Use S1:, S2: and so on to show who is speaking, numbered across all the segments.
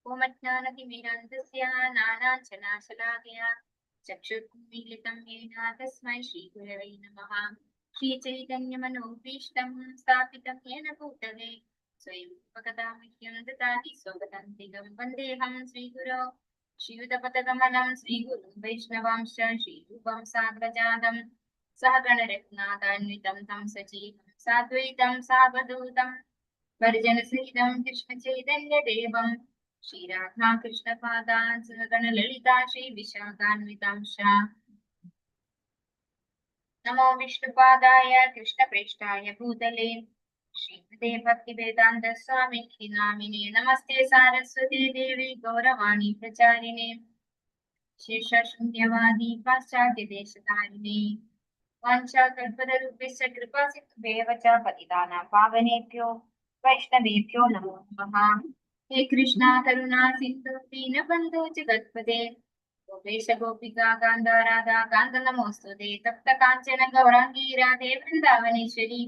S1: ओमज्ञानतिमिरन्धस्य नानाञ्जनाशलाकया चक्षुर्मीलितं येन तस्मै श्रीगुरवे नमः। श्रीचैतन्यमनोभीष्टं स्थापितं येन भूतले स्वयं उपगतामह्यं ददाति स्वपदान्तिकं वन्देऽहं श्रीगुरो श्रीयुतपथगमनं श्रीगुरुं वैष्णवांश्च श्रीरूपं साग्रजातं सहगणरत्नादान्वितं तं सजीवं साद्वैतं सावधूतं परिजनसहितं कृष्णचैतन्यदेवं श्रीराधा कृष्णपादान् सहगणललिता श्रीविशाखान्वितांश्च नमो विष्णुपादाय कृष्णप्रेष्ठाय भूतले श्रीमते भक्तिवेदान्त स्वामिनि नामिने नमस्ते सारस्वती देवी गौरवाणी प्रचारिणे शेषशून्यवादी पाश्चात्यदेशतारिणे वाञ्छाकल्पतरुभ्यश्च कृपासिन्धुभ्येव च पतितानां पावनेभ्यो वैष्णवेभ्यो नमो नमः। हे कृष्णा करुणा सिन्धु दीनबन्धो जगत्पते गोपेश गोपिका कान्त राधा कान्त नमोऽस्तुते तप्त काञ्चन गौराङ्गी राधे वृन्दावनेश्वरी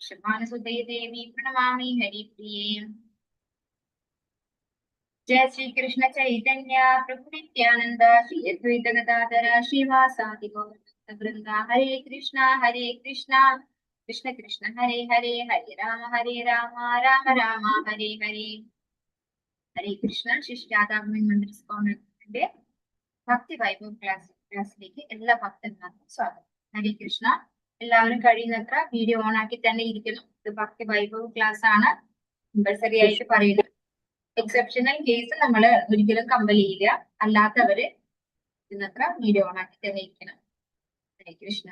S1: क्षमानसुते देवी प्रणमामि हरिप्रिये। जय श्री कृष्ण चैतन्य प्रभु नित्यानंद श्री अद्वैत गदाधर श्रीवासादि गौरभक्तवृंद हरे कृष्णा कृष्ण कृष्ण हरे हरे हरे राम राम राम हरे हरे। ഹരേ കൃഷ്ണ ശിഷ്യാതാഗമൻ മന്ത്രിന്റെ ഭക്തി വൈഭവ് ക്ലാസ്സിലേക്ക് എല്ലാ ഭക്തന്മാർക്കും സ്വാഗതം. ഹരേ കൃഷ്ണ. എല്ലാവരും കഴിയുന്നത്ര വീഡിയോ ഓൺ ആക്കി തന്നെ ഇരിക്കണം. ഇത് ഭക്തി വൈഭവ് ക്ലാസ് ആണ്, കമ്പൽസറി ആയിട്ട് പറയുന്നത്. എക്സെപ്ഷണൽ കേസ് നമ്മൾ ഒരിക്കലും കമ്പൽ ചെയ്യില്ല. അല്ലാത്തവര് ഇന്നത്ര വീഡിയോ ഓൺ ആക്കി തന്നെ ഇരിക്കണം. ഹരേ കൃഷ്ണ.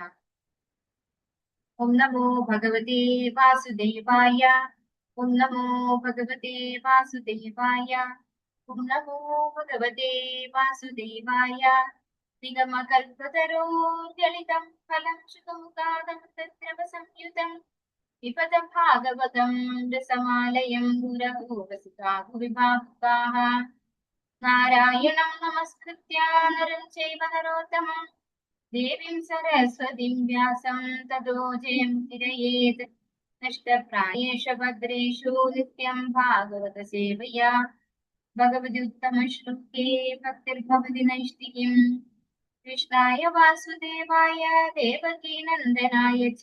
S1: ഓം നമോ ഭഗവതേ വാസുദേവായ. ഓം നമോ ഭഗവതേ വാസുദേവായ. ഓം നമോ ഭഗവതേ വാസുദേവായ. നിഗമകൽപതരോർഗളിതം ഫലം ശുകമുഖാദം തദ്രവ സംയുതം വിപദം ഭാഗവതം രസമാലയം ഗുരവോ വസിതാഹുവിഭാവുകാഃ. നാരായണം നമസ്കൃത്യ നരം ചൈവ നരോത്തമം ദേവീം സരസ്വതീം വ്യാസം തതോ ജയം തിരയേത്. നഷ്ടപ്രായേഷു ഭദ്രേഷു നിത്യം ഭാഗവത സേവയാ ഭഗവതി ഉത്തമ ശ്ലോകേ ഭക്തിർഭവതി നൈഷ്ഠികീം. കൃഷ്ണായ വാസുദേവായ ദേവകീ നന്ദനായ ച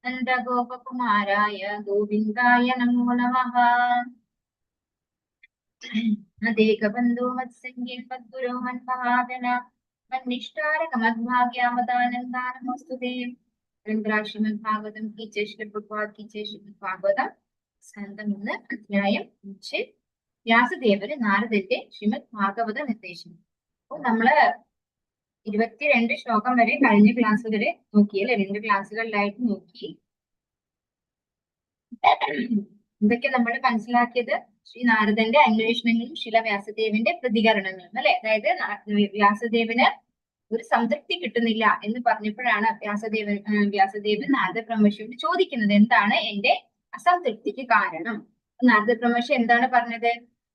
S1: നന്ദഗോപകുമാരായ ഗോവിന്ദായ നമോ നമഃ. അദേകബന്ധോ മത്സംഗീൻ മദ്ഗുരോ മന്മഹാദന മന്നിഷ്ടാരകമദ്ഭാഗ്യാമദാനന്ദാനമോസ്തുതേ. ശ്രീമദ് ഭാഗവതം की जय श्री प्रभुपाद की जय श्रीमദ് ഭാഗവതം സ്കന്ധം 1 അധ്യായം 5 വ്യാസദേവര് നാരദന്റെ ശ്രീമദ് ഭാഗവത നിർദ്ദേശം. അപ്പൊ നമ്മള് 22 ശ്ലോകം വരെ കഴിഞ്ഞ ക്ലാസ്സുകള് നോക്കിയല്ലേ, 2 ക്ലാസ്സുകളിലായിട്ട് നോക്കി. എന്തൊക്കെ നമ്മൾ മനസ്സിലാക്കിയത്? ശ്രീ നാരദന്റെ അന്വേഷണങ്ങളും ശില വ്യാസദേവന്റെ പ്രതികരണങ്ങളും അല്ലെ. അതായത് വ്യാസദേവന് ഒരു സംതൃപ്തി കിട്ടുന്നില്ല എന്ന് പറഞ്ഞപ്പോഴാണ് വ്യാസദേവൻ നാരദ ബ്രഹ്മർഷിയോട് ചോദിക്കുന്നത്, എന്താണ് എന്റെ അസംതൃപ്തിക്ക് കാരണം? നാരദ ബ്രഹ്മർഷി എന്താണ് പറഞ്ഞത്?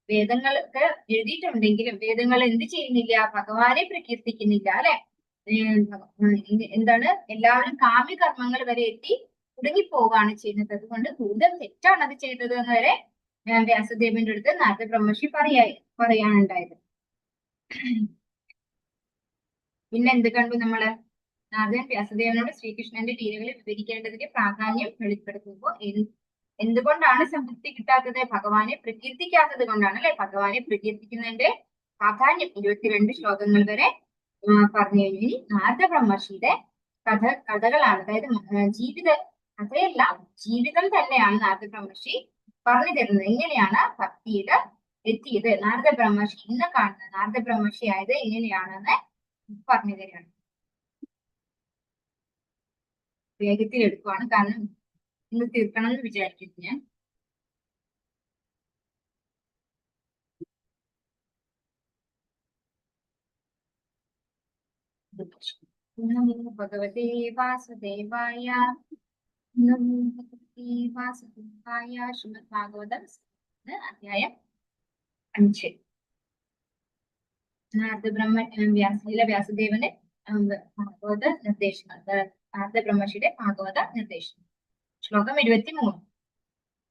S1: വേദങ്ങളൊക്കെ എഴുതിയിട്ടുണ്ടെങ്കിലും വേദങ്ങൾ എന്ത് ചെയ്യുന്നില്ല? ഭഗവാനെ പ്രകീർത്തിക്കുന്നില്ല അല്ലെ. എന്താണ്, എല്ലാവരും കാമ്യകർമ്മങ്ങൾ വരെ എത്തി കുടുങ്ങിപ്പോവാണ് ചെയ്യുന്നത്. അതുകൊണ്ട് ഭൂതം തെറ്റാണ് അത് ചെയ്തത് എന്ന് വരെ വ്യാസദേവന്റെ അടുത്ത് നാരദ ബ്രഹ്മർഷി പറയാനുണ്ടായത്. പിന്നെ എന്ത് കണ്ടു നമ്മള്? നാരദൻ വ്യാസദേവനോട് ശ്രീകൃഷ്ണന്റെ ലീലകളെ വിവരിക്കേണ്ടതിന്റെ പ്രാധാന്യം വെളിപ്പെടുത്തുമ്പോൾ എന്തുകൊണ്ടാണ് സംതൃപ്തി കിട്ടാത്തത്? ഭഗവാനെ പ്രകീർത്തിക്കാത്തത് കൊണ്ടാണ് അല്ലെ. ഭഗവാനെ പ്രകീർത്തിക്കുന്നതിന്റെ പ്രാധാന്യം 22 ശ്ലോകങ്ങൾ വരെ പറഞ്ഞു കഴിഞ്ഞു. ഇനി നാരദ ബ്രഹ്മർഷിയുടെ കഥകളാണ്, അതായത് ജീവിത കഥയല്ല, ജീവിതം തന്നെയാണ് നാരദ ബ്രഹ്മർഷി പറഞ്ഞു തരുന്നത്. എങ്ങനെയാണ് ഭക്തിയിൽ എത്തിയത്, നാരദ ബ്രഹ്മർഷി ഇന്ന് കാണുന്നത് നാരദ ബ്രഹ്മർഷി ആയത് എങ്ങനെയാണെന്ന് പറഞ്ഞു തരാണ്. വേഗത്തിൽ എടുക്കുവാണ്, കാരണം ഇന്ന് തീർക്കണം എന്ന് വിചാരിക്കുന്നു ഞാൻ. നമോ ഭഗവതേ വാസുദേവായ. നമോ ഭഗവതേ വാസുദേവായ. ശ്രീമദ് ഭാഗവതം അധ്യായം 5. നാരദ ബ്രഹ്മ വ്യാസദേവന്റെ ഭാഗവത നിർദ്ദേശങ്ങൾ. നാരദ ബ്രഹ്മർഷിയുടെ ഭാഗവത നിർദ്ദേശം. ശ്ലോകം 23.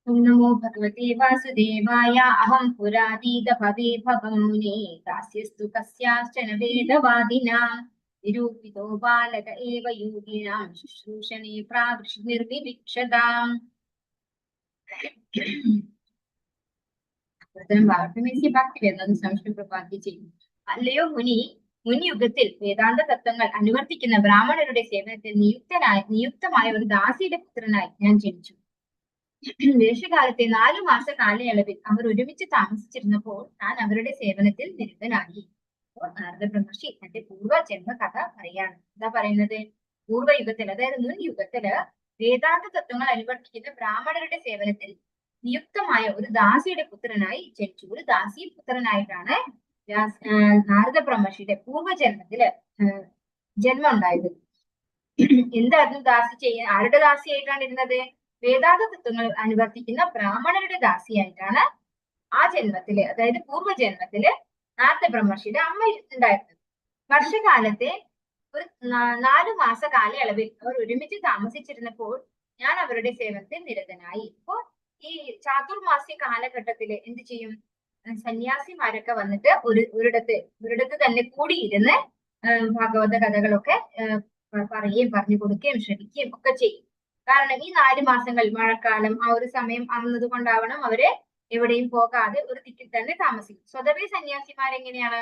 S1: ഓം നമോ ഭഗവതേ വാസുദേവായ അഹം പുരാതീത ഭവേ ഭവം മുനേ ദാസ്യസ്തു കസ്യാശ്ചന വേദവാദിനാം നിരൂപിതോ ബാലക ഏവ യോഗിനാം ശുശ്രൂഷണേ പ്രാവൃഷ്ണിർവിവിക്ഷതാം. അല്ലയോ മുനി, മുൻയുഗത്തിൽ വേദാന്ത തത്വങ്ങൾ അനുവർത്തിക്കുന്ന ബ്രാഹ്മണരുടെ സേവനത്തിൽ നിയുക്തമായ ഒരു ദാസിയുടെ പുത്രനായി ഞാൻ ജനിച്ചു. ദേശകാലത്തെ 4 മാസ കാലയളവിൽ അവർ ഒരുമിച്ച് താമസിച്ചിരുന്നപ്പോൾ ഞാൻ അവരുടെ സേവനത്തിൽ നിരതനായി. അപ്പോൾ നാരദ ബ്രഹ്മർഷി തന്റെ പൂർവ്വജന്മ കഥ പറയാണ്. എന്താ പറയുന്നത്? പൂർവ്വയുഗത്തിൽ, അതായത് മുൻ യുഗത്തില് വേദാന്ത തത്വങ്ങൾ അനുവർത്തിക്കുന്ന ബ്രാഹ്മണരുടെ സേവനത്തിൽ നിയുക്തമായ ഒരു ദാസിയുടെ പുത്രനായി ജനിച്ചു. ഒരു ദാസി പുത്രനായിട്ടാണ് നാരദ ബ്രഹ്മർഷിയുടെ പൂർവ്വജന്മത്തില് ജന്മം ഉണ്ടായത്. എന്തായിരുന്നു ദാസി ചെയ്യുക? ആരുടെ ദാസിയായിട്ടാണ് ഇരുന്നത്? വേദാന്ത തത്വങ്ങൾ അനുവർത്തിക്കുന്ന ബ്രാഹ്മണരുടെ ദാസിയായിട്ടാണ് ആ ജന്മത്തില്, അതായത് പൂർവ്വജന്മത്തില് നാരദ ബ്രഹ്മർഷിയുടെ അമ്മ ഉണ്ടായിരുന്നത്. വർഷകാലത്തെ ഒരു 4 മാസ കാലയളവിൽ അവർ ഒരുമിച്ച് താമസിച്ചിരുന്നപ്പോൾ ഞാൻ അവരുടെ സേവനത്തിൽ നിരതനായി. അപ്പോ ഈ ചാതുർമാസ്യ കാലഘട്ടത്തില് എന്ത് ചെയ്യും? സന്യാസിമാരൊക്കെ വന്നിട്ട് ഒരിടത്ത് തന്നെ കൂടിയിരുന്ന് ഭാഗവത കഥകളൊക്കെ പറയുകയും പറഞ്ഞു കൊടുക്കുകയും ശ്രമിക്കുകയും ഒക്കെ ചെയ്യും. കാരണം ഈ 4 മാസങ്ങൾ മഴക്കാലം ആ ഒരു സമയം ആവുന്നത് കൊണ്ടാവണം അവര് എവിടെയും പോകാതെ ഒരു ദിക്കിൽ തന്നെ താമസിക്കും. സ്വതവേ സന്യാസിമാരെങ്ങനെയാണ്?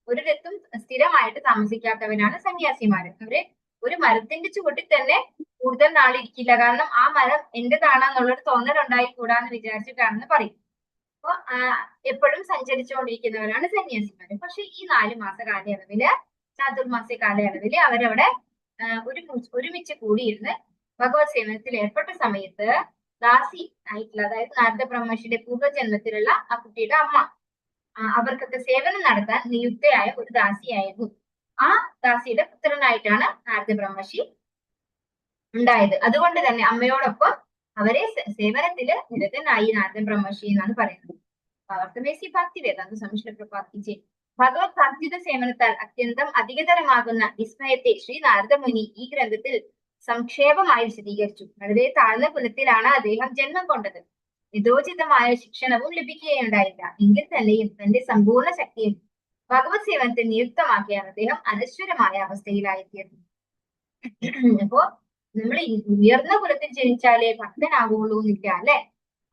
S1: ഒരിടത്തും സ്ഥിരമായിട്ട് താമസിക്കാത്തവരാണ് സന്യാസിമാര്. അവര് ഒരു മരത്തിന്റെ ചുവട്ടിൽ തന്നെ കൂടുതൽ നാളിരിക്കില്ല. കാരണം ആ മരം എന്റേതാണെന്നുള്ളൊരു തോന്നലുണ്ടായി കൂടാന്ന് വിചാരിച്ചിട്ടാണെന്ന് പറയും. അപ്പൊ എപ്പോഴും സഞ്ചരിച്ചുകൊണ്ടിരിക്കുന്നവരാണ് സന്യാസിമാര്. പക്ഷെ ഈ 4 മാസ കാലയളവില്, ചാതുർമാസ്യ കാലയളവില് അവരവിടെ ഒരുമിച്ച് കൂടിയിരുന്ന് ഭഗവത് സേവനത്തിൽ ഏർപ്പെട്ട സമയത്ത് ദാസി ആയിട്ടുള്ള, അതായത് നാരദ ബ്രഹ്മർഷിയുടെ പൂർവ്വജന്മത്തിലുള്ള ആ കുട്ടിയുടെ അമ്മ അവർക്കൊക്കെ സേവനം നടത്താൻ നിയുക്തയായ ഒരു ദാസിയായിരുന്നു. ആ ദാസിയുടെ പുത്രനായിട്ടാണ് നാരദ ബ്രഹ്മർഷി ഉണ്ടായത്. അതുകൊണ്ട് തന്നെ അമ്മയോടൊപ്പം അവരെ സേവനത്തില് നിരതനായി നാരദ ബ്രഹ്മർഷി എന്നാണ് പറയുന്നത്. പ്രവർത്തമേസി ഭക്തി വേദാന്ത സമിശ്ര പ്രഭാതിച്ച് ഭഗവത് ഭക്തിയുടെ സേവനത്താൽ അത്യന്തം അധികതരമാകുന്ന വിസ്മയത്തെ ശ്രീ നാരദ മുനി ഈ ഗ്രന്ഥത്തിൽ സംക്ഷേപമായി വിശദീകരിച്ചു. വളരെ താഴ്ന്ന കുലത്തിലാണ് അദ്ദേഹം ജന്മം കൊണ്ടത്. യഥോചിതമായ ശിക്ഷണവും ലഭിക്കുകയുണ്ടായില്ല. എങ്കിൽ തന്നെയും തന്റെ സമ്പൂർണ്ണ ശക്തിയും ഭഗവത് സേവനത്തെ നിയുക്തമാക്കിയാണ് അദ്ദേഹം അനശ്വരമായ അവസ്ഥയിലായിത്തീർന്നു. അപ്പോ നമ്മൾ ഉയർന്ന കുലത്തിൽ ജനിച്ചാലേ ഭക്തനാകുള്ളൂ എന്നില്ല, അല്ലെ?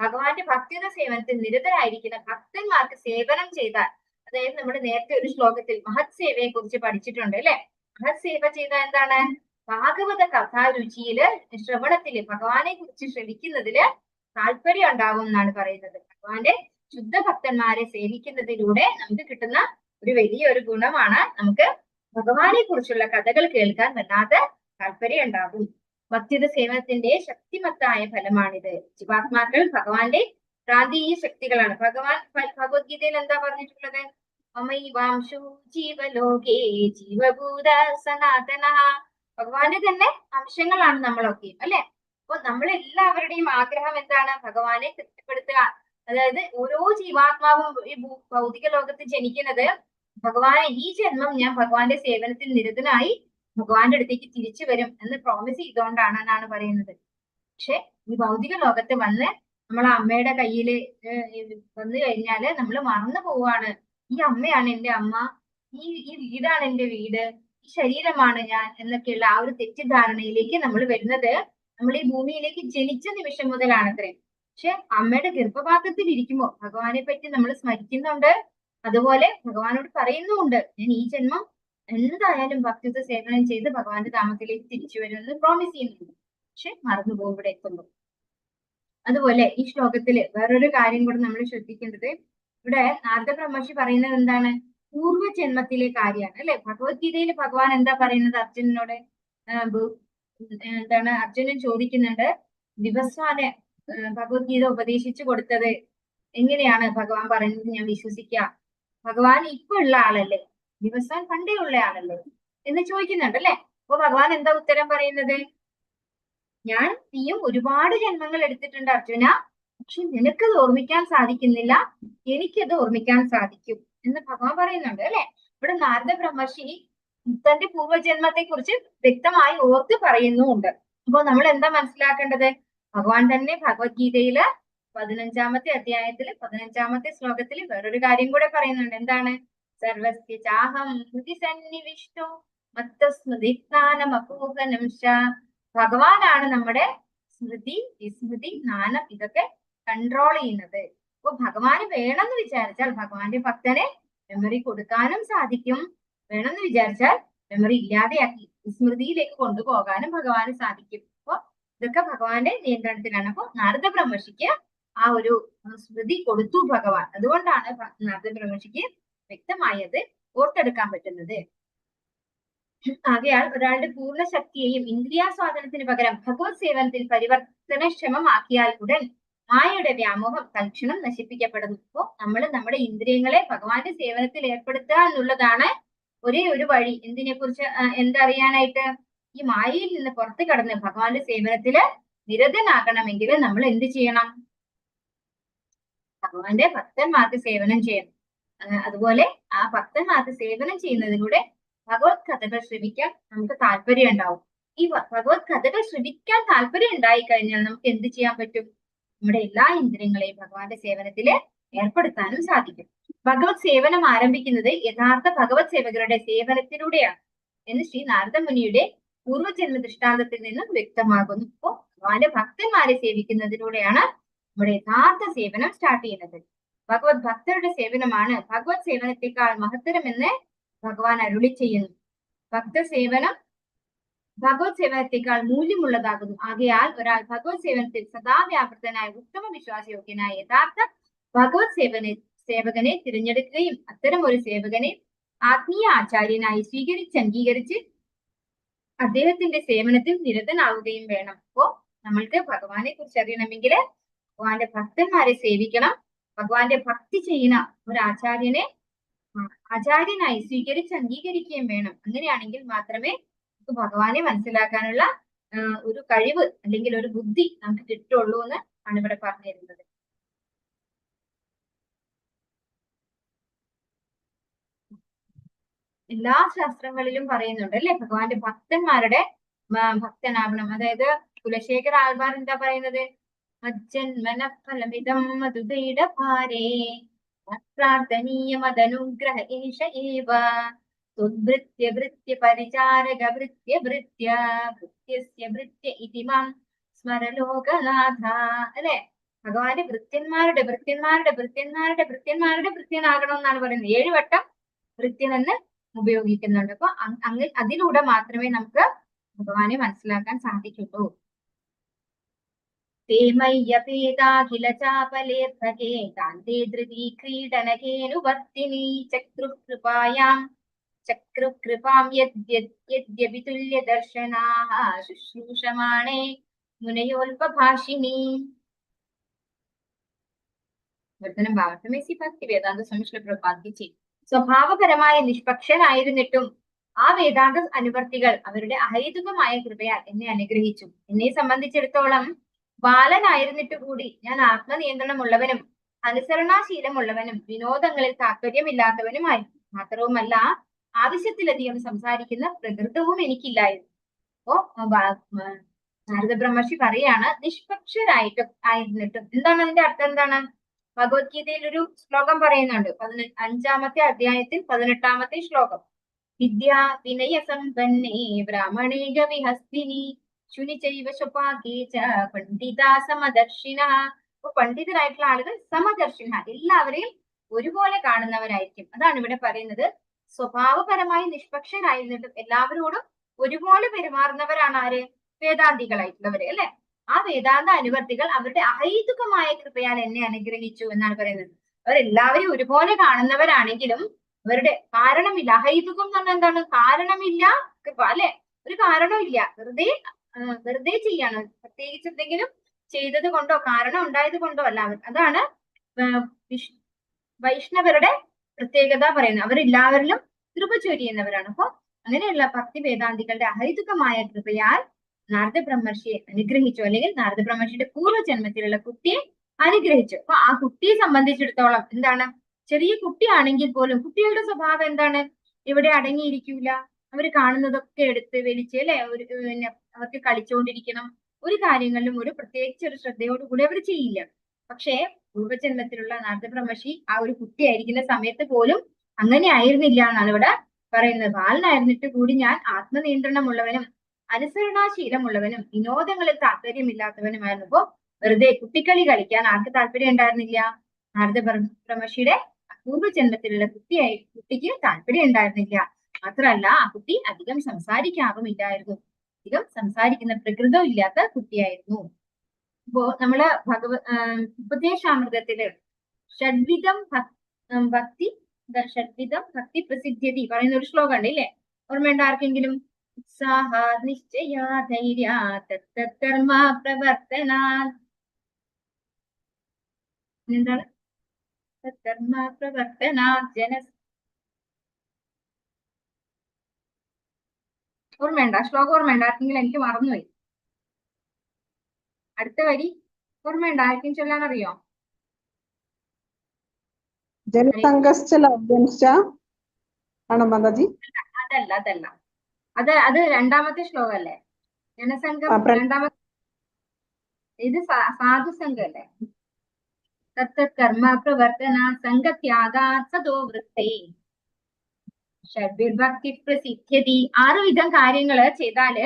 S1: ഭഗവാന്റെ ഭക്തിയുടെ സേവനത്തിൽ നിരതരായിരിക്കുന്ന ഭക്തന്മാർക്ക് സേവനം ചെയ്താൽ, അതായത് നമ്മൾ നേരത്തെ ഒരു ശ്ലോകത്തിൽ മഹത് സേവയെ കുറിച്ച് പഠിച്ചിട്ടുണ്ട്, അല്ലെ? മഹത് സേവ ചെയ്താൽ എന്താണ്? ഭാഗവത കഥാരുചിയില്, ശ്രവണത്തില്, ഭഗവാനെ കുറിച്ച് ശ്രവിക്കുന്നതില് താല്പര്യം ഉണ്ടാവും എന്നാണ് പറയുന്നത്. ഭഗവാന്റെ ശുദ്ധ ഭക്തന്മാരെ സേവിക്കുന്നതിലൂടെ നമുക്ക് കിട്ടുന്ന ഒരു വലിയൊരു ഗുണമാണ് നമുക്ക് ഭഗവാനെ കുറിച്ചുള്ള കഥകൾ കേൾക്കാൻ വല്ലാതെ താല്പര്യം ഉണ്ടാകും. ഭക്തിയുടെ സേവനത്തിന്റെ ശക്തിമത്തായ ഫലമാണിത്. ജീവാത്മാക്കൾ ഭഗവാന്റെ പ്രാന്തീയ ശക്തികളാണ്. ഭഗവത്ഗീതയിൽ എന്താ പറഞ്ഞിട്ടുള്ളത്? മമൈവാംശു ജീവലോകേ ജീവഭൂത സനാതന. ഭഗവാന്റെ തന്നെ അംശങ്ങളാണ് നമ്മളൊക്കെ, അല്ലെ? അപ്പൊ നമ്മളെല്ലാവരുടെയും ആഗ്രഹം എന്താണ്? ഭഗവാനെ തൃപ്തിപ്പെടുത്തുക. അതായത് ഓരോ ജീവാത്മാവും ഈ ഭൗതിക ലോകത്ത് ജനിക്കുന്നത് ഭഗവാനെ, ഈ ജന്മം ഞാൻ ഭഗവാന്റെ സേവനത്തിൽ നിരതനായി ഭഗവാന്റെ അടുത്തേക്ക് തിരിച്ചു വരും എന്ന് പ്രോമിസ് ചെയ്തുകൊണ്ടാണ് എന്നാണ് പറയുന്നത്. പക്ഷെ ഈ ഭൗതിക ലോകത്ത് വന്ന് നമ്മളെ അമ്മയുടെ കയ്യില് വന്നു കഴിഞ്ഞാല് നമ്മൾ മറന്നു പോവാണ്. ഈ അമ്മയാണ് എന്റെ അമ്മ, ഈ വീടാണ് എന്റെ വീട്, ഈ ശരീരമാണ് ഞാൻ എന്നൊക്കെയുള്ള ആ ഒരു തെറ്റിദ്ധാരണയിലേക്ക് നമ്മൾ വരുന്നത് നമ്മൾ ഈ ഭൂമിയിലേക്ക് ജനിച്ച നിമിഷം മുതലാണത്രേ. പക്ഷെ അമ്മയുടെ ഗർഭപാത്രത്തിൽ ഇരിക്കുമ്പോൾ ഭഗവാനെ പറ്റി നമ്മൾ സ്മരിക്കുന്നുണ്ട്. അതുപോലെ ഭഗവാനോട് പറയുന്നുമുണ്ട്, ഞാൻ ഈ ജന്മം എന്തായാലും ഭക്തിയുത സേവനം ചെയ്ത് ഭഗവാന്റെ ധാമത്തിലേക്ക് തിരിച്ചു വരുമെന്ന് പ്രോമിസ് ചെയ്യുന്നുണ്ട്. പക്ഷെ മറന്നുപോകും ഇവിടെ എത്തുമ്പോൾ. അതുപോലെ ഈ ശ്ലോകത്തില് വേറൊരു കാര്യം കൂടെ നമ്മൾ ശ്രദ്ധിക്കേണ്ടത്, ഇവിടെ നാരദ ബ്രഹ്മർഷി പറയുന്നത് എന്താണ്? പൂർവ്വജന്മത്തിലെ കാര്യമാണ്, അല്ലെ? ഭഗവത്ഗീതയിൽ ഭഗവാൻ എന്താ പറയുന്നത് അർജുനനോട്? എന്താണ് അർജുനൻ ചോദിക്കുന്നുണ്ട്, വിവസ്വാനെ ഭഗവത്ഗീത ഉപദേശിച്ചു കൊടുത്തത് എങ്ങനെയാണ് ഭഗവാൻ പറയുന്നത് ഞാൻ വിശ്വസിക്കാം? ഭഗവാൻ ഇപ്പൊ ഉള്ള ആളല്ലേ, വിവസ്വാൻ പണ്ടേ ഉള്ള ആളല്ലേ എന്ന് ചോദിക്കുന്നുണ്ട്, അല്ലെ? അപ്പൊ ഭഗവാൻ എന്താ ഉത്തരം പറയുന്നത്? ഞാൻ നീയും ഒരുപാട് ജന്മങ്ങൾ എടുത്തിട്ടുണ്ട് അർജുന, പക്ഷെ നിനക്കത് ഓർമ്മിക്കാൻ സാധിക്കുന്നില്ല, എനിക്കത് ഓർമ്മിക്കാൻ സാധിക്കും എന്ന് ഭഗവാൻ പറയുന്നുണ്ട്, അല്ലെ? ഇവിടെ നാരദ ബ്രഹ്മർഷി തന്റെ പൂർവ്വജന്മത്തെ കുറിച്ച് വ്യക്തമായി ഓർത്ത് പറയുന്നുമുണ്ട്. അപ്പൊ നമ്മൾ എന്താ മനസ്സിലാക്കേണ്ടത്? ഭഗവാൻ തന്നെ ഭഗവത്ഗീതയില് 15-ാമത്തെ അധ്യായത്തില് 15-ാമത്തെ ശ്ലോകത്തിൽ വേറൊരു കാര്യം കൂടെ പറയുന്നുണ്ട്. എന്താണ്? സർവസ്യ ചാഹം ഹൃദി സന്നിവിഷ്ടോ മത്തസ്മൃതിജ്ഞാനമപോഹനം ശ. ഭഗവാനാണ് നമ്മുടെ സ്മൃതി, വിസ്മൃതി, ജ്ഞാനം ഇതൊക്കെ കൺട്രോൾ ചെയ്യുന്നത്. അപ്പൊ ഭഗവാന് വേണമെന്ന് വിചാരിച്ചാൽ ഭഗവാന്റെ ഭക്തനെ മെമ്മറി കൊടുക്കാനും സാധിക്കും. വേണമെന്ന് വിചാരിച്ചാൽ മെമ്മറി ഇല്ലാതെയാക്കി വിസ്മൃതിയിലേക്ക് കൊണ്ടുപോകാനും ഭഗവാന് സാധിക്കും. അപ്പൊ ഇതൊക്കെ ഭഗവാന്റെ നിയന്ത്രണത്തിലാണ്. അപ്പൊ നാരദ ബ്രഹ്മർഷിക്ക് ആ ഒരു സ്മൃതി കൊടുത്തു ഭഗവാൻ. അതുകൊണ്ടാണ് നാരദ ബ്രഹ്മർഷിക്ക് വ്യക്തമായത് ഓർത്തെടുക്കാൻ പറ്റുന്നത്. ആകയാൽ ഒരാളുടെ പൂർണ്ണ ശക്തിയെയും ഇന്ദ്രിയാസ്വാദനത്തിന് പകരം ഭഗവത് സേവനത്തിൽ പരിവർത്തനക്ഷമമാക്കിയാൽ ഉടൻ മായയുടെ വ്യാമോഹം തൽക്ഷണം നശിപ്പിക്കപ്പെടുന്നു. അപ്പോ നമ്മൾ നമ്മുടെ ഇന്ദ്രിയങ്ങളെ ഭഗവാന്റെ സേവനത്തിൽ ഏർപ്പെടുത്തുക എന്നുള്ളതാണ് ഒരേ ഒരു വഴി. എന്തിനെ കുറിച്ച് എന്തറിയാനായിട്ട്? ഈ മായയിൽ നിന്ന് പുറത്തു കടന്ന് ഭഗവാന്റെ സേവനത്തില് നിരതനാകണമെങ്കിൽ നമ്മൾ എന്ത് ചെയ്യണം? ഭഗവാന്റെ ഭക്തന്മാർക്ക് സേവനം ചെയ്യണം. അതുപോലെ ആ ഭക്തന്മാർക്ക് സേവനം ചെയ്യുന്നതിലൂടെ ഭഗവത് കഥകൾ ശ്രവിക്കാൻ നമുക്ക് താല്പര്യം ഉണ്ടാവും. ഈ ഭഗവത് കഥകൾ ശ്രവിക്കാൻ താല്പര്യം ഉണ്ടായി കഴിഞ്ഞാൽ നമുക്ക് എന്ത് ചെയ്യാൻ പറ്റും? നമ്മുടെ എല്ലാ ഇന്ദ്രിയങ്ങളെയും ഭഗവാന്റെ സേവനത്തില് ഏർപ്പെടുത്താനും സാധിക്കും. ഭഗവത് സേവനം ആരംഭിക്കുന്നത് യഥാർത്ഥ ഭഗവത് സേവകരുടെ സേവനത്തിലൂടെയാണ് എന്ന് ശ്രീ നാരദ മുനിയുടെ പൂർവ്വജന്മ ദൃഷ്ടാന്തത്തിൽ നിന്നും വ്യക്തമാകുന്നു. അപ്പോ ഭഗവാന്റെ ഭക്തന്മാരെ സേവിക്കുന്നതിലൂടെയാണ് നമ്മുടെ യഥാർത്ഥ സേവനം സ്റ്റാർട്ട് ചെയ്യുന്നത്. ഭഗവത് ഭക്തരുടെ സേവനമാണ് ഭഗവത് സേവനത്തെക്കാൾ മഹത്തരമെന്ന് ഭഗവാൻ അരുളി ചെയ്യുന്നു. ഭക്ത സേവനം ഭഗവത് സേവനത്തെക്കാൾ മൂല്യമുള്ളതാകുന്നു. ആകയാൽ ഒരാൾ ഭഗവത് സേവനത്തിൽ സദാ വ്യാപൃതനായ ഉത്തമ വിശ്വാസയോഗ്യനായ യഥാർത്ഥ ഭഗവത് സേവകനെ തിരഞ്ഞെടുക്കുകയും അത്തരം ഒരു സേവകനെ ആത്മീയ ആചാര്യനായി അംഗീകരിച്ച് അദ്ദേഹത്തിന്റെ സേവനത്തിൽ നിരതനാവുകയും വേണം. അപ്പോ നമ്മൾക്ക് ഭഗവാനെ കുറിച്ച് അറിയണമെങ്കിൽ ഭഗവാന്റെ ഭക്തന്മാരെ സേവിക്കണം. ഭഗവാന്റെ ഭക്തി ചെയ്യുന്ന ഒരു ആചാര്യനെ ആചാര്യനായി അംഗീകരിക്കുകയും വേണം. അങ്ങനെയാണെങ്കിൽ മാത്രമേ നമുക്ക് ഭഗവാനെ മനസ്സിലാക്കാനുള്ള ഒരു കഴിവ് അല്ലെങ്കിൽ ഒരു ബുദ്ധി നമുക്ക് കിട്ടുള്ളൂ എന്ന് ആണ് ഇവിടെ പറഞ്ഞു തരുന്നത്. എല്ലാ ശാസ്ത്രങ്ങളിലും പറയുന്നുണ്ട് അല്ലെ, ഭഗവാന്റെ ഭക്തന്മാരുടെ ഭക്തനാവണം. അതായത് കുലശേഖര ആൾവാർ എന്താ പറയുന്നത്? മജ്ജന്മനഫലമിതം മധുദൈഡഭാരേ പ്രാർത്ഥനീയമതനുഗ്രഹ ഏഷ ഏവ തുദ്ഭൃത്യ ഭൃത്യ പരിചാരക ഭൃത്യ ഭൃത്യ ഭൃത്യസ്യ ഭൃത്യ ഇതി മാം സ്മരലോകനാഥ. അല്ലെ, ഭഗവാന്റെ ഭൃത്യന്മാരുടെ ഭൃത്യന്മാരുടെ ഭൃത്യന്മാരുടെ ഭൃത്യന്മാരുടെ ഭൃത്യനാകണമെന്നാണ് പറയുന്നത്. 7 വട്ടം ഭൃത്യനെന്ന് ഉപയോഗിക്കുന്നുണ്ട്. അപ്പൊ അതിലൂടെ മാത്രമേ നമുക്ക് ഭഗവാനെ മനസ്സിലാക്കാൻ സാധിക്കുള്ളൂ. തേമയ്യപേതാഖില ചാപലേർഭകേ കാന്തേ ധൃതി ക്രീഡനകേനുവർത്തിനി ചക്രുകൃപായാം ചക്രുകൃപാം യദ്യപി തുല്യദർശനാഃ ശുശ്രൂഷമാണേ മുനയോൽപഭാഷിണി. വർദ്ധനം ഭാവത്തമേസി ഭക്തി വേദാന്ത സ്വാമി പ്രഭാതിച്ച് സ്വഭാവപരമായ നിഷ്പക്ഷനായിരുന്നിട്ടും ആ വേദാന്ത അനുവർത്തികൾ അവരുടെ അഹൈതുകമായ കൃപയാൽ എന്നെ അനുഗ്രഹിച്ചു. എന്നെ സംബന്ധിച്ചിടത്തോളം ബാലനായിരുന്നിട്ട് കൂടി ഞാൻ ആത്മനിയന്ത്രണമുള്ളവനും അനുസരണാശീലമുള്ളവനും വിനോദങ്ങളിൽ താല്പര്യമില്ലാത്തവനുമായി. മാത്രവുമല്ല ആവശ്യത്തിലധികം സംസാരിക്കുന്ന പ്രകൃതവും എനിക്കില്ലായിരുന്നു. അപ്പോ നാരദ ബ്രഹ്മർഷി പറയാണ്, നിഷ്പക്ഷരായിട്ടും ആയിരുന്നിട്ടും. എന്താണ് അതിന്റെ അർത്ഥം? എന്താണ്? ഭഗവത്ഗീതയിൽ ഒരു ശ്ലോകം പറയുന്നുണ്ട്, 5-ാമത്തെ അധ്യായത്തിൽ 18-ാമത്തെ ശ്ലോകം. വിദ്യാ വിനയ സമ്പന്നേ ബ്രാഹ്മണേ ഗവിഹസ്തിനി ശുനി ചൈവ ശുപാകേ ച പണ്ഡിതാ സമദർശിന. അപ്പൊ പണ്ഡിതരായിട്ടുള്ള ആളുകൾ സമദർശിന, എല്ലാവരെയും ഒരുപോലെ കാണുന്നവരായിരിക്കും. അതാണ് ഇവിടെ പറയുന്നത്. സ്വഭാവപരമായി നിഷ്പക്ഷരായിരുന്നിട്ടും എല്ലാവരോടും ഒരുപോലെ പെരുമാറുന്നവരാണ് ആര്? വേദാന്തികളായിട്ടുള്ളവര് അല്ലെ. ആ വേദാന്ത അനുവർത്തികൾ അവരുടെ അഹൈതുകമായ കൃപയാൽ എന്നെ അനുഗ്രഹിച്ചു എന്നാണ് പറയുന്നത്. അവരെല്ലാവരും ഒരുപോലെ കാണുന്നവരാണെങ്കിലും അവരുടെ കാരണമില്ല. അഹൈതുകം എന്ന് പറഞ്ഞാൽ എന്താണ്? കാരണമില്ല കൃപ അല്ലെ. ഒരു കാരണമില്ല, വെറുതെ ചെയ്യാണ്. പ്രത്യേകിച്ച് എന്തെങ്കിലും ചെയ്തത് കൊണ്ടോ കാരണം ഉണ്ടായത് കൊണ്ടോ അല്ല. അതാണ് വൈഷ്ണവരുടെ പ്രത്യേകത പറയുന്നത്. അവരെല്ലാവരിലും കൃപ ചൊരിയുന്നവരാണ്. അപ്പൊ അങ്ങനെയുള്ള ഭക്തി വേദാന്തികളുടെ അഹൈതുകമായ കൃപയാൽ നാരദ ബ്രഹ്മർഷിയെ അനുഗ്രഹിച്ചു, അല്ലെങ്കിൽ നാരദ ബ്രഹ്മർഷിയുടെ പൂർവ്വജന്മത്തിലുള്ള കുട്ടിയെ അനുഗ്രഹിച്ചു. അപ്പൊ ആ കുട്ടിയെ സംബന്ധിച്ചിടത്തോളം എന്താണ്? ചെറിയ കുട്ടിയാണെങ്കിൽ പോലും കുട്ടികളുടെ സ്വഭാവം എന്താണ്? ഇവിടെ അടങ്ങിയിരിക്കൂല. അവര് കാണുന്നതൊക്കെ എടുത്ത് വലിച്ച് അല്ലെ ഒരു പിന്നെ അവർക്ക് കളിച്ചുകൊണ്ടിരിക്കണം. ഒരു കാര്യങ്ങളിലും ഒരു പ്രത്യേകിച്ച് ഒരു ശ്രദ്ധയോടുകൂടി അവർ ചെയ്യില്ല. പക്ഷേ പൂർവ്വജന്മത്തിലുള്ള നാരദബ്രഹ്മർഷി ആ ഒരു കുട്ടിയായിരിക്കുന്ന സമയത്ത് പോലും അങ്ങനെ ആയിരുന്നില്ല എന്നാണ് ഇവിടെ പറയുന്നത്. ബാലനായിരുന്നിട്ട് കൂടി ഞാൻ ആത്മനിയന്ത്രണമുള്ളവനും അനുസരണാശീലമുള്ളവനും വിനോദങ്ങളിൽ താല്പര്യമില്ലാത്തവനുമായിരുന്നു. അപ്പോ വെറുതെ കുട്ടിക്കളി കളിക്കാൻ ആർക്ക് താല്പര്യം ഉണ്ടായിരുന്നില്ല? നാരദബ്രഹ്മർഷിയുടെ പൂർവ്വജന്മത്തിലുള്ള കുട്ടിക്ക് താല്പര്യം ഉണ്ടായിരുന്നില്ല. മാത്രമല്ല ആ കുട്ടി അധികം സംസാരിക്കാറുമില്ലായിരുന്നു. അധികം സംസാരിക്കുന്ന പ്രകൃതം ഇല്ലാത്ത കുട്ടിയായിരുന്നു. ഇപ്പോ നമ്മള് ഉപദേശാമൃതത്തില് ഷഡ്വിധം ഭക്തി പ്രസിദ്ധ്യതി പറയുന്ന ഒരു ശ്ലോകം ഉണ്ട് ഇല്ലേ? ഓർമ്മയുണ്ട് ആർക്കെങ്കിലും? ഉത്സാഹ നിശ്ചയ ധൈര്യ തത്തർമ്മ പ്രവർത്തനാ എന്താണ്? തത്തർമ്മ പ്രവർത്തനാ ഓർമ്മയുണ്ട? ശ്ലോകം ഓർമ്മയുണ്ട് ആർക്കെങ്കിലും? എനിക്ക് മറന്നുപോയി. അടുത്ത വരി ഓർമ്മയുണ്ട്? ആർക്കും ചൊല്ലാൻ അറിയോ?
S2: ആണോ മാതാജി?
S1: അതല്ല അത് രണ്ടാമത്തെ ശ്ലോകല്ലേ? ജനസംഘം രണ്ടാമത്തെ. ഇത് സാധുസംഘം അല്ലേ? തത്കർമ്മ പ്രവർത്തന സംഘത്യാഗാത് സദോ വൃത്തേ ഷഡ്ഭിർഭക്തി പ്രസിദ്ധ്യതി. 6 വിധം കാര്യങ്ങള് ചെയ്താല്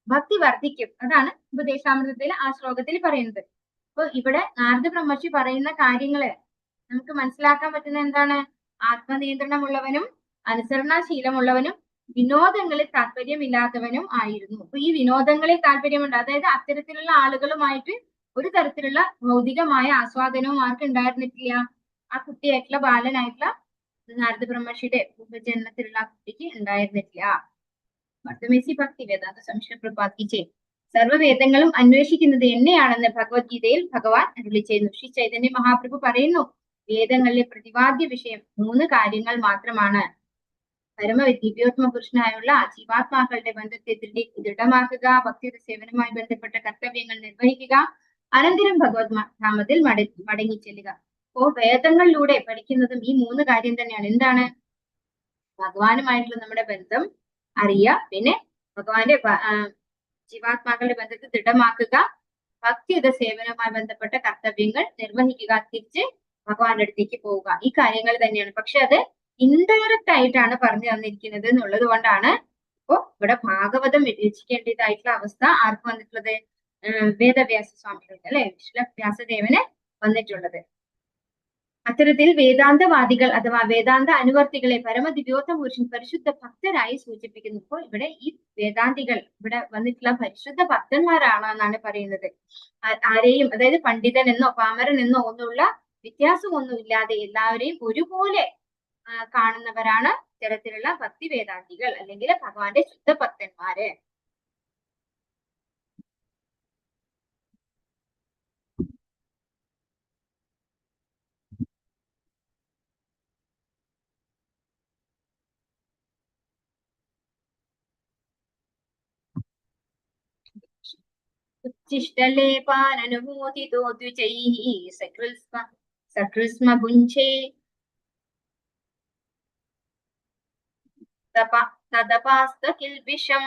S1: ഭക്തി വർദ്ധിക്കും. അതാണ് ഉപദേശാമൃതത്തിൽ ആ ശ്ലോകത്തിൽ പറയുന്നത്. അപ്പൊ ഇവിടെ നാരദബ്രഹ്മർഷി പറയുന്ന കാര്യങ്ങള് നമുക്ക് മനസ്സിലാക്കാൻ പറ്റുന്ന എന്താണ്? ആത്മനിയന്ത്രണമുള്ളവനും അനുസരണാശീലമുള്ളവനും വിനോദങ്ങളിൽ താല്പര്യമില്ലാത്തവനും ആയിരുന്നു. അപ്പൊ ഈ വിനോദങ്ങളിൽ താല്പര്യമുണ്ട്, അതായത് അത്തരത്തിലുള്ള ആളുകളുമായിട്ട് ഒരു തരത്തിലുള്ള ഭൗതികമായ ആസ്വാദനവും ആർക്ക് ഉണ്ടായിരുന്നിട്ടില്ല? ആ കുട്ടിയായിട്ടുള്ള ബാലനായിട്ടുള്ള നാരദബ്രഹ്മർഷിയുടെ ഉപജന്മത്തിലുള്ള കുട്ടിക്ക് ഉണ്ടായിരുന്നില്ല. വർത്തമേസി ഭക്തി വേദാന്ത സംശയപ്രപാതിച്ചേ സർവ്വവേദങ്ങളും അന്വേഷിക്കുന്നത് എന്നെയാണെന്ന് ഭഗവത്ഗീതയിൽ ഭഗവാൻ അരുളി ചെയ്യുന്നു. ശ്രീ ചൈതന്യ മഹാപ്രഭു പറയുന്നു, വേദങ്ങളിലെ പ്രതിപാദ്യ വിഷയം 3 കാര്യങ്ങൾ മാത്രമാണ്. ദിവ്യോത്തമ പുരുഷനായുള്ള ജീവാത്മാക്കളുടെ ബന്ധത്തെ ദൃഢമാക്കുക, ഭക്തിയുടെ സേവനവുമായി ബന്ധപ്പെട്ട കർത്തവ്യങ്ങൾ നിർവഹിക്കുക, അനന്തരം ഭഗവത് ധാമത്തിൽ മടങ്ങി ചെല്ലുക. അപ്പോ വേദങ്ങളിലൂടെ പഠിക്കുന്നതും ഈ 3 കാര്യം തന്നെയാണ്. എന്താണ്? ഭഗവാനുമായിട്ടുള്ള നമ്മുടെ ബന്ധം അറിയുക, പിന്നെ ഭഗവാന്റെ ജീവാത്മാക്കളുടെ ബന്ധത്തെ ദൃഢമാക്കുക, ഭക്തിയുടെ സേവനവുമായി ബന്ധപ്പെട്ട കർത്തവ്യങ്ങൾ നിർവഹിക്കുക, തിരിച്ച് ഭഗവാന്റെ അടുത്തേക്ക് പോവുക. ഈ കാര്യങ്ങൾ തന്നെയാണ്. പക്ഷെ അത് ഇൻഡയറക്റ്റ് ആയിട്ടാണ് പറഞ്ഞു തന്നിരിക്കുന്നത് എന്നുള്ളത് കൊണ്ടാണ് ഇപ്പോ ഇവിടെ ഭാഗവതം രചിക്കേണ്ടതായിട്ടുള്ള അവസ്ഥ ആർക്ക് വന്നിട്ടുള്ളത്? വേദവ്യാസ സ്വാമികൾക്ക് അല്ലെ, വ്യാസദേവന് വന്നിട്ടുള്ളത്. അത്തരത്തിൽ വേദാന്തവാദികൾ അഥവാ വേദാന്ത അനുവർത്തികളെ പരമദിവ്യോത്തമ പുരുഷൻ പരിശുദ്ധ ഭക്തരായി സൂചിപ്പിക്കുന്നു. ഇപ്പോൾ ഇവിടെ ഈ വേദാന്തികൾ ഇവിടെ വന്നിട്ടുള്ള പരിശുദ്ധ ഭക്തന്മാരാണ് എന്നാണ് പറയുന്നത്. ആരെയും, അതായത് പണ്ഡിതൻ എന്നോ പാമരൻ എന്നോ ഒന്നുള്ള വ്യത്യാസമൊന്നും ഇല്ലാതെ എല്ലാവരെയും ഒരുപോലെ കാണുന്നവരാണ് ഇത്തരത്തിലുള്ള ഭക്തി വേദാന്തികൾ അല്ലെങ്കിൽ ഭഗവാന്റെ ശുദ്ധ ഭക്തന്മാര്. ഉച്ഛിഷ്ടലേപാനനുഭൂതിതോ ദ്വിജൈഃ സകൃത്സ്മ ഭുഞ്ചേ തദപാസ്തകിൽബിഷം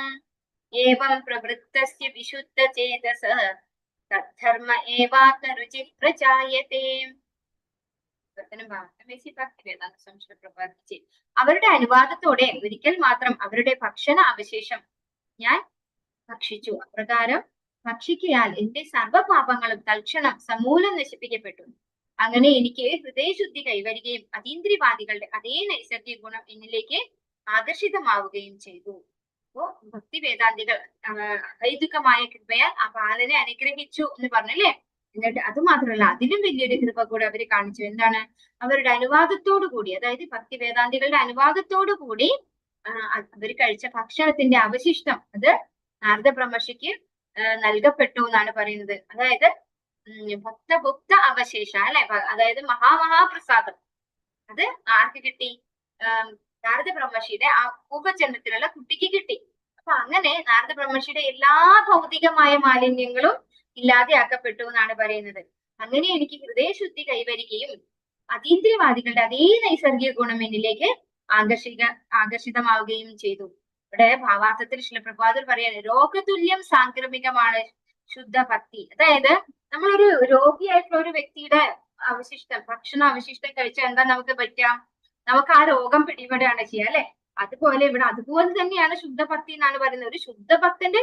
S1: ഏവം പ്രവൃത്തസ്യ വിശുദ്ധചേതസഃ തദ്ധർമ്മ ഏവാത്മരുചി പ്രചായതേ. അവരുടെ അനുവാദത്തോടെ ഒരിക്കൽ മാത്രം അവരുടെ ഭക്ഷണ അവശേഷം ഞാൻ ഭക്ഷിച്ചു. അപ്രകാരം ഭക്ഷിക്കയാൽ എന്റെ സർവ്വപാപങ്ങളും തൽക്ഷണം സമൂലം നശിപ്പിക്കപ്പെട്ടു. അങ്ങനെ എനിക്ക് ഹൃദയശുദ്ധി കൈവരികയും അതീന്ദ്രിയവാദികളുടെ അതേ നൈസർഗിക ഗുണം എന്നിലേക്ക് ആകർഷിതമാവുകയും ചെയ്തു. അപ്പോ ഭക്തി വേദാന്തികൾ അഹൈതുകമായ കൃപയാൽ ആ ബാലനെ അനുഗ്രഹിച്ചു എന്ന് പറഞ്ഞല്ലേ? എന്നിട്ട് അത് മാത്രമല്ല, അതിലും വലിയൊരു കൃപ കൂടെ അവര് കാണിച്ചു. എന്താണ്? അവരുടെ അനുവാദത്തോടു കൂടി, അതായത് ഭക്തി വേദാന്തികളുടെ അനുവാദത്തോടു കൂടി അവർ കഴിച്ച ഭക്ഷണത്തിന്റെ അവശിഷ്ടം അത് നാരദബ്രഹ്മർഷിക്ക് നൽകപ്പെട്ടു എന്നാണ് പറയുന്നത്. അതായത് ഭക്തഭുക്ത അവശേഷ അല്ലെ, അതായത് മഹാമഹാപ്രസാദം അത് ആർക്ക് കിട്ടി? നാരദബ്രഹ്മർഷിയുടെ ആ ഉപജന്മത്തിലുള്ള കുട്ടിക്ക് കിട്ടി. അപ്പൊ അങ്ങനെ നാരദബ്രഹ്മർഷിയുടെ എല്ലാ ഭൗതികമായ മാലിന്യങ്ങളും ഇല്ലാതെയാക്കപ്പെട്ടു എന്നാണ് പറയുന്നത്. അങ്ങനെ എനിക്ക് ഹൃദയശുദ്ധി കൈവരികയും അതീന്ദ്രിയവാദികളുടെ അതേ നൈസർഗിക ഗുണം എന്നിലേക്ക് ആകർഷിതമാവുകയും ചെയ്തു. ഇവിടെ ഭാവാർത്ഥത്തിൽ ശിലപ്രഭാതർ പറയാണ് രോഗതുല്യം സാംക്രമികമാണ് ശുദ്ധ ഭക്തി. അതായത് നമ്മളൊരു രോഗിയായിട്ടുള്ള ഒരു വ്യക്തിയുടെ അവശിഷ്ടം, ഭക്ഷണ അവശിഷ്ടം കഴിച്ചാൽ എന്താ നമുക്ക് പറ്റാം? നമുക്ക് ആ രോഗം പിടിപെടുകയാണ് ചെയ്യുക അല്ലെ? അതുപോലെ ഇവിടെ അതുപോലെ തന്നെയാണ് ശുദ്ധഭക്തി എന്നാണ് പറയുന്നത്. ഒരു ശുദ്ധഭക്തന്റെ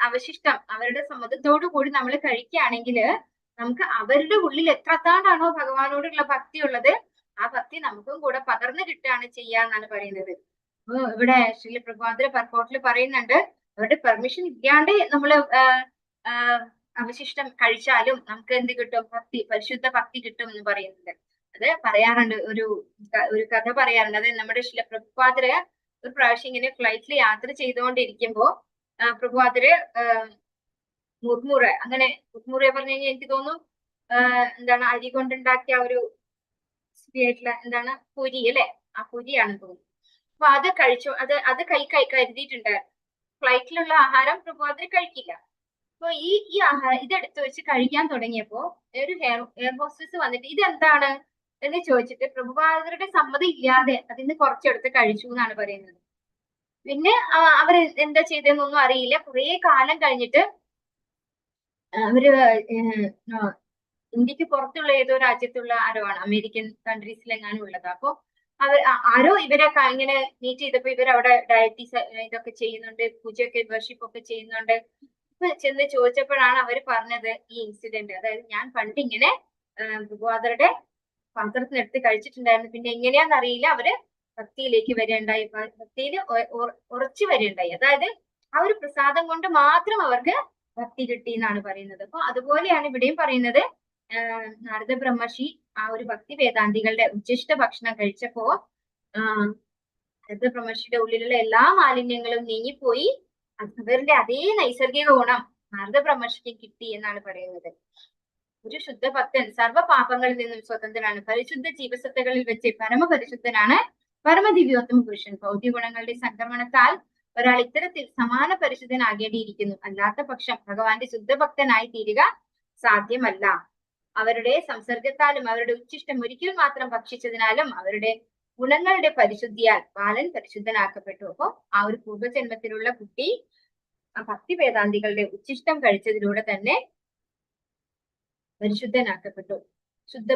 S1: അവശിഷ്ടം അവരുടെ സമ്മതത്തോടു കൂടി നമ്മൾ കഴിക്കുകയാണെങ്കിൽ നമുക്ക് അവരുടെ ഉള്ളിൽ എത്രത്താണ്ടാണോ ഭഗവാനോടുള്ള ഭക്തി ഉള്ളത്, ആ ഭക്തി നമുക്കും കൂടെ പകർന്നു കിട്ടുകയാണ് ചെയ്യാന്നാണ് പറയുന്നത്. ഇവിടെ ശ്രീ പ്രഭാതര പർക്കോട്ടിൽ പറയുന്നുണ്ട്, അവരുടെ പെർമിഷൻ ഇല്ലാണ്ട് നമ്മള് അവശിഷ്ടം കഴിച്ചാലും നമുക്ക് എന്ത് കിട്ടും? ഭക്തി, പരിശുദ്ധ ഭക്തി കിട്ടും എന്ന് പറയുന്നുണ്ട്. അത് പറയാറുണ്ട്, ഒരു കഥ പറയാറുണ്ട്. അത് നമ്മുടെ ശ്രീ പ്രഭാതര് ഒരു പ്രാവശ്യം ഇങ്ങനെ ഫ്ലൈറ്റിൽ യാത്ര ചെയ്തുകൊണ്ടിരിക്കുമ്പോ പ്രഭാതര് മുർമുറ, അങ്ങനെ മുർമുറ പറഞ്ഞു കഴിഞ്ഞാൽ എനിക്ക് തോന്നുന്നു എന്താണ് അരി കൊണ്ടുണ്ടാക്കിയ ഒരു എന്താണ് പുരി അല്ലെ, ആ പുരിയാണ് തോന്നുന്നു. അപ്പൊ അത് കഴിച്ചു, അത് കരുതിയിട്ടുണ്ട്. ഫ്ലൈറ്റിലുള്ള ആഹാരം പ്രഭാതര് കഴിക്കില്ല. അപ്പൊ ഈ ആഹാരം ഇതെടുത്ത് വെച്ച് കഴിക്കാൻ തുടങ്ങിയപ്പോ ഒരു എയർ ഹോസ്റ്റസ് വന്നിട്ട് ഇതെന്താണ് എന്ന് ചോദിച്ചിട്ട് പ്രഭുപാദരുടെ സമ്മതം ഇല്ലാതെ അതിന് കുറച്ചെടുത്ത് കഴിച്ചു എന്നാണ് പറയുന്നത്. പിന്നെ അവർ എന്താ ചെയ്തതെന്നൊന്നും അറിയില്ല. കുറെ കാലം കഴിഞ്ഞിട്ട് അവര് ഇന്ത്യക്ക് പുറത്തുള്ള ഏതോ രാജ്യത്തുള്ള ആരോ ആണ്, അമേരിക്കൻ കൺട്രീസിലെങ്ങാനും ഉള്ളത്. അപ്പൊ ആരോ ഇവരെ ഇങ്ങനെ മീറ്റ് ചെയ്തപ്പോ ഇവരവിടെ ഡയറ്റീസ് ഇതൊക്കെ ചെയ്യുന്നുണ്ട്, പൂജയൊക്കെ വർഷിപ്പ് ഒക്കെ ചെയ്യുന്നുണ്ട്. ചെന്ന് ചോദിച്ചപ്പോഴാണ് അവര് പറഞ്ഞത് ഈ ഇൻസിഡന്റ്. അതായത് ഞാൻ പണ്ട് ഇങ്ങനെ ഭഗവാദരുടെ പാത്രത്തിനെടുത്ത് കഴിച്ചിട്ടുണ്ടായിരുന്നു. പിന്നെ എങ്ങനെയാന്ന് അറിയില്ല, അവര് ഭക്തിയിലേക്ക് വരേണ്ടായി, ഭക്തിയിൽ ഉറച്ചു വരേണ്ടായി. അതായത് ആ ഒരു പ്രസാദം കൊണ്ട് മാത്രം അവർക്ക് ഭക്തി കിട്ടി എന്നാണ് പറയുന്നത്. അപ്പൊ അതുപോലെയാണ് ഇവിടെയും പറയുന്നത്. നാരദ ബ്രഹ്മർഷി ആ ഒരു ഭക്തി വേദാന്തികളുടെ ഉച്ഛിഷ്ട ഭക്ഷണം കഴിച്ചപ്പോ നാരദ ബ്രഹ്മർഷിയുടെ ഉള്ളിലുള്ള എല്ലാ മാലിന്യങ്ങളും നീങ്ങിപ്പോയി. അവരുടെ അതേ നൈസർഗിക ഗുണം നാരദ ബ്രഹ്മർഷിക്ക് കിട്ടി എന്നാണ് പറയുന്നത്. ഒരു ശുദ്ധ ഭക്തൻ സർവ്വ പാപങ്ങളിൽ നിന്നും സ്വതന്ത്രനാണ്. പരിശുദ്ധ ജീവസത്തകളിൽ വെച്ച് പരമപരിശുദ്ധനാണ് പരമദിവ്യോത്തമ പുരുഷൻ. ഭൗതിക ഗുണങ്ങളുടെ സംക്രമണത്താൽ ഒരാൾ ഇത്തരത്തിൽ സമാന പരിശുദ്ധനാകേണ്ടിയിരിക്കുന്നു. അല്ലാത്ത പക്ഷം ഭഗവാന്റെ ശുദ്ധഭക്തനായി തീരുക സാധ്യമല്ല. അവരുടെ സംസർഗത്താലും അവരുടെ ഉച്ഛിഷ്ടം ഒരിക്കൽ മാത്രം ഭക്ഷിച്ചതിനാലും അവരുടെ ഗുണങ്ങളുടെ പരിശുദ്ധിയാൽ ബാലൻ പരിശുദ്ധനാക്കപ്പെട്ടു. അപ്പൊ ആ ഒരു പൂർവ്വജന്മത്തിലുള്ള കുട്ടി ഭക്തി വേദാന്തികളുടെ ഉച്ഛിഷ്ടം കഴിച്ചതിലൂടെ തന്നെ പരിശുദ്ധനാക്കപ്പെട്ടു. ശുദ്ധ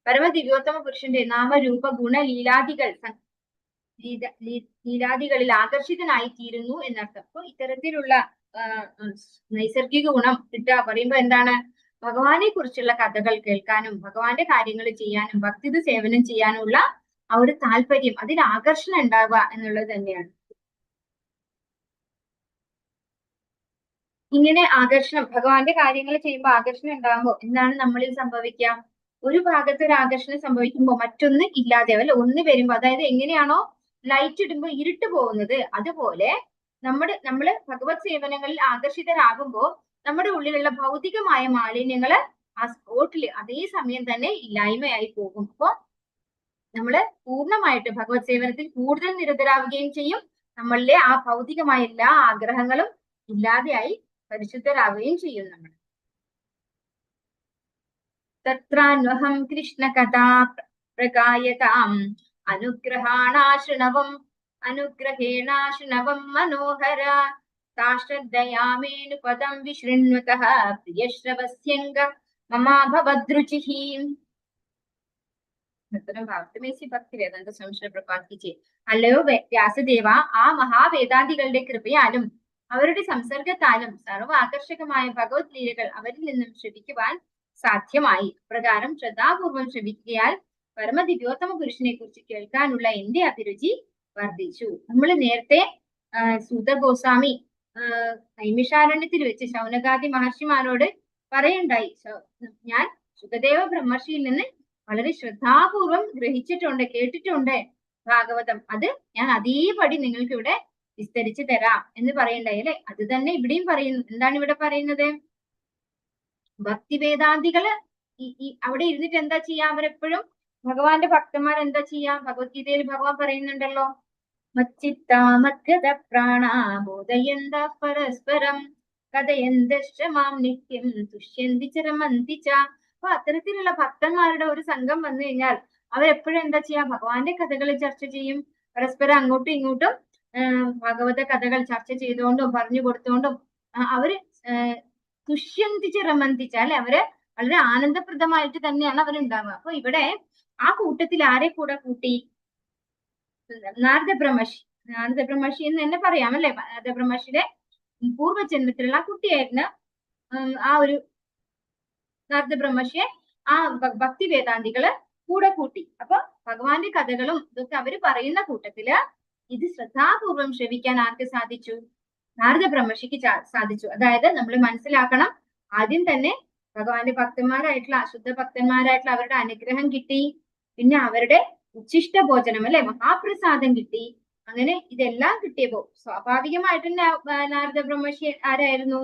S1: പരമദിവ്യോത്തമ പുരുഷന്റെ നാമരൂപ ഗുണ ലീലാദികളിൽ ആകർഷിതനായി തീരുന്നു എന്നർത്ഥം. അപ്പൊ ഇത്തരത്തിലുള്ള നൈസർഗിക ഗുണം കിട്ടുക പറയുമ്പോ എന്താണ്? ഭഗവാനെ കുറിച്ചുള്ള കഥകൾ കേൾക്കാനും ഭഗവാന്റെ കാര്യങ്ങൾ ചെയ്യാനും ഭക്തിത സേവനം ചെയ്യാനുമുള്ള ആ ഒരു താല്പര്യം, അതിൽ ആകർഷണം ഉണ്ടാവുക എന്നുള്ളത് തന്നെയാണ്. ഇങ്ങനെ ആകർഷണം, ഭഗവാന്റെ കാര്യങ്ങൾ ചെയ്യുമ്പോൾ ആകർഷണം ഉണ്ടാകുമ്പോൾ എന്താണ് നമ്മളിൽ സംഭവിക്കുക? ഒരു ഭാഗത്ത് ഒരു ആകർഷണം സംഭവിക്കുമ്പോൾ മറ്റൊന്ന് ഇല്ലാതെ അല്ലെ, ഒന്ന് വരുമ്പോ, അതായത് എങ്ങനെയാണോ ലൈറ്റ് ഇടുമ്പോൾ ഇരുട്ട് പോകുന്നത്, അതുപോലെ നമ്മള് ഭഗവത് സേവനങ്ങളിൽ ആകർഷിതരാകുമ്പോൾ നമ്മുടെ ഉള്ളിലുള്ള ഭൗതികമായ മാലിന്യങ്ങള് ആ സ്പോട്ടിൽ അതേ സമയം തന്നെ ഇല്ലായ്മയായി പോകും. അപ്പോ നമ്മള് പൂർണ്ണമായിട്ട് ഭഗവത് സേവനത്തിൽ കൂടുതൽ നിരതരാവുകയും ചെയ്യും. നമ്മളിലെ ആ ഭൗതികമായ എല്ലാ ആഗ്രഹങ്ങളും ഇല്ലാതെയായി പരിശുദ്ധരാവുകയും ചെയ്യും നമ്മൾ. തത്രാന്വഹം കൃഷ്ണ കഥാ പ്രകായതാം അനുഗ്രഹേണാശൃണവം മനോഹര താശ്രദ്ധയാമേനു പദം വിശൃണ്വതഃ പ്രിയശ്രവസ്യംഗ മമാഭവദ്രുചിഃ. ഭക്തി വേദാന്ത സംശയ പ്രപാദിച്ച്, അല്ലയോ വ്യാസദേവ, ആ മഹാവേദാന്തികളുടെ കൃപയാലും അവരുടെ സംസർഗത്താലും സർവ ആകർഷകമായ ഭഗവത് ലീലകൾ അവരിൽ നിന്നും ശ്രവിക്കുവാൻ സാധ്യമായി. പ്രകാരം ശ്രദ്ധാപൂർവം ശ്രവിക്കുകയാൽ പരമദിവ്യോത്തമ പുരുഷനെ കുറിച്ച് കേൾക്കാനുള്ള എന്റെ അഭിരുചി വർദ്ധിച്ചു. നമ്മൾ നേരത്തെ സൂത ഗോസ്വാമി നൈമിഷാരണ്യത്തിൽ വെച്ച് ശൗനകാദി മഹർഷിമാരോട് പറയണ്ടായി, ഞാൻ സുഖദേവ ബ്രഹ്മർഷിയിൽ നിന്ന് വളരെ ശ്രദ്ധാപൂർവം ഗ്രഹിച്ചിട്ടുണ്ട്, കേട്ടിട്ടുണ്ട് ഭാഗവതം. അത് ഞാൻ അതേപടി നിങ്ങൾക്ക് ഇവിടെ വിസ്തരിച്ചു തരാം എന്ന് പറയണ്ടായി അല്ലെ. അത് തന്നെ ഇവിടെയും പറയുന്നു. എന്താണ് ഇവിടെ പറയുന്നത്? ഭക്തി വേദാന്തികള് അവിടെ ഇരുന്നിട്ട് എന്താ ചെയ്യാ? അവരെപ്പോഴും ഭഗവാന്റെ ഭക്തന്മാർ എന്താ ചെയ്യാ? ഭഗവത്ഗീതയിൽ ഭഗവാൻ പറയുന്നുണ്ടല്ലോ, മച്ചിത്താമദ്ഗത പ്രാണാബോധയന്ത പരസ്പരം കഥയന്തമാം നിത്യം തുഷ്യന്തി ചരമന്തി ച. അപ്പൊ അത്തരത്തിലുള്ള ഭക്തന്മാരുടെ ഒരു സംഘം വന്നു കഴിഞ്ഞാൽ അവരെപ്പോഴും എന്താ ചെയ്യാ? ഭഗവാന്റെ കഥകൾ ചർച്ച ചെയ്യും, പരസ്പരം അങ്ങോട്ടും ഇങ്ങോട്ടും ഭാഗവത കഥകൾ ചർച്ച ചെയ്തുകൊണ്ടും പറഞ്ഞു കൊടുത്തുകൊണ്ടും അവര് തുഷ്യന്തിച്ച് രമന്തിച്ച് അല്ലെ അവര് വളരെ ആനന്ദപ്രദമായിട്ട് തന്നെയാണ് അവരുണ്ടാവുക. അപ്പൊ ഇവിടെ ആ കൂട്ടത്തിൽ ആരെ കൂടെ കൂട്ടി? നാരദ ബ്രഹ്മർഷി. നാരദ ബ്രഹ്മർഷി എന്ന് തന്നെ പറയാം അല്ലെ. നാരദ ബ്രഹ്മർഷിയുടെ പൂർവ്വജന്മത്തിലുള്ള കുട്ടിയായിരുന്നു ആ ഒരു നാരദ ബ്രഹ്മർഷിയെ ആ ഭക്തി വേദാന്തികള് കൂടെ കൂട്ടി. അപ്പൊ ഭഗവാന്റെ കഥകളും ഇതൊക്കെ അവര് പറയുന്ന കൂട്ടത്തില് ഇത് ശ്രദ്ധാപൂർവം ശ്രവിക്കാൻ ആർക്ക് സാധിച്ചു? നാരദ ബ്രഹ്മർഷിക്ക് സാധിച്ചു. അതായത് നമ്മൾ മനസ്സിലാക്കണം, ആദ്യം തന്നെ ഭഗവാന്റെ ഭക്തന്മാരായിട്ടുള്ള അശുദ്ധ ഭക്തന്മാരായിട്ടുള്ള അവരുടെ അനുഗ്രഹം കിട്ടി. പിന്നെ അവരുടെ ഉച്ഛിഷ്ട ഭോജനം അല്ലെ, മഹാപ്രസാദം കിട്ടി. അങ്ങനെ ഇതെല്ലാം കിട്ടിയപ്പോ സ്വാഭാവികമായിട്ട് നാരദ ബ്രഹ്മർഷി ആരായിരുന്നു?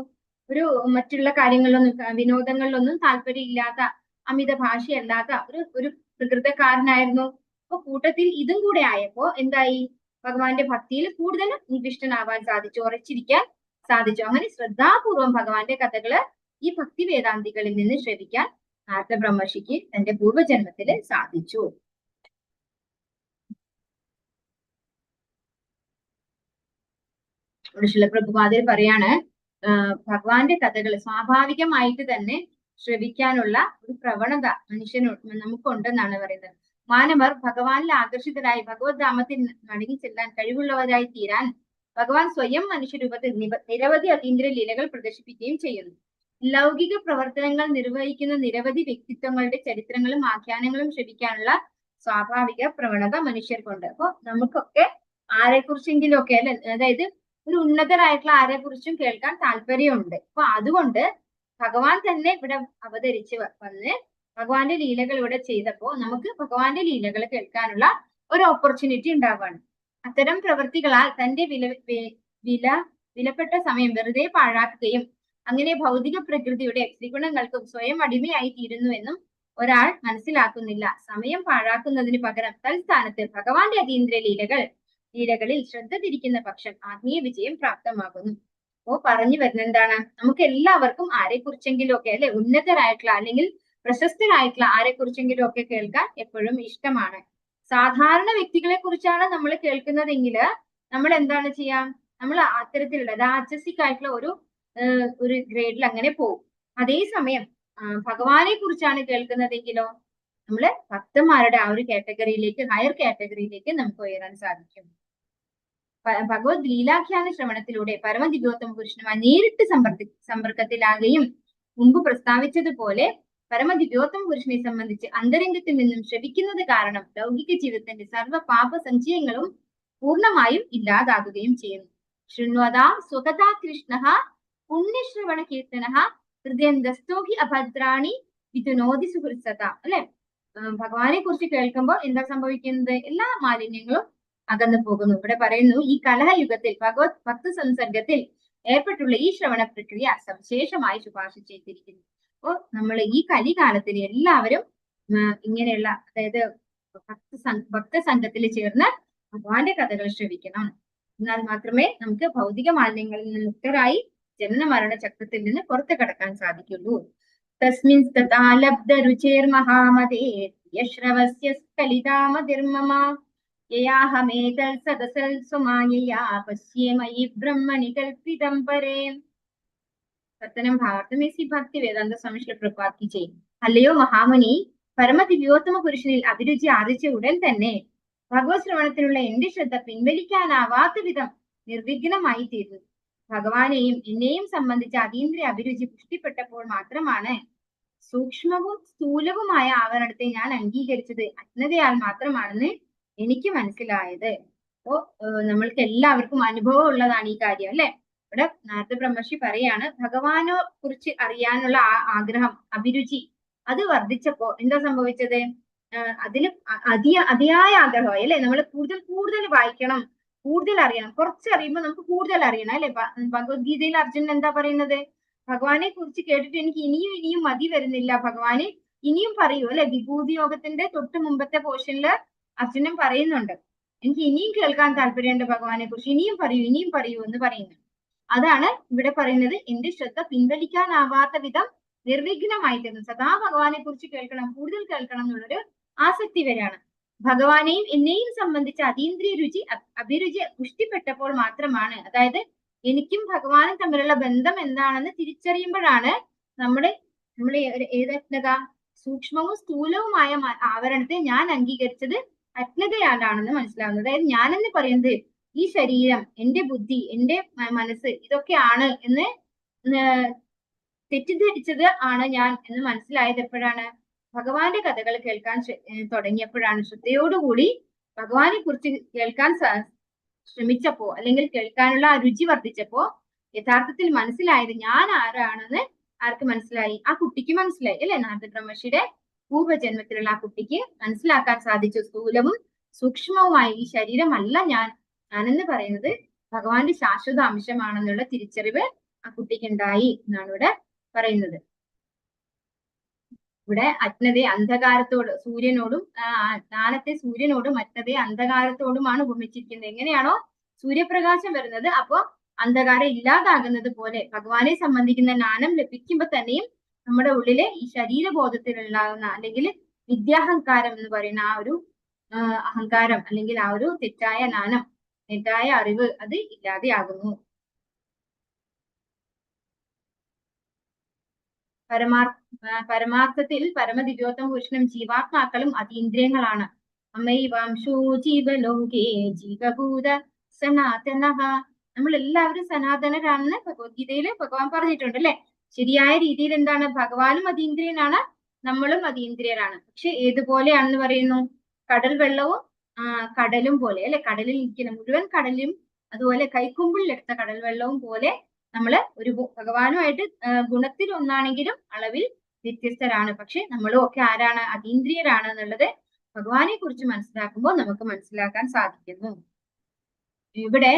S1: ഒരു മറ്റുള്ള കാര്യങ്ങളിലൊന്നും വിനോദങ്ങളിലൊന്നും താല്പര്യം ഇല്ലാത്ത, അമിത ഭാഷയല്ലാത്ത ഒരു പ്രകൃതക്കാരനായിരുന്നു. അപ്പൊ കൂട്ടത്തിൽ ഇതും കൂടെ ആയപ്പോ എന്തായി? ഭഗവാന്റെ ഭക്തിയിൽ കൂടുതൽ നിവിഷ്ടനാവാൻ സാധിച്ചു, ഉറച്ചിരിക്കാൻ സാധിച്ചു. അങ്ങനെ ശ്രദ്ധാപൂർവം ഭഗവാന്റെ കഥകള് ഈ ഭക്തി വേദാന്തികളിൽ നിന്ന് ശ്രവിക്കാൻ നാരദ ബ്രഹ്മർഷിക്ക് തന്റെ പൂർവ്വജന്മത്തില് സാധിച്ചു. പ്രഭുപാദർ പറയാണ്, ഭഗവാന്റെ കഥകൾ സ്വാഭാവികമായിട്ട് തന്നെ ശ്രവിക്കാനുള്ള ഒരു പ്രവണത നമുക്കുണ്ടെന്നാണ് പറയുന്നത്. മാനവർ ഭഗവാനിൽ ആകർഷിതരായി ഭഗവത് ധാമത്തിൽ മടങ്ങി ചെല്ലാൻ കഴിവുള്ളവരായി തീരാൻ ഭഗവാൻ സ്വയം മനുഷ്യരൂപത്തിൽ നിരവധി അതീന്ദ്രിയ ലീലകൾ പ്രദർശിപ്പിക്കുകയും ചെയ്യുന്നു. ലൗകിക പ്രവർത്തനങ്ങൾ നിർവഹിക്കുന്ന നിരവധി വ്യക്തിത്വങ്ങളുടെ ചരിത്രങ്ങളും ആഖ്യാനങ്ങളും ശ്രവിക്കാനുള്ള സ്വാഭാവിക പ്രവണത മനുഷ്യർക്കുണ്ട്. അപ്പൊ നമുക്കൊക്കെ ആരെക്കുറിച്ചെങ്കിലും ഒക്കെ അല്ലെ, അതായത് ഒരു ഉന്നതരായിട്ടുള്ള ആരെക്കുറിച്ചും കേൾക്കാൻ താല്പര്യമുണ്ട്. അപ്പൊ അതുകൊണ്ട് ഭഗവാൻ തന്നെ ഇവിടെ അവതരിച്ച് വന്ന് ഭഗവാന്റെ ലീലകൾ ഇവിടെ ചെയ്തപ്പോ നമുക്ക് ഭഗവാന്റെ ലീലകൾ കേൾക്കാനുള്ള ഒരു ഓപ്പർച്യൂണിറ്റി ഉണ്ടാവുകയാണ്. അത്തരം പ്രവൃത്തികളാൽ തന്റെ വിലപ്പെട്ട സമയം വെറുതെ പാഴാക്കുകയും അങ്ങനെ ഭൗതിക പ്രകൃതിയുടെ ത്രിഗുണങ്ങൾക്കും സ്വയം അടിമയായി തീരുന്നുവെന്നും ഒരാൾ മനസ്സിലാക്കുന്നില്ല. സമയം പാഴാക്കുന്നതിന് പകരം തൽസ്ഥാനത്ത് ഭഗവാന്റെ അതീന്ദ്രിയ ലീലകളിൽ ശ്രദ്ധ തിരിക്കുന്ന പക്ഷം ആത്മീയ വിജയം പ്രാപ്തമാകുന്നു. അപ്പോ പറഞ്ഞു വരുന്നത് എന്താണ്? നമുക്ക് എല്ലാവർക്കും ആരെക്കുറിച്ചെങ്കിലും ഒക്കെ അല്ലെ, ഉന്നതരായിട്ടുള്ള അല്ലെങ്കിൽ പ്രശസ്തരായിട്ടുള്ള ആരെക്കുറിച്ചെങ്കിലും ഒക്കെ കേൾക്കാൻ എപ്പോഴും ഇഷ്ടമാണ്. സാധാരണ വ്യക്തികളെ കുറിച്ചാണ് നമ്മൾ കേൾക്കുന്നതെങ്കിൽ നമ്മൾ എന്താണ് ചെയ്യാം? നമ്മൾ അത്തരത്തിലുള്ള രാജസിക് ആയിട്ടുള്ള ഒരു ഗ്രേഡിൽ അങ്ങനെ പോകും. അതേസമയം ഭഗവാനെ കുറിച്ചാണ് കേൾക്കുന്നതെങ്കിലോ നമ്മള് ഭക്തന്മാരുടെ ആ ഒരു കാറ്റഗറിയിലേക്ക്, ഹയർ കാറ്റഗറിയിലേക്ക് നമുക്ക് ഉയരാൻ സാധിക്കും. ഭഗവത് ലീലാഖ്യാന ശ്രവണത്തിലൂടെ പരമദിവ്യോത്തമ പുരുഷനുമായി നേരിട്ട് സമ്പർക്കത്തിലാകുകയും മുമ്പ് പ്രസ്താവിച്ചതുപോലെ പരമദിവ്യോത്തമ പുരുഷനെ സംബന്ധിച്ച് അന്തരംഗത്തിൽ നിന്നും ശ്രവിക്കുന്നത് കാരണം ലൗകിക ജീവിതത്തിന്റെ സർവ്വ പാപ സഞ്ചയങ്ങളും പൂർണ്ണമായും ഇല്ലാതാകുകയും ചെയ്യുന്നു. ശൃണ്വതാം സ്വഗതാ കൃഷ്ണ പുണ്യശ്രവണ കീർത്തന ഹൃദയന്തസ്തോഹി അഭദ്രാണി വിതുനോദി സുഹൃത്സത. അല്ലെ, ഭഗവാനെ കുറിച്ച് കേൾക്കുമ്പോൾ എന്താ സംഭവിക്കുന്നത്? എല്ലാ മാലിന്യങ്ങളും അകന്നു പോകുന്നു. ഇവിടെ പറയുന്നു, ഈ കലഹയുഗത്തിൽ ഭഗവത് ഭക്ത സംസർഗത്തിൽ ഏർപ്പെട്ടുള്ള ഈ ശ്രവണ പ്രക്രിയ സവിശേഷമായി ശുപാർശ ചെയ്തിരിക്കുന്നു. അപ്പോ നമ്മൾ ഈ കലികാലത്തിൽ എല്ലാവരും ഇങ്ങനെയുള്ള, അതായത് ഭക്തസംഘത്തിൽ ചേർന്ന് ഭഗവാന്റെ കഥകൾ ശ്രവിക്കണം. എന്നാൽ മാത്രമേ നമുക്ക് ഭൗതിക മാലിന്യങ്ങളിൽ നിന്ന് മുക്തരായി ജനന മരണ ചക്രത്തിൽ നിന്ന് പുറത്തു കടക്കാൻ സാധിക്കുള്ളൂ. തസ്മിൻ ലബ്ധ രുചിർ മഹാമതേ യശ്രവസ്യ സ്ഖലിതാമതിർമമ യയാഹമേതൽ സദസൽ സുമായയാ പശ്യമയി ബ്രഹ്മണി കൽപ്പിതം പരേ. സത്തനം ഭാവാർത്ഥം ഭക്തി വേദാന്ത സ്വാമി ശ്രീ പ്രഭുപാദ് കി ജയ്. അല്ലയോ മഹാമുനി, പരമദിവ്യോത്തമ പുരുഷനിൽ അഭിരുചി ആർജിച്ച ഉടൻ തന്നെ ഭഗവത് ശ്രവണത്തിനുള്ള എന്റെ ശ്രദ്ധ പിൻവലിക്കാനാവാത്ത വിധം നിർവിഘ്നമായി തീർന്നു. ഭഗവാനെയും എന്നെയും സംബന്ധിച്ച അതീന്ദ്രിയ അഭിരുചി പുഷ്ടിപ്പെട്ടപ്പോൾ മാത്രമാണ് സൂക്ഷ്മവും സ്ഥൂലവുമായ ആവരണത്തെ ഞാൻ അംഗീകരിച്ചത് അജ്ഞതയാൽ മാത്രമാണെന്ന് എനിക്ക് മനസ്സിലായത്. അപ്പോ നമ്മൾക്ക് എല്ലാവർക്കും അനുഭവം ഉള്ളതാണ് ഈ കാര്യം അല്ലെ. ഇവിടെ നാരദ ബ്രഹ്മർഷി പറയാണ്, ഭഗവാനെ കുറിച്ച് അറിയാനുള്ള ആഗ്രഹം, അഭിരുചി അത് വർദ്ധിച്ചപ്പോ എന്താ സംഭവിച്ചത്? അതിന് അതിയായ ആഗ്രഹമായി അല്ലെ. നമ്മൾ കൂടുതൽ വായിക്കണം, കൂടുതൽ അറിയണം. കുറച്ച് അറിയുമ്പോൾ നമുക്ക് കൂടുതൽ അറിയണം അല്ലെ. ഭഗവത്ഗീതയിൽ അർജുനൻ എന്താ പറയുന്നത്? ഭഗവാനെ കുറിച്ച് കേട്ടിട്ട് എനിക്ക് ഇനിയും മതി വരുന്നില്ല, ഭഗവാനെ ഇനിയും പറയൂ അല്ലെ. വിഭൂതി യോഗത്തിന്റെ തൊട്ട് മുമ്പത്തെ പോർഷനില് അർജുനൻ പറയുന്നുണ്ട്, എനിക്ക് ഇനിയും കേൾക്കാൻ താല്പര്യമുണ്ട് ഭഗവാനെ കുറിച്ച്, ഇനിയും പറയൂ എന്ന് പറയുന്നു. അതാണ് ഇവിടെ പറയുന്നത്, എന്റെ ശ്രദ്ധ പിൻവലിക്കാനാവാത്ത വിധം നിർവിഘ്നമായി തീർന്നു. സദാ ഭഗവാനെ കുറിച്ച് കേൾക്കണം, കൂടുതൽ കേൾക്കണം എന്നുള്ളൊരു ആസക്തി വരെയാണ്. ഭഗവാനെയും എന്നെയും സംബന്ധിച്ച അതീന്ദ്രിയ രുചി അഭിരുചി പുഷ്ടിപ്പെട്ടപ്പോൾ മാത്രമാണ്, അതായത് എനിക്കും ഭഗവാനും തമ്മിലുള്ള ബന്ധം എന്താണെന്ന് തിരിച്ചറിയുമ്പോഴാണ് നമ്മുടെ ഏതജ്ഞത, സൂക്ഷ്മവും സ്ഥൂലവുമായ ആവരണത്തെ ഞാൻ അംഗീകരിച്ചത് അജ്ഞതയാലാണെന്ന് മനസ്സിലാവുന്നത്. അതായത് ഞാനെന്ന് പറയുന്നത് ഈ ശരീരം, എന്റെ ബുദ്ധി, എന്റെ മനസ്സ് ഇതൊക്കെയാണ് എന്ന് തെറ്റിദ്ധരിച്ചത് ആണ് ഞാൻ എന്ന് മനസ്സിലായത് എപ്പോഴാണ്? ഭഗവാന്റെ കഥകൾ കേൾക്കാൻ തുടങ്ങിയപ്പോഴാണ്. ശ്രദ്ധയോടുകൂടി ഭഗവാനെ കുറിച്ച് കേൾക്കാൻ ശ്രമിച്ചപ്പോ, അല്ലെങ്കിൽ കേൾക്കാനുള്ള ആ രുചി വർദ്ധിച്ചപ്പോ യഥാർത്ഥത്തിൽ മനസ്സിലായത് ഞാൻ ആരാണെന്ന് ആർക്ക് മനസ്സിലായി? ആ കുട്ടിക്ക് മനസ്സിലായി അല്ലെ? നാരദ ബ്രഹ്മർഷിയുടെ പൂർവ്വജന്മത്തിലുള്ള ആ കുട്ടിക്ക് മനസ്സിലാക്കാൻ സാധിച്ചു. സ്ഥൂലവും സൂക്ഷ്മവുമായ ഈ ശരീരമല്ല ഞാനെന്ന് പറയുന്നത് ഭഗവാന്റെ ശാശ്വത അംശമാണെന്നുള്ള തിരിച്ചറിവ് ആ കുട്ടിക്ക് ഉണ്ടായി എന്നാണ് ഇവിടെ പറയുന്നത്. ഇവിടെ അജ്ഞതയെ അന്ധകാരത്തോട്, സൂര്യനോടും ജ്ഞാനത്തെ സൂര്യനോടും അജ്ഞതയെ അന്ധകാരത്തോടുമാണ് ഉപമിച്ചിരിക്കുന്നത്. എങ്ങനെയാണോ സൂര്യപ്രകാശം വരുന്നത് അപ്പോ അന്ധകാരം ഇല്ലാതാകുന്നത് പോലെ ഭഗവാനെ സംബന്ധിക്കുന്ന ജ്ഞാനം ലഭിക്കുമ്പോ തന്നെയും നമ്മുടെ ഉള്ളിലെ ഈ ശരീരബോധത്തിലുണ്ടാകുന്ന അല്ലെങ്കിൽ വിദ്യാഹങ്കാരം എന്ന് പറയുന്ന ആ ഒരു അഹങ്കാരം അല്ലെങ്കിൽ ആ ഒരു തെറ്റായ ജ്ഞാനം, തെറ്റായ അറിവ് അത് ഇല്ലാതെയാകുന്നു. പരമാർത്ഥത്തിൽ പരമദിവ്യോത്തമ പുരുഷനും ജീവാത്മാക്കളും അതീന്ദ്രിയങ്ങളാണ്. അമൈവാംശോ ജീവലോകേ ജീവഭൂത സനാതനഃ. നമ്മൾ എല്ലാവരും സനാതനരാണെന്ന് ഭഗവത്ഗീതയില് ഭഗവാൻ പറഞ്ഞിട്ടുണ്ട് അല്ലെ? ശരിയായ രീതിയിൽ എന്താണ്? ഭഗവാനും അതീന്ദ്രിയനാണ്, നമ്മളും അതീന്ദ്രിയരാണ്. പക്ഷെ ഏതുപോലെയാണെന്ന് പറയുന്നു? കടൽ വെള്ളവും കടലും പോലെ അല്ലെ? കടലിൽ ഇരിക്കുന്ന മുഴുവൻ കടലും അതുപോലെ കൈക്കുമ്പിളിലെടുത്ത കടൽ വെള്ളവും പോലെ നമ്മള് ഒരു ഭഗവാനുമായിട്ട് ഗുണത്തിൽ ഒന്നാണെങ്കിലും അളവിൽ വ്യത്യസ്തരാണ്. പക്ഷെ നമ്മളും ഒക്കെ ആരാണ്? അതീന്ദ്രിയരാണ് എന്നുള്ളത് ഭഗവാനെ കുറിച്ച് മനസ്സിലാക്കുമ്പോൾ നമുക്ക് മനസ്സിലാക്കാൻ സാധിക്കുന്നു. ഇവിടെ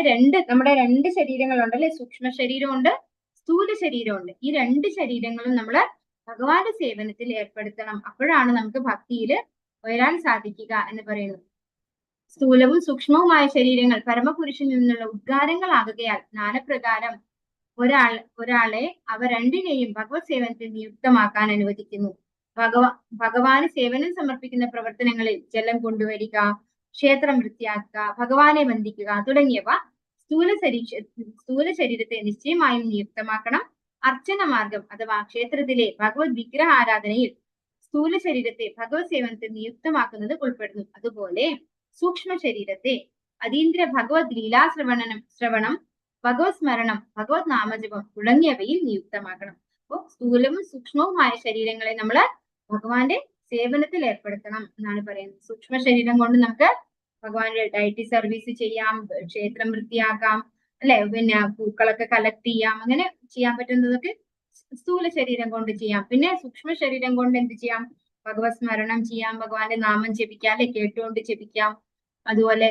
S1: നമ്മുടെ രണ്ട് ശരീരങ്ങളുണ്ട് അല്ലെ? സൂക്ഷ്മ ശരീരമുണ്ട്, സ്ഥൂല ശരീരമുണ്ട്. ഈ രണ്ട് ശരീരങ്ങളും നമ്മള് ഭഗവാന്റെ സേവനത്തിൽ ഏർപ്പെടുത്തണം. അപ്പോഴാണ് നമുക്ക് ഭക്തിയിൽ ഉയരാൻ സാധിക്കുക എന്ന് പറയുന്നു. സ്ഥൂലവും സൂക്ഷ്മവുമായ ശരീരങ്ങൾ പരമപുരുഷനിൽ നിന്നുള്ള ഉദ്ഗാരങ്ങളാകുകയാൽ ജ്ഞാനപ്രകാരം ഒരാളെ അവ രണ്ടിനെയും ഭഗവത് സേവനത്തിൽ നിയുക്തമാക്കാൻ അനുവദിക്കുന്നു. ഭഗവാന് സേവനം സമർപ്പിക്കുന്ന പ്രവർത്തനങ്ങളിൽ ജലം കൊണ്ടുവരിക, ക്ഷേത്രം വൃത്തിയാക്കുക, ഭഗവാനെ വന്ദിക്കുക തുടങ്ങിയവ സ്ഥൂല ശരീരത്തെ നിശ്ചയമായും നിയുക്തമാക്കണം. അർച്ചന മാർഗം അഥവാ ക്ഷേത്രത്തിലെ ഭഗവത് വിഗ്രഹ ആരാധനയിൽ സ്ഥൂല ശരീരത്തെ ഭഗവത് സേവനത്തിൽ നിയുക്തമാക്കുന്നത് ഉൾപ്പെടുന്നു. അതുപോലെ സൂക്ഷ്മ ശരീരത്തെ അതീന്ദ്ര ഭഗവത് ശ്രവണം, ഭഗവത് സ്മരണം, ഭഗവത് നാമജപം തുടങ്ങിയവയിൽ നിയുക്തമാക്കണം. അപ്പോ സ്ഥൂലവും സൂക്ഷ്മവുമായ ശരീരങ്ങളെ നമ്മൾ ഭഗവാന്റെ സേവനത്തിൽ ഏർപ്പെടുത്തണം എന്നാണ് പറയുന്നത്. സൂക്ഷ്മ ശരീരം കൊണ്ട് നമുക്ക് ഭഗവാന്റെ ഡയറ്റി സർവീസ് ചെയ്യാം, ക്ഷേത്രം വൃത്തിയാക്കാം അല്ലെ? പിന്നെ പൂക്കളൊക്കെ കളക്ട് ചെയ്യാം. അങ്ങനെ ചെയ്യാൻ പറ്റുന്നതൊക്കെ സ്ഥൂല ശരീരം കൊണ്ട് ചെയ്യാം. പിന്നെ സൂക്ഷ്മ ശരീരം കൊണ്ട് എന്ത് ചെയ്യാം? ഭഗവത് സ്മരണം ചെയ്യാം, ഭഗവാന്റെ നാമം ജപിക്കാം അല്ലെ? കേട്ടുകൊണ്ട് ജപിക്കാം. അതുപോലെ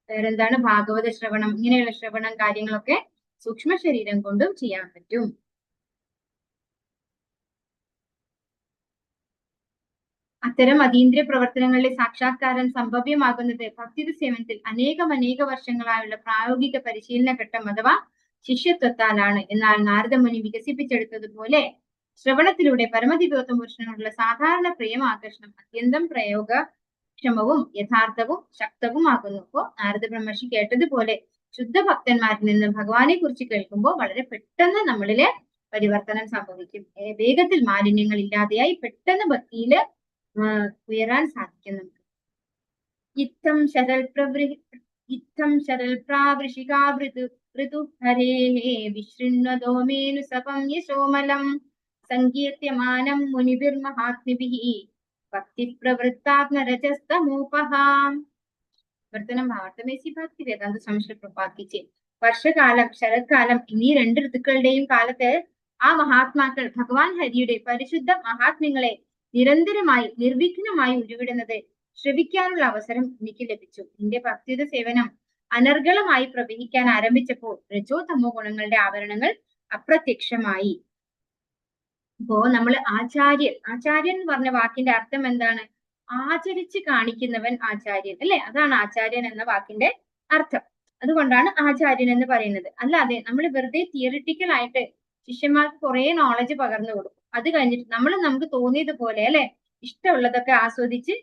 S1: വേറെന്താണ്? ഭാഗവത ശ്രവണം, ഇങ്ങനെയുള്ള ശ്രവണം കാര്യങ്ങളൊക്കെ സൂക്ഷ്മ ശരീരം കൊണ്ടും ചെയ്യാൻ പറ്റും. അത്തരം അതീന്ദ്രിയ പ്രവർത്തനങ്ങളിലെ സാക്ഷാത്കാരം സംഭവ്യമാകുന്നത് ഭക്തി സേവനത്തിൽ അനേക വർഷങ്ങളായുള്ള പ്രായോഗിക പരിശീലന ഘട്ടം അഥവാ ശിഷ്യത്വത്താലാണ്. എന്നാൽ നാരദമുനി വികസിപ്പിച്ചെടുത്തതുപോലെ ശ്രവണത്തിലൂടെ പരമദിവ്യോത്തമ പുരുഷനോടുള്ള സാധാരണ പ്രേമാകർഷണം അത്യന്തം പ്രയോഗക്ഷമവും യഥാർത്ഥവും ശക്തവുമാകുന്നു. അപ്പോ നാരദ ബ്രഹ്മർഷി കേട്ടതുപോലെ ശുദ്ധ ഭക്തന്മാരിൽ നിന്ന് ഭഗവാനെ കുറിച്ച് കേൾക്കുമ്പോൾ വളരെ പെട്ടെന്ന് നമ്മളിലെ പരിവർത്തനം സംഭവിക്കും. വേഗത്തിൽ മാലിന്യങ്ങൾ ഇല്ലാതെയായി പെട്ടെന്ന് ഭക്തിയില് ഉയരാൻ സാധിക്കുന്നു. ഇത്തം ശരൽ പ്രാവൃഷികാവൃതു ഹരേ വിശൃണ്വതോമേനു സപം യശോമലം സങ്കീർത്യമാനം മുനിഭിർമഹാത്മിഭിഃ ഭക്തി പ്രവൃത്താത്മരജസ്തമൂപഹാം. വർത്തനം ഭാവാർത്ഥമേസി ഭക്തി വേദാന്ത സംശ്രയ പ്രപാദിച്ച് വർഷകാലം, ശരത്കാലം എന്നീ രണ്ട് ഋതുക്കളുടെയും കാലത്ത് ആ മഹാത്മാക്കൾ ഭഗവാൻ ഹരിയുടെ പരിശുദ്ധ മഹാത്മ്യങ്ങളെ നിരന്തരമായി നിർവിഘ്നമായി ഉരുവിടുന്നത് ശ്രവിക്കാനുള്ള അവസരം എനിക്ക് ലഭിച്ചു. എന്റെ ഭക്തിയുത സേവനം അനർഗളമായി പ്രവഹിക്കാൻ ആരംഭിച്ചപ്പോൾ രജോ തമോ ഗുണങ്ങളുടെ ആവരണങ്ങൾ അപ്രത്യക്ഷമായി. ഇപ്പോ നമ്മൾ ആചാര്യൻ എന്ന് പറഞ്ഞ വാക്കിന്റെ അർത്ഥം എന്താണ്? ആചരിച്ച് കാണിക്കുന്നവൻ ആചാര്യൻ അല്ലെ? അതാണ് ആചാര്യൻ എന്ന വാക്കിന്റെ അർത്ഥം. അതുകൊണ്ടാണ് ആചാര്യൻ എന്ന് പറയുന്നത്. അല്ലാതെ നമ്മൾ വെറുതെ തിയറിറ്റിക്കൽ ആയിട്ട് ശിഷ്യന്മാർക്ക് കുറെ നോളജ് പകർന്നു കൊടുക്കും. അത് കഴിഞ്ഞിട്ട് നമുക്ക് തോന്നിയതുപോലെ അല്ലെ ഇഷ്ടമുള്ളതൊക്കെ ആസ്വദിച്ച്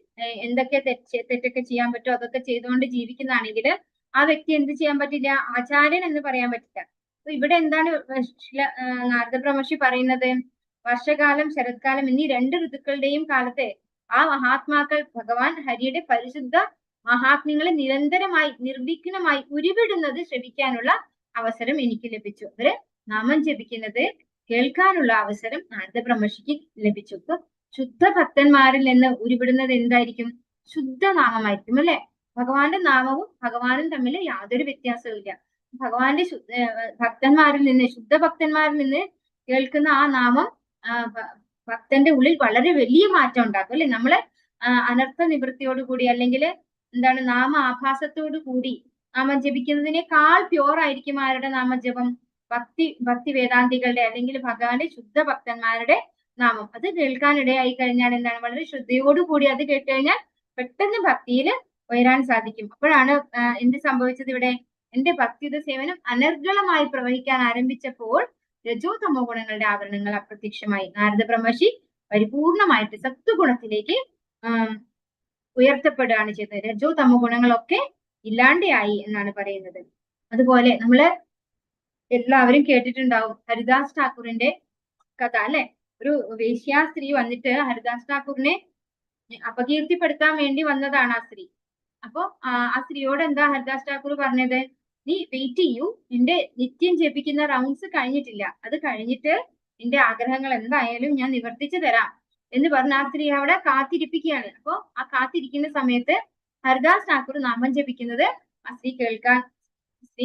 S1: എന്തൊക്കെ തെറ്റൊക്കെ ചെയ്യാൻ പറ്റുമോ അതൊക്കെ ചെയ്തുകൊണ്ട് ജീവിക്കുന്നതാണെങ്കിൽ ആ വ്യക്തി എന്ത് ചെയ്യാൻ പറ്റില്ല, ആചാര്യൻ എന്ന് പറയാൻ പറ്റില്ല. അപ്പൊ ഇവിടെ എന്താണ് നാരദ ബ്രഹ്മർഷി പറയുന്നത്? വർഷകാലം, ശരത്കാലം എന്നീ 2 ഋതുക്കളുടെയും കാലത്തെ ആ മഹാത്മാക്കൾ ഭഗവാൻ ഹരിയുടെ പരിശുദ്ധ മഹാത്മ്യങ്ങളെ നിരന്തരമായി നിർവിഘ്നമായി ഉരുവിടുന്നത് ശ്രവിക്കാനുള്ള അവസരം എനിക്ക് ലഭിച്ചു. അവര് നാമം ജപിക്കുന്നത് കേൾക്കാനുള്ള അവസരം നാരദ ബ്രഹ്മർഷിക്ക് ലഭിച്ചു. ഇപ്പൊ ശുദ്ധ ഭക്തന്മാരിൽ നിന്ന് ഉരുവിടുന്നത് എന്തായിരിക്കും? ശുദ്ധനാമമായിരിക്കും അല്ലെ? ഭഗവാന്റെ നാമവും ഭഗവാനും തമ്മിൽ യാതൊരു വ്യത്യാസവും ഇല്ല. ഭഗവാന്റെ ഭക്തന്മാരിൽ നിന്ന്, ശുദ്ധ ഭക്തന്മാരിൽ നിന്ന് കേൾക്കുന്ന ആ നാമം ഭക്തന്റെ ഉള്ളിൽ വളരെ വലിയ മാറ്റം ഉണ്ടാക്കും അല്ലെ? നമ്മള് അനർത്ഥ നിവൃത്തിയോടുകൂടി അല്ലെങ്കിൽ എന്താണ് നാമ ആഭാസത്തോടു കൂടി നാമം ജപിക്കുന്നതിനേക്കാൾ പ്യോർ ആയിരിക്കും ആരുടെ നാമജപം? ഭക്തി വേദാന്തികളുടെ അല്ലെങ്കിൽ ഭഗവാന്റെ ശുദ്ധ ഭക്തന്മാരുടെ നാമം. അത് കേൾക്കാനിടയായി കഴിഞ്ഞാൽ എന്താണ്, വളരെ ശ്രദ്ധയോടുകൂടി അത് കേട്ട് കഴിഞ്ഞാൽ പെട്ടെന്ന് ഭക്തിയിൽ ഉയരാൻ സാധിക്കും. അപ്പോഴാണ് എന്ത് സംഭവിച്ചത് ഇവിടെ? എന്റെ ഭക്തിയുടെ സേവനം അനർഗളമായി പ്രവഹിക്കാൻ ആരംഭിച്ചപ്പോൾ രജോ തമോ ഗുണങ്ങളുടെ ആവരണങ്ങൾ അപ്രത്യക്ഷമായി. നാരദ ബ്രഹ്മർഷി പരിപൂർണമായിട്ട് സത്വഗുണത്തിലേക്ക് ഉയർത്തപ്പെടുകയാണ് ചെയ്തത്. രജോ തമോ ഗുണങ്ങളൊക്കെ ഇല്ലാണ്ടായി എന്നാണ് പറയുന്നത്. അതുപോലെ നമ്മള് എല്ലാവരും കേട്ടിട്ടുണ്ടാവും ഹരിദാസ് ഠാക്കൂറിന്റെ കഥ അല്ലെ? ഒരു വേശ്യാസ്ത്രീ വന്നിട്ട് ഹരിദാസ് ഠാക്കൂറിനെ അപകീർത്തിപ്പെടുത്താൻ വേണ്ടി വന്നതാണ് ആ സ്ത്രീ. അപ്പൊ ആ സ്ത്രീയോട് എന്താ ഹരിദാസ് ഠാക്കൂർ പറഞ്ഞത്? നീ വെയിറ്റ് ചെയ്യൂ, നിന്റെ നിത്യം ജപിക്കുന്ന റൗണ്ട്സ് കഴിഞ്ഞിട്ടില്ല, അത് കഴിഞ്ഞിട്ട് നിന്റെ ആഗ്രഹങ്ങൾ എന്തായാലും ഞാൻ നിവർത്തിച്ചു തരാം എന്ന് പറഞ്ഞ് ആ സ്ത്രീ അവിടെ കാത്തിരിപ്പിക്കുകയാണ്. അപ്പൊ ആ കാത്തിരിക്കുന്ന സമയത്ത് ഹരിദാസ് ഠാക്കൂർ നാമം ജപിക്കുന്നത് ആ സ്ത്രീ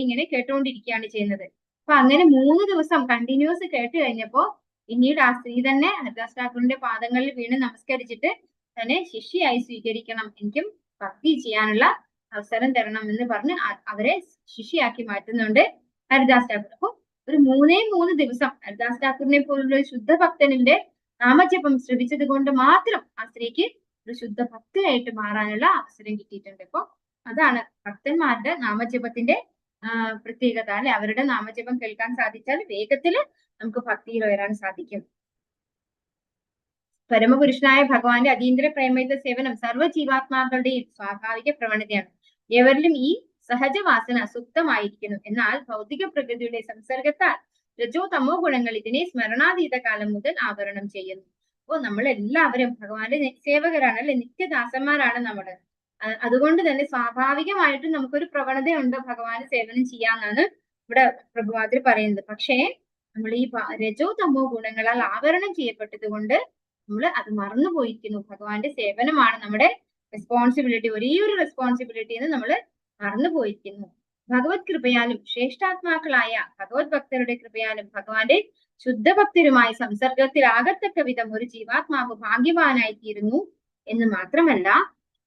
S1: ഇങ്ങനെ കേട്ടുകൊണ്ടിരിക്കുകയാണ് ചെയ്യുന്നത്. അപ്പൊ അങ്ങനെ 3 ദിവസം കണ്ടിന്യൂസ് കേട്ട് കഴിഞ്ഞപ്പോ പിന്നീട് ആ സ്ത്രീ തന്നെ ഹരിദാസ് ഠാക്കൂറിന്റെ പാദങ്ങളിൽ വീണ് നമസ്കരിച്ചിട്ട് തന്നെ ശിഷ്യയായി സ്വീകരിക്കണം, എനിക്കും ഭക്തി ചെയ്യാനുള്ള അവസരം തരണം എന്ന് പറഞ്ഞ് അവരെ ശിഷ്യയാക്കി മാറ്റുന്നുണ്ട് ഹരിദാസ് ഠാക്കൂർ. അപ്പൊ ഒരു 3 ദിവസം ഹരിദാസ് ഠാക്കൂറിനെ പോലുള്ള ഒരു ശുദ്ധ ഭക്തനിന്റെ നാമജപം ശ്രവിച്ചത് കൊണ്ട് മാത്രം ആ സ്ത്രീക്ക് ഒരു ശുദ്ധ ഭക്തയായിട്ട് മാറാനുള്ള അവസരം കിട്ടിയിട്ടുണ്ട്. അപ്പൊ അതാണ് ഭക്തന്മാരുടെ നാമജപത്തിന്റെ പ്രത്യേകത അല്ലെ? അവരുടെ നാമജപം കേൾക്കാൻ സാധിച്ചാൽ വേഗത്തിൽ നമുക്ക് ഭക്തിയിൽ ഉയരാൻ സാധിക്കും. പരമപുരുഷനായ ഭഗവാന്റെ അതീന്ദ്ര പ്രേമയുത സേവനം സർവ്വ ജീവാത്മാക്കളുടെയും സ്വാഭാവിക പ്രവണതയാണ്. ഏവരിലും ഈ സഹജവാസന സുപ്തമായിരിക്കുന്നു. എന്നാൽ ഭൗതിക പ്രകൃതിയുടെ സംസർഗത്താൽ രജോ തമോ ഗുണങ്ങൾ ഇതിനെ സ്മരണാതീത കാലം മുതൽ ആവരണം ചെയ്യുന്നു. അപ്പോ നമ്മൾ എല്ലാവരും ഭഗവാന്റെ സേവകരാണ് അല്ലെ? നിത്യദാസന്മാരാണ് നമ്മള്. അതുകൊണ്ട് തന്നെ സ്വാഭാവികമായിട്ടും നമുക്കൊരു പ്രവണതയുണ്ട് ഭഗവാന് സേവനം ചെയ്യാന്നാണ് ഇവിടെ പ്രഭുവാതിൽ പറയുന്നത്. പക്ഷേ നമ്മൾ ഈ രജോ തമോ ഗുണങ്ങളാൽ ആവരണം ചെയ്യപ്പെട്ടത് കൊണ്ട് നമ്മൾ അത് മറന്നുപോയിരിക്കുന്നു. ഭഗവാന്റെ സേവനമാണ് നമ്മുടെ റെസ്പോൺസിബിലിറ്റി, ഒരേ ഒരു റെസ്പോൺസിബിലിറ്റി എന്ന് നമ്മൾ മറന്നുപോയിരിക്കുന്നു. ഭഗവത് കൃപയാലും ശ്രേഷ്ഠാത്മാക്കളായ ഭഗവത് ഭക്തരുടെ കൃപയാലും ഭഗവാന്റെ ശുദ്ധഭക്തരുമായി സംസർഗത്തിലാകത്തക്ക വിധം ഒരു ജീവാത്മാവ് ഭാഗ്യവാനായി തീരുന്നു എന്ന് മാത്രമല്ല,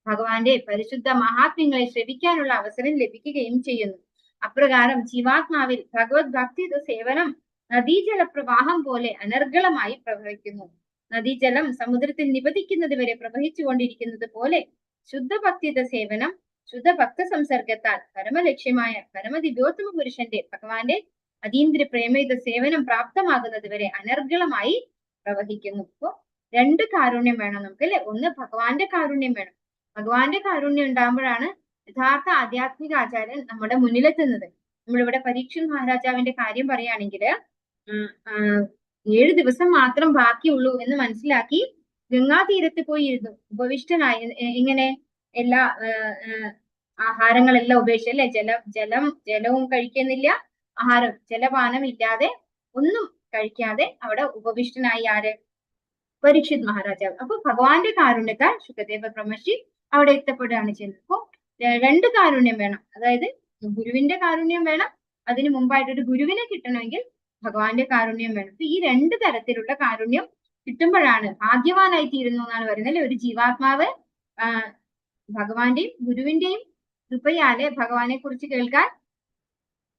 S1: ഭഗവാന്റെ പരിശുദ്ധ മഹാത്മ്യങ്ങളെ ശ്രവിക്കാനുള്ള അവസരം ലഭിക്കുകയും ചെയ്യുന്നു. അപ്രകാരം ജീവാത്മാവിൽ ഭഗവത് ഭക്തി സേവനം നദീജല പ്രവാഹം പോലെ അനർഗളമായി പ്രവഹിക്കുന്നു. നദീജലം സമുദ്രത്തിൽ നിപതിക്കുന്നത് വരെ പ്രവഹിച്ചുകൊണ്ടിരിക്കുന്നത് പോലെ ശുദ്ധഭക്തിയുടെ സേവനം ശുദ്ധഭക്ത സംസർഗത്താൽ പരമലക്ഷ്യമായ പരമദിവ്യോത്തമ പുരുഷന്റെ ഭഗവാന്റെ അതീന്ദ്ര പ്രേമയുത സേവനം പ്രാപ്തമാകുന്നത് വരെ അനർഗളമായി പ്രവഹിക്കുന്നു. അപ്പോ 2 കാരുണ്യം വേണം നമുക്ക് അല്ലെ? ഒന്ന് ഭഗവാന്റെ കാരുണ്യം വേണം. ഭഗവാന്റെ കാരുണ്യം ഉണ്ടാകുമ്പോഴാണ് യഥാർത്ഥ ആധ്യാത്മിക ആചാര്യൻ നമ്മുടെ മുന്നിലെത്തുന്നത്. നമ്മളിവിടെ പരീക്ഷിത് മഹാരാജാവിന്റെ കാര്യം പറയുകയാണെങ്കിൽ 7 ദിവസം മാത്രം ബാക്കിയുള്ളൂ എന്ന് മനസ്സിലാക്കി ഗംഗാതീരത്ത് പോയി ഇരുന്നു, ഉപവിഷ്ടനായി. ഇങ്ങനെ എല്ലാ ആഹാരങ്ങളെല്ലാം ഉപേക്ഷിച്ച് അല്ലെ? ജലവും കഴിക്കുന്നില്ല, ജലപാനം ഇല്ലാതെ ഒന്നും കഴിക്കാതെ അവിടെ ഉപവിഷ്ടനായി ആര്? പരീക്ഷിത് മഹാരാജാവ്. അപ്പൊ ഭഗവാന്റെ കാരുണ്യത്താൽ ശുകദേവ ബ്രഹ്മർഷി അവിടെ എത്തപ്പെടുകയാണ് ചെയ്യുന്നത്. അപ്പൊ 2 കാരുണ്യം വേണം. അതായത് ഗുരുവിന്റെ കാരുണ്യം വേണം, അതിനു മുമ്പായിട്ട് ഒരു ഗുരുവിനെ കിട്ടണമെങ്കിൽ ഭഗവാന്റെ കാരുണ്യം വേണം. അപ്പൊ ഈ 2 തരത്തിലുള്ള കാരുണ്യം കിട്ടുമ്പോഴാണ് ഭാഗ്യവാനായി തീരുന്നു എന്നാണ് പറയുന്നത് അല്ലെ? ഒരു ജീവാത്മാവ് ഭഗവാന്റെയും ഗുരുവിന്റെയും കൃപയാലെ ഭഗവാനെ കുറിച്ച് കേൾക്കാൻ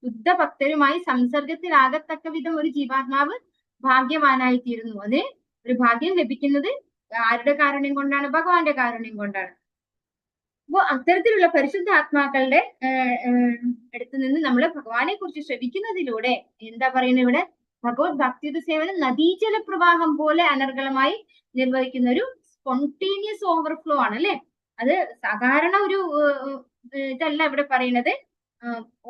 S1: ശുദ്ധ ഭക്തരുമായി സംസർഗത്തിലാകത്തക്ക വിധം ഒരു ജീവാത്മാവ് ഭാഗ്യവാനായി തീരുന്നു. അത് ഒരു ഭാഗ്യം ലഭിക്കുന്നത് ആരുടെ കാരുണ്യം കൊണ്ടാണ്? ഭഗവാന്റെ കാരുണ്യം കൊണ്ടാണ്. അപ്പോ അത്തരത്തിലുള്ള പരിശുദ്ധ ആത്മാക്കളുടെ അടുത്ത് നിന്ന് നമ്മൾ ഭഗവാനെ കുറിച്ച് ശ്രവിക്കുന്നതിലൂടെ എന്താ പറയുന്നത് ഇവിടെ? ഭഗവത് ഭക്തിയുടെ സേവനം നദീജല പ്രവാഹം പോലെ അനർഗളമായി നിർവഹിക്കുന്ന ഒരു സ്പോണ്ടേനിയസ് ഓവർഫ്ലോ ആണ് അല്ലെ. അത് സാധാരണ ഒരു ഇതല്ല ഇവിടെ പറയുന്നത്.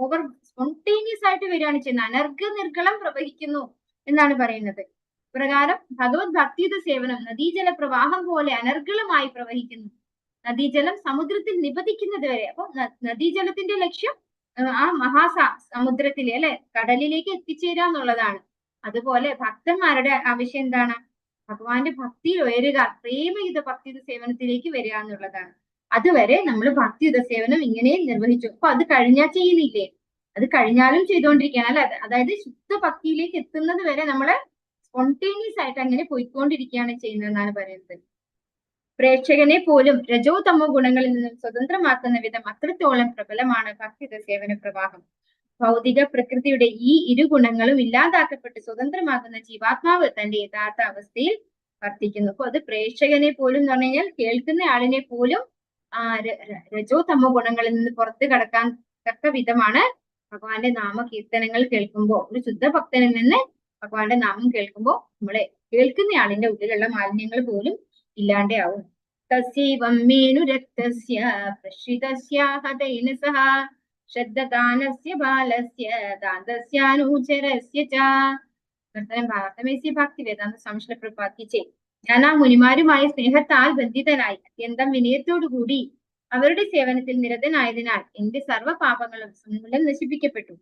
S1: ഓവർ സ്പോണ്ടേനിയസ് ആയിട്ട് വരികയാണ് ചെയ്യുന്നത്. അനർഘ നിർഗളം പ്രവഹിക്കുന്നു എന്നാണ് പറയുന്നത്. പ്രകാരം ഭഗവത് ഭക്തിയുത സേവനം നദീജല പ്രവാഹം പോലെ അനർഗളമായി പ്രവഹിക്കുന്നു. നദീജലം സമുദ്രത്തിൽ നിപതിക്കുന്നത് വരെ. അപ്പൊ നദീജലത്തിന്റെ ലക്ഷ്യം ആ സമുദ്രത്തിലെ അല്ലെ കടലിലേക്ക് എത്തിച്ചേരാന്നുള്ളതാണ്. അതുപോലെ ഭക്തന്മാരുടെ ആവശ്യം എന്താണ്? ഭഗവാന്റെ ഭക്തിയിൽ ഉയരുക, പ്രേമയുത ഭക്തിയുത സേവനത്തിലേക്ക് വരിക എന്നുള്ളതാണ്. അതുവരെ നമ്മൾ ഭക്തിയുത സേവനം ഇങ്ങനെ നിർവഹിച്ചു. അപ്പൊ അത് കഴിഞ്ഞാൽ ചെയ്യുന്നില്ലേ? അത് കഴിഞ്ഞാലും ചെയ്തുകൊണ്ടിരിക്കുകയാണ് അല്ലെ. അതായത് ശുദ്ധ ഭക്തിയിലേക്ക് എത്തുന്നത് വരെ നമ്മള് സ്പോണ്ടേനിയസ് ആയിട്ട് അങ്ങനെ പോയിക്കൊണ്ടിരിക്കുകയാണ് ചെയ്യുന്നതെന്നാണ് പറയുന്നത്. പ്രേക്ഷകനെ പോലും രജോ തമോ ഗുണങ്ങളിൽ നിന്നും സ്വതന്ത്രമാക്കുന്ന വിധം അത്രത്തോളം പ്രബലമാണ് ഭക്തിയുത സേവന പ്രവാഹം. ഭൗതിക പ്രകൃതിയുടെ ഈ ഇരു ഗുണങ്ങളും ഇല്ലാതാക്കപ്പെട്ട് സ്വതന്ത്രമാകുന്ന ജീവാത്മാവ് തന്റെ യഥാർത്ഥ അവസ്ഥയിൽ വർത്തിക്കുന്നു. അപ്പൊ അത് പ്രേക്ഷകനെ പോലും എന്ന് പറഞ്ഞു കഴിഞ്ഞാൽ കേൾക്കുന്ന ആളിനെ പോലും രജോ തമോ ഗുണങ്ങളിൽ നിന്ന് പുറത്ത് കടക്കാൻ തക്ക വിധമാണ് ഭഗവാന്റെ നാമകീർത്തനങ്ങൾ കേൾക്കുമ്പോൾ. ഒരു ശുദ്ധ ഭക്തനിൽ നിന്ന് ഭഗവാന്റെ നാമം കേൾക്കുമ്പോൾ നമ്മളെ കേൾക്കുന്ന ആളിന്റെ ഉള്ളിലുള്ള മാലിന്യങ്ങൾ പോലും ഇല്ലാണ്ടേ ആവും. തസ്യൈവം മേനുരക്തസ്യ പ്രശ്രിതസ്യാഹതൈന സഹ ശ്രദ്ധദാനസ്യ ബാലസ്യ ദാന്തസ്യാനുചരസ്യ ച. ഭാരതമേസ്യ ഭക്തി വേദാന്ത സംശ്ലേഷ പ്രഭാതിച്ചേ. ഞാൻ ആ മുനിമാരുമായി സ്നേഹത്താൽ ബന്ധിതനായി അത്യന്തം വിനയത്തോടുകൂടി അവരുടെ സേവനത്തിൽ നിരതനായതിനാൽ എന്റെ സർവ്വ പാപങ്ങളും സമൂലം നശിപ്പിക്കപ്പെട്ടു.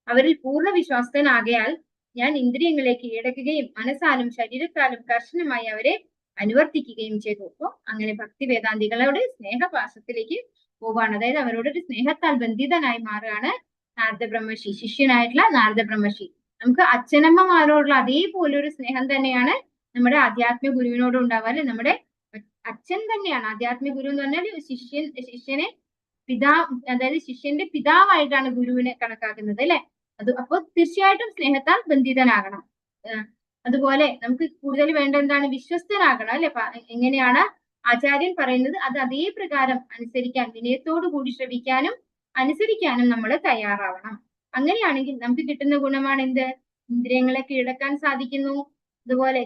S1: അവരിൽ പൂർണ്ണ വിശ്വാസനാകയാൽ ഞാൻ ഇന്ദ്രിയങ്ങളെ കീഴടക്കുകയും മനസ്സാലും ശരീരത്താലും കർശനമായി അവരെ അനുവർത്തിക്കുകയും ചെയ്തു. അപ്പോ അങ്ങനെ ഭക്തി വേദാന്തികളോട് സ്നേഹപാശത്തിലേക്ക് പോവാണ്. അതായത് അവരോടൊരു സ്നേഹത്താൽ ബന്ധിതനായി മാറുകയാണ് നാരദ ബ്രഹ്മർഷി, ശിഷ്യനായിട്ടുള്ള നാരദ ബ്രഹ്മർഷി. നമുക്ക് അച്ഛനമ്മമാരോടുള്ള അതേപോലെ ഒരു സ്നേഹം തന്നെയാണ് നമ്മുടെ ആധ്യാത്മിക ഗുരുവിനോട് ഉണ്ടാവുക അല്ലെ. നമ്മുടെ അച്ഛൻ തന്നെയാണ് ആധ്യാത്മിക ഗുരു എന്ന് പറഞ്ഞാൽ ശിഷ്യനെ അതായത് ശിഷ്യന്റെ പിതാവായിട്ടാണ് ഗുരുവിനെ കണക്കാക്കുന്നത് അല്ലെ. അപ്പൊ തീർച്ചയായിട്ടും സ്നേഹത്താൽ ബന്ധിതനാകണം. അതുപോലെ നമുക്ക് കൂടുതൽ വേണ്ട എന്താണ്? വിശ്വസ്തനാകണം അല്ലെ. എങ്ങനെയാണ് ആചാര്യൻ പറയുന്നത് അത് അതേ പ്രകാരം അനുസരിക്കാൻ, വിനയത്തോടു കൂടി ശ്രവിക്കാനും അനുസരിക്കാനും നമ്മൾ തയ്യാറാവണം. അങ്ങനെയാണെങ്കിൽ നമുക്ക് കിട്ടുന്ന ഗുണമാണ് എന്ത്? ഇന്ദ്രിയങ്ങളെ കീഴടക്കാൻ സാധിക്കുന്നു. അതുപോലെ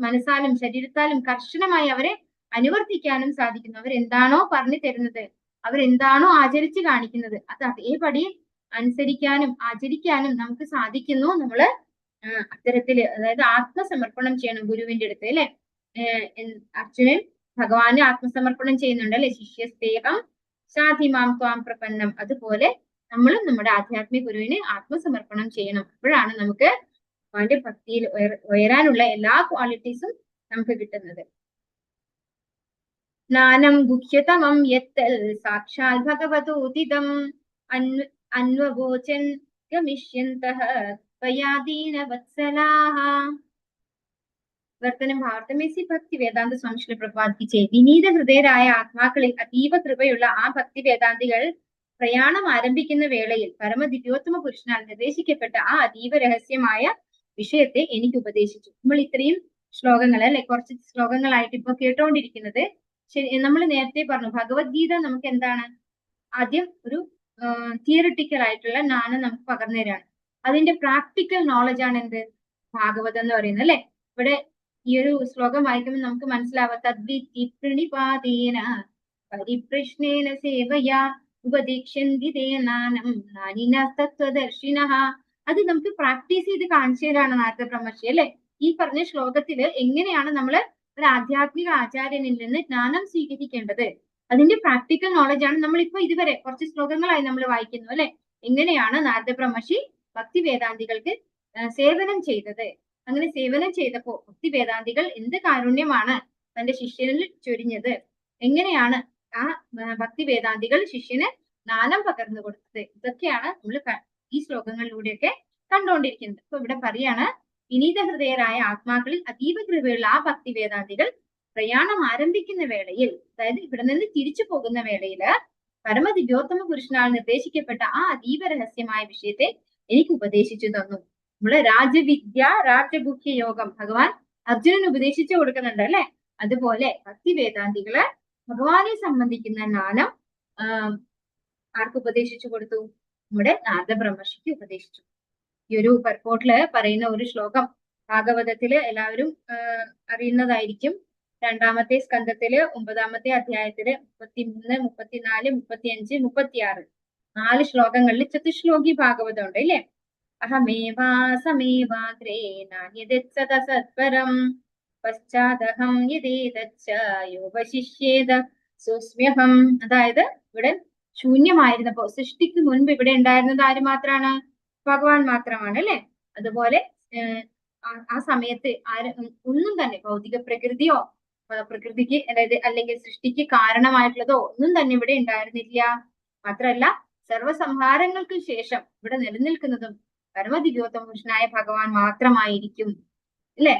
S1: മനസ്സാലും ശരീരത്താലും കർശനമായി അവരെ അനുവർത്തിക്കാനും സാധിക്കുന്നു. അവരെന്താണോ പറഞ്ഞു തരുന്നത്, അവരെന്താണോ ആചരിച്ച് കാണിക്കുന്നത് അത് അതേപടി അനുസരിക്കാനും ആചരിക്കാനും നമുക്ക് സാധിക്കുന്നു. നമ്മള് അത്തരത്തില് അതായത് ആത്മസമർപ്പണം ചെയ്യണം ഗുരുവിന്റെ അടുത്ത് അല്ലെ. അർജുനൻ ഭഗവാന് ആത്മസമർപ്പണം ചെയ്യുന്നുണ്ട് അല്ലെ. ശിഷ്യസ്തേഹം സാധിമാം ത്വാം പ്രപന്നം. അതുപോലെ നമ്മളും നമ്മുടെ ആധ്യാത്മിക ഗുരുവിന് ആത്മസമർപ്പണം ചെയ്യണം. അപ്പോഴാണ് നമുക്ക് ഭഗവാന്റെ ഭക്തിയിൽ ഉയരാനുള്ള എല്ലാ ക്വാളിറ്റീസും നമുക്ക് കിട്ടുന്നത്. നാനം ഗുഹ്യതമം യത്തൽ സാക്ഷാൽ ഭഗവതോദിതം അന്വഗോചൻ ഗമിഷ്യന്തഃ ത്വയാദീനവത്സലാഃ. വർത്തനം ഭാരതമേസി ഭക്തി വേദാന്ത സ്വാമിശ്രീ പ്രഭാതിച്ചേ. വിനീത ഹൃദയരായ ആത്മാക്കളിൽ അതീവ കൃപയുള്ള ആ ഭക്തി വേദാന്തികൾ പ്രയാണം ആരംഭിക്കുന്ന വേളയിൽ പരമദിവ്യോത്തമ പുരുഷനാൽ നിർദ്ദേശിക്കപ്പെട്ട ആ അതീവ രഹസ്യമായ വിഷയത്തെ എനിക്ക് ഉപദേശിച്ചു. നമ്മൾ ഇത്രയും ശ്ലോകങ്ങൾ അല്ലെ, കുറച്ച് ശ്ലോകങ്ങളായിട്ട് ഇപ്പൊ കേട്ടോണ്ടിരിക്കുന്നത്. ശരി, നമ്മൾ നേരത്തെ പറഞ്ഞു ഭഗവത്ഗീത നമുക്ക് എന്താണ്? ആദ്യം ഒരു തിയറിറ്റിക്കൽ ആയിട്ടുള്ള ജ്ഞാനം നമുക്ക് പകർന്നു തരാണ്. അതിന്റെ പ്രാക്ടിക്കൽ നോളജ് ആണ് എന്ത്? ഭാഗവതം എന്ന് പറയുന്നത് അല്ലെ. ഇവിടെ ഈ ഒരു ശ്ലോകം വായിക്കുമ്പോൾ നമുക്ക് മനസ്സിലാവാത്ത പ്രണിപാതേന പരിപ്രശ്നേന സേവയാ ഉപദീക്ഷന്തി ദേനാനം നാനിന തത്വദർശിനഃ. അത് നമുക്ക് പ്രാക്ടീസ് ചെയ്ത് കാണിച്ചു തരാണ് നാരദ ബ്രഹ്മർഷി അല്ലെ. ഈ പറഞ്ഞ ശ്ലോകത്തില് എങ്ങനെയാണ് നമ്മൾ ഒരു ആധ്യാത്മിക ആചാര്യനിൽ നിന്ന് ജ്ഞാനം സ്വീകരിക്കേണ്ടത്, അതിന്റെ പ്രാക്ടിക്കൽ നോളജ് ആണ് നമ്മൾ ഇപ്പൊ ഇതുവരെ കുറച്ച് ശ്ലോകങ്ങളായി നമ്മൾ വായിക്കുന്നു അല്ലെ. എങ്ങനെയാണ് നാരദ ബ്രഹ്മർഷി ഭക്തി വേദാന്തികൾക്ക് സേവനം ചെയ്തത്. അങ്ങനെ സേവനം ചെയ്തപ്പോ ഭക്തി വേദാന്തികൾ എന്ത് കാരുണ്യമാണ് തന്റെ ശിഷ്യനിൽ ചൊരിഞ്ഞത്, എങ്ങനെയാണ് ആ ഭക്തി വേദാന്തികൾ ശിഷ്യന് ജ്ഞാനം പകർന്നു കൊടുത്തത്, ഇതൊക്കെയാണ് നമ്മൾ ഈ ശ്ലോകങ്ങളിലൂടെയൊക്കെ കണ്ടുകൊണ്ടിരിക്കുന്നത്. അപ്പൊ ഇവിടെ പറയാണ് വിനീത ഹൃദയരായ ആത്മാക്കളിൽ അതീവ കൃപയുള്ള ആ ഭക്തി വേദാന്തികൾ പ്രയാണം ആരംഭിക്കുന്ന വേളയിൽ, അതായത് ഇവിടെ നിന്ന് തിരിച്ചു പോകുന്ന വേളയില് പരമദിവ്യോത്തമ പുരുഷനാൽ നിർദ്ദേശിക്കപ്പെട്ട ആ അതീവ രഹസ്യമായ വിഷയത്തെ എനിക്ക് ഉപദേശിച്ചു തന്നു. നമ്മള് രാജവിദ്യ രാജഗുഹ്യ യോഗം ഭഗവാൻ അർജുനന് ഉപദേശിച്ചു കൊടുക്കുന്നുണ്ട് അല്ലെ. അതുപോലെ ഭക്തി വേദാന്തികള് ഭഗവാനെ സംബന്ധിക്കുന്ന ജ്ഞാനം ആർക്ക് ഉപദേശിച്ചു കൊടുത്തു? നമ്മുടെ നാരദ ബ്രഹ്മർഷിക്ക് ഉപദേശിച്ചു. ഈ ഒരു പർപ്പോട്ടില് പറയുന്ന ഒരു ശ്ലോകം ഭാഗവതത്തില് എല്ലാവരും അറിയുന്നതായിരിക്കും. രണ്ടാമത്തെ സ്കന്ധത്തില് 9-ാമത്തെ അധ്യായത്തില് 33, 34, 35, 36 4 ശ്ലോകങ്ങളിൽ ചതുശ്ലോകി ഭാഗവതം ഉണ്ട് ഇല്ലേ? അഹമേവാസമേവാഗ്രേ നാന്യദെത്സത സത്പരം പശ്ചാദഹം യഥേതച്ഛയോപശിഷ്യേത സുസ്മ്യഹം. അതായത് ഇവിടെ ശൂന്യമായിരുന്നപ്പോ, സൃഷ്ടിക്ക് മുൻപ് ഇവിടെ ഉണ്ടായിരുന്നത് ആര് മാത്രാണ്? ഭഗവാൻ മാത്രമാണ് അല്ലെ? അതുപോലെ ആ സമയത്ത് ഒന്നും തന്നെ ഭൗതിക പ്രകൃതിയോ പ്രകൃതിക്ക് അതായത് അല്ലെങ്കിൽ സൃഷ്ടിക്ക് കാരണമായിട്ടുള്ളതോ ഒന്നും തന്നെ ഇവിടെ ഉണ്ടായിരുന്നില്ല. മാത്രമല്ല സർവസംഹാരങ്ങൾക്ക് ശേഷം ഇവിടെ നിലനിൽക്കുന്നതും പരമദിവ്യോത്തമ പുരുഷനായ ഭഗവാൻ മാത്രമായിരിക്കും അല്ലെ?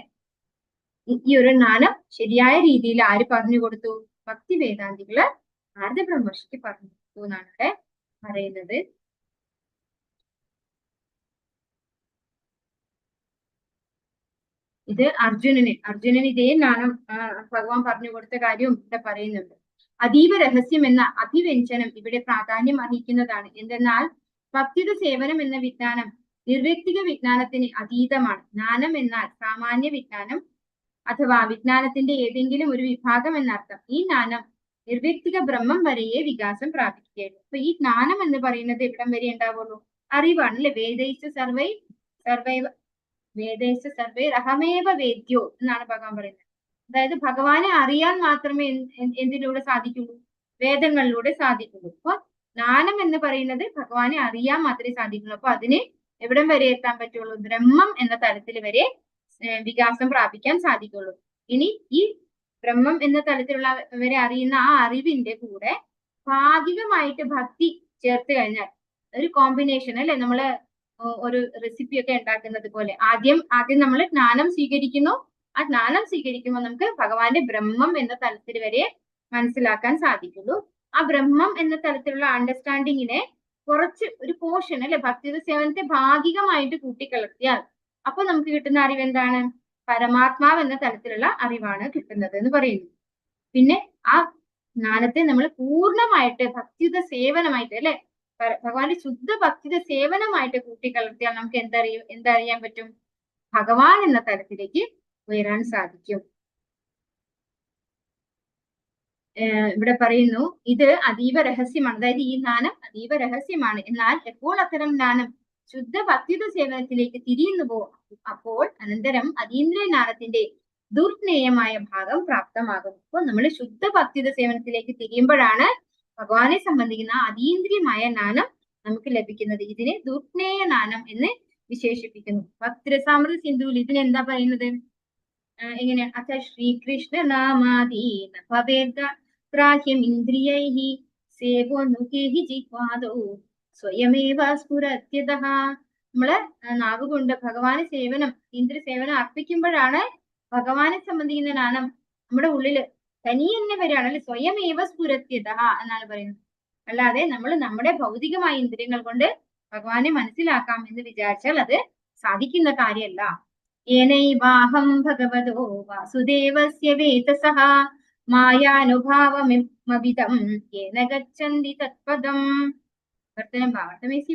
S1: ഈ ഒരു ജ്ഞാനം ശരിയായ രീതിയിൽ ആര് പറഞ്ഞു കൊടുത്തു? ഭക്തി വേദാന്തികള് നാരദ ബ്രഹ്മർഷിക്ക് പറഞ്ഞു കൊടുത്തു എന്നാണ് ഇവിടെ പറയുന്നത്. ഇത് അർജുനന് ഇതേ ജ്ഞാനം ഭഗവാൻ പറഞ്ഞു കൊടുത്ത കാര്യവും ഇവിടെ പറയുന്നുണ്ട്. അതീവ രഹസ്യം എന്ന അഭിവ്യഞ്ജനം ഇവിടെ പ്രാധാന്യം അർഹിക്കുന്നതാണ്. എന്തെന്നാൽ ഭക്തിയുടെ സേവനം എന്ന വിജ്ഞാനം നിർവ്യക്തിക വിജ്ഞാനത്തിന് അതീതമാണ്. ജ്ഞാനം എന്നാൽ സാമാന്യ വിജ്ഞാനം അഥവാ വിജ്ഞാനത്തിന്റെ ഏതെങ്കിലും ഒരു വിഭാഗം എന്നർത്ഥം. ഈ ജ്ഞാനം നിർവ്യക്തിക ബ്രഹ്മം വരെയേ വികാസം പ്രാപിക്കുകയുള്ളൂ. അപ്പൊ ഈ ജ്ഞാനം എന്ന് പറയുന്നത് എവിടം വരെ ഉണ്ടാവുള്ളൂ? അറിവാണ് അല്ലെ? വേദൈശ്ച സർവൈ അഹമേവ വേദ്യോ എന്നാണ് ഭഗവാൻ പറയുന്നത്. അതായത് ഭഗവാനെ അറിയാൻ മാത്രമേ എന്തിലൂടെ സാധിക്കുള്ളൂ? വേദങ്ങളിലൂടെ സാധിക്കുള്ളൂ. അപ്പൊ ജ്ഞാനം എന്ന് പറയുന്നത് ഭഗവാനെ അറിയാൻ മാത്രമേ സാധിക്കുള്ളൂ. അപ്പൊ അതിന് എവിടം വരെ എത്താൻ പറ്റുള്ളൂ? ബ്രഹ്മം എന്ന തലത്തിൽ വരെ വികാസം പ്രാപിക്കാൻ സാധിക്കുള്ളൂ. ഇനി ഈ ബ്രഹ്മം എന്ന തലത്തിലുള്ളവരെ അറിയുന്ന ആ അറിവിന്റെ കൂടെ ഭാഗികമായിട്ട് ഭക്തി ചേർത്ത് കഴിഞ്ഞാൽ ഒരു കോമ്പിനേഷൻ അല്ലെ? നമ്മള് ഒരു റെസിപ്പി ഒക്കെ ഉണ്ടാക്കുന്നത് പോലെ ആദ്യം നമ്മൾ ജ്ഞാനം സ്വീകരിക്കുന്നു. ആ ജ്ഞാനം സ്വീകരിക്കുമ്പോൾ നമുക്ക് ഭഗവാന്റെ ബ്രഹ്മം എന്ന തലത്തിൽ വരെ മനസ്സിലാക്കാൻ സാധിക്കുള്ളൂ. ആ ബ്രഹ്മം എന്ന തലത്തിലുള്ള അണ്ടർസ്റ്റാൻഡിങ്ങിനെ കുറച്ച് ഒരു പോർഷൻ അല്ലെ ഭക്തിയുടെ സേവനത്തെ ഭാഗികമായിട്ട് കൂട്ടിക്കലർത്തിയാൽ അപ്പൊ നമുക്ക് കിട്ടുന്ന അറിവ് എന്താണ്? പരമാത്മാവ് എന്ന തലത്തിലുള്ള അറിവാണ് കിട്ടുന്നത് എന്ന് പറയുന്നു. പിന്നെ ആ ജ്ഞാനത്തെ നമ്മൾ പൂർണ്ണമായിട്ട് ഭക്തിയുടെ സേവനമായിട്ട് അല്ലെ ഭഗവാന്റെ ശുദ്ധ ഭക്തിയുടെ സേവനമായിട്ട് കൂട്ടിക്കലർത്തിയാൽ നമുക്ക് എന്തറിയാൻ പറ്റും? ഭഗവാൻ എന്ന തലത്തിലേക്ക് ഉയരാൻ സാധിക്കും. ഇവിടെ പറയുന്നു ഇത് അതീവ രഹസ്യമാണ്. അതായത് ഈ ജ്ഞാനം അതീവ രഹസ്യമാണ്. എന്നാൽ എപ്പോൾ അത്തരം ജ്ഞാനം ശുദ്ധ ഭക്തിയുടെ സേവനത്തിലേക്ക് തിരിയുന്നുവോ അപ്പോൾ അനന്തരം അതീന്ദ്രിയ ജ്ഞാനത്തിന്റെ ദുർജ്ഞേയമായ ഭാഗം പ്രാപ്തമാകും. അപ്പോൾ നമ്മൾ ശുദ്ധ ഭക്തിയുടെ സേവനത്തിലേക്ക് തിരിയുമ്പോഴാണ് ഭഗവാനെ സംബന്ധിക്കുന്ന അതീന്ദ്രിയമായ ജ്ഞാനം നമുക്ക് ലഭിക്കുന്നത്. ഇതിനെ ദുർജ്ഞേയ ജ്ഞാനം എന്ന് വിശേഷിപ്പിക്കുന്നു. ഭക്തിരസാമൃത സിന്ധുവിൽ ഇതിനെന്താ പറയുന്നത്? എങ്ങനെ? അച്ഛ ശ്രീകൃഷ്ണ നാമാദീന ഭവേദ ഗ്രാഹ്യം ഇന്ദ്രിയൈഹി സേവോ നുകേഹി ജിഹ്വാദോ സ്വയമേവ സ്ഫുരത്യതഃ. നമ്മള് നാവ് കൊണ്ട് ഭഗവാന് സേവനം ഇന്ദ്രിയ സേവനം അർപ്പിക്കുമ്പോഴാണ് ഭഗവാനെ സംബന്ധിക്കുന്ന ജ്ഞാനം നമ്മുടെ ഉള്ളില് തനിയെ വരികയാണ് അല്ലെ? സ്വയമേവ സ്ഫുരത്യതഃ എന്നാണ് പറയുന്നത്. അല്ലാതെ നമ്മൾ നമ്മുടെ ഭൗതികമായ ഇന്ദ്രിയങ്ങൾ കൊണ്ട് ഭഗവാനെ മനസ്സിലാക്കാം എന്ന് വിചാരിച്ചാൽ അത് സാധിക്കുന്ന കാര്യമല്ല. ഏനൈവാഹം ഭഗവതോ വാസുദേവസ്യ വേതസഃ മായാനുഭാവമിതം യേന ഗച്ഛന്തി തത്പദം.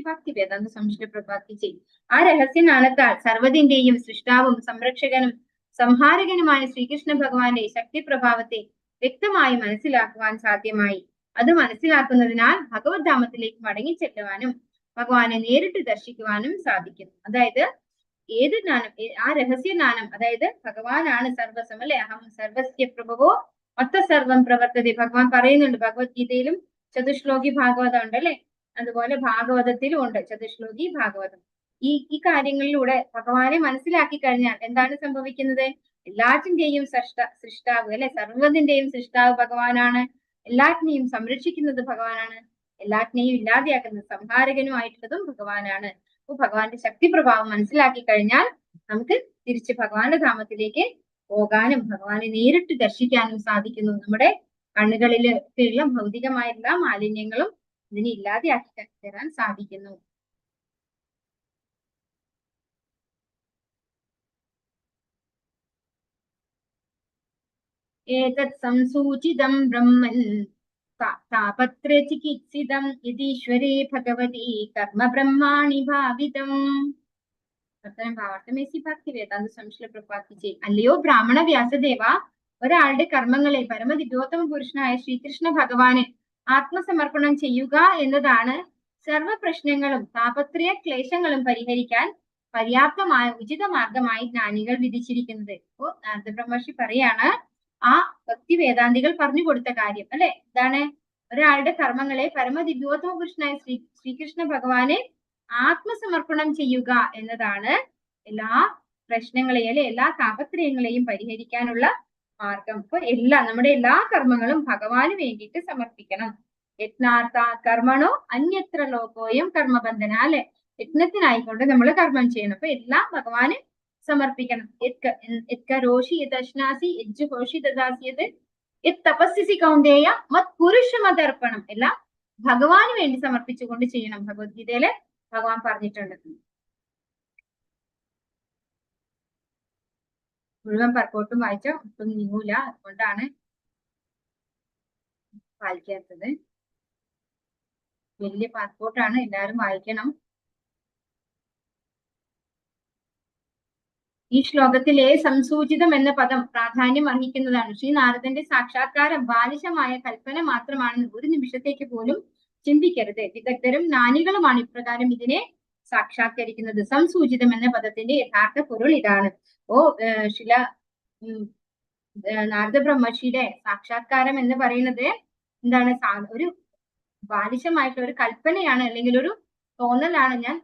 S1: ഭക്തി വേദാന്ത സംശയ പ്രഭാതി ചെയ്യും. ആ രഹസ്യ ജ്ഞാനത്താൽ സർവ്വതിന്റെയും സൃഷ്ടാവും സംരക്ഷകനും സംഹാരകനുമായ ശ്രീകൃഷ്ണ ഭഗവാന്റെ ശക്തി പ്രഭാവത്തെ വ്യക്തമായി മനസ്സിലാക്കുവാൻ സാധ്യമായി. അത് മനസ്സിലാക്കുന്നതിനാൽ ഭഗവത് ധാമത്തിലേക്ക് മടങ്ങിച്ചെല്ലുവാനും ഭഗവാനെ നേരിട്ട് ദർശിക്കുവാനും സാധിക്കുന്നു. അതായത് ഏത് ജ്ഞാനം? ആ രഹസ്യ ജ്ഞാനം, അതായത് ഭഗവാനാണ് സർവസ്വം അല്ലെ? അഹം സർവസ്യ പ്രഭവോ മൊത്ത സർവം പ്രവർത്തതി. ഭഗവാൻ പറയുന്നുണ്ട്. ഭഗവത്ഗീതയിലും ചതുശ്ലോകി ഭാഗവതം ഉണ്ട് അല്ലെ? അതുപോലെ ഭാഗവതത്തിലും ഉണ്ട് ചതുശ്ലോകി ഭാഗവതം. ഈ കാര്യങ്ങളിലൂടെ ഭഗവാനെ മനസ്സിലാക്കി കഴിഞ്ഞാൽ എന്താണ് സംഭവിക്കുന്നത്? എല്ലാറ്റിന്റെയും സൃഷ്ടാവ് അല്ലെ? സർവ്വതിന്റെയും സൃഷ്ടാവ് ഭഗവാനാണ്. എല്ലാറ്റിനെയും സംരക്ഷിക്കുന്നത് ഭഗവാനാണ്. എല്ലാറ്റിനെയും ഇല്ലാതെയാക്കുന്നത് സംഹാരകനുമായിട്ടുള്ളതും ഭഗവാനാണ്. അപ്പൊ ഭഗവാന്റെ ശക്തി പ്രഭാവം മനസ്സിലാക്കി കഴിഞ്ഞാൽ നമുക്ക് തിരിച്ച് ഭഗവാന്റെ ധാമത്തിലേക്ക് പോകാനും ഭഗവാനെ നേരിട്ട് ദർശിക്കാനും സാധിക്കുന്നു. നമ്മുടെ കണ്ണുകളിലൊക്കെയുള്ള ഭൗതികമായ എല്ലാ മാലിന്യങ്ങളും ഇതിനെ ഇല്ലാതെയാക്കി തരാൻ സാധിക്കുന്നു. ഏതത് സംസൂചിതം ബ്രഹ്മൻ താപത്രേ ചികിത്സിതം യതീശ്വരേ ഭഗവതി കർമ്മ ബ്രഹ്മാണി ഭാവിതം. ഭക്തി വേദാന്ത സംശയ പ്രഭാതി ചെയ്യും. അല്ലയോ ബ്രാഹ്മണ വ്യാസദേവ, ഒരാളുടെ കർമ്മങ്ങളെ പരമദിവ്യോത്തമ പുരുഷനായ ശ്രീകൃഷ്ണ ഭഗവാന് ആത്മസമർപ്പണം ചെയ്യുക എന്നതാണ് സർവ പ്രശ്നങ്ങളും താപത്രയ ക്ലേശങ്ങളും പരിഹരിക്കാൻ പര്യാപ്തമായ ഉചിത മാർഗമായി ജ്ഞാനികൾ വിധിച്ചിരിക്കുന്നത്. അപ്പോ നാരദബ്രഹ്മർഷി പറയാണ് ആ ഭക്തി വേദാന്തികൾ പറഞ്ഞു കൊടുത്ത കാര്യം അല്ലെ, എന്താണ്? ഒരാളുടെ കർമ്മങ്ങളെ പരമദിവ്യോത്തമ പുരുഷനായ ശ്രീകൃഷ്ണ ഭഗവാനെ ആത്മസമർപ്പണം ചെയ്യുക എന്നതാണ് എല്ലാ പ്രശ്നങ്ങളെയും അല്ലെ എല്ലാ താപത്രയങ്ങളെയും പരിഹരിക്കാനുള്ള മാർഗം. അപ്പൊ നമ്മുടെ എല്ലാ കർമ്മങ്ങളും ഭഗവാന് വേണ്ടിയിട്ട് സമർപ്പിക്കണം. യജ്ഞാർത്ഥ കർമ്മണോ അന്യത്ര ലോകോയം കർമ്മബന്ധന അല്ലെ, യജ്ഞത്തിനായിക്കൊണ്ട് നമ്മൾ കർമ്മം ചെയ്യണം. അപ്പൊ എല്ലാം ഭഗവാന് സമർപ്പിക്കണം. യത്കരോഷി യദശ്നാസി യജ്ജുഹോഷി ദദാസ്യത് തപസ്സിസി കൗന്ദേയ മത് പുരുഷമതർപ്പണം, എല്ലാം ഭഗവാന് വേണ്ടി സമർപ്പിച്ചുകൊണ്ട് ചെയ്യണം. ഭഗവത്ഗീതയില് ഭഗവാൻ പറഞ്ഞിട്ടുണ്ട്. മുഴുവൻ പർക്കോട്ടും വായിച്ച ഒട്ടും നീങ്ങൂല, അതുകൊണ്ടാണ് വായിക്കാത്തത്. വലിയ പാസ്പോർട്ടാണ്, എല്ലാവരും വായിക്കണം. ഈ ശ്ലോകത്തിലെ സംസൂചിതം എന്ന പദം പ്രാധാന്യം അർഹിക്കുന്നതാണ്. ശ്രീ നാരദന്റെ സാക്ഷാത്കാരം ബാലിശമായ കൽപ്പന മാത്രമാണെന്ന് ഒരു നിമിഷത്തേക്ക് പോലും ചിന്തിക്കരുത്. വിദഗ്ധരും ജ്ഞാനികളുമാണ് ഇപ്രകാരം ഇതിനെ സാക്ഷാത്കരിക്കുന്നത്. സംസൂചിതം എന്ന പദത്തിന്റെ യഥാർത്ഥ പൊരുൾ ഇതാണ്. നാരദ ബ്രഹ്മർഷിയുടെ സാക്ഷാത്കാരം എന്ന് പറയുന്നത് എന്താണ്? ഒരു ബാലിശമായിട്ടുള്ള ഒരു കൽപ്പനയാണ്, അല്ലെങ്കിൽ ഒരു തോന്നലാണ്. ഞാൻ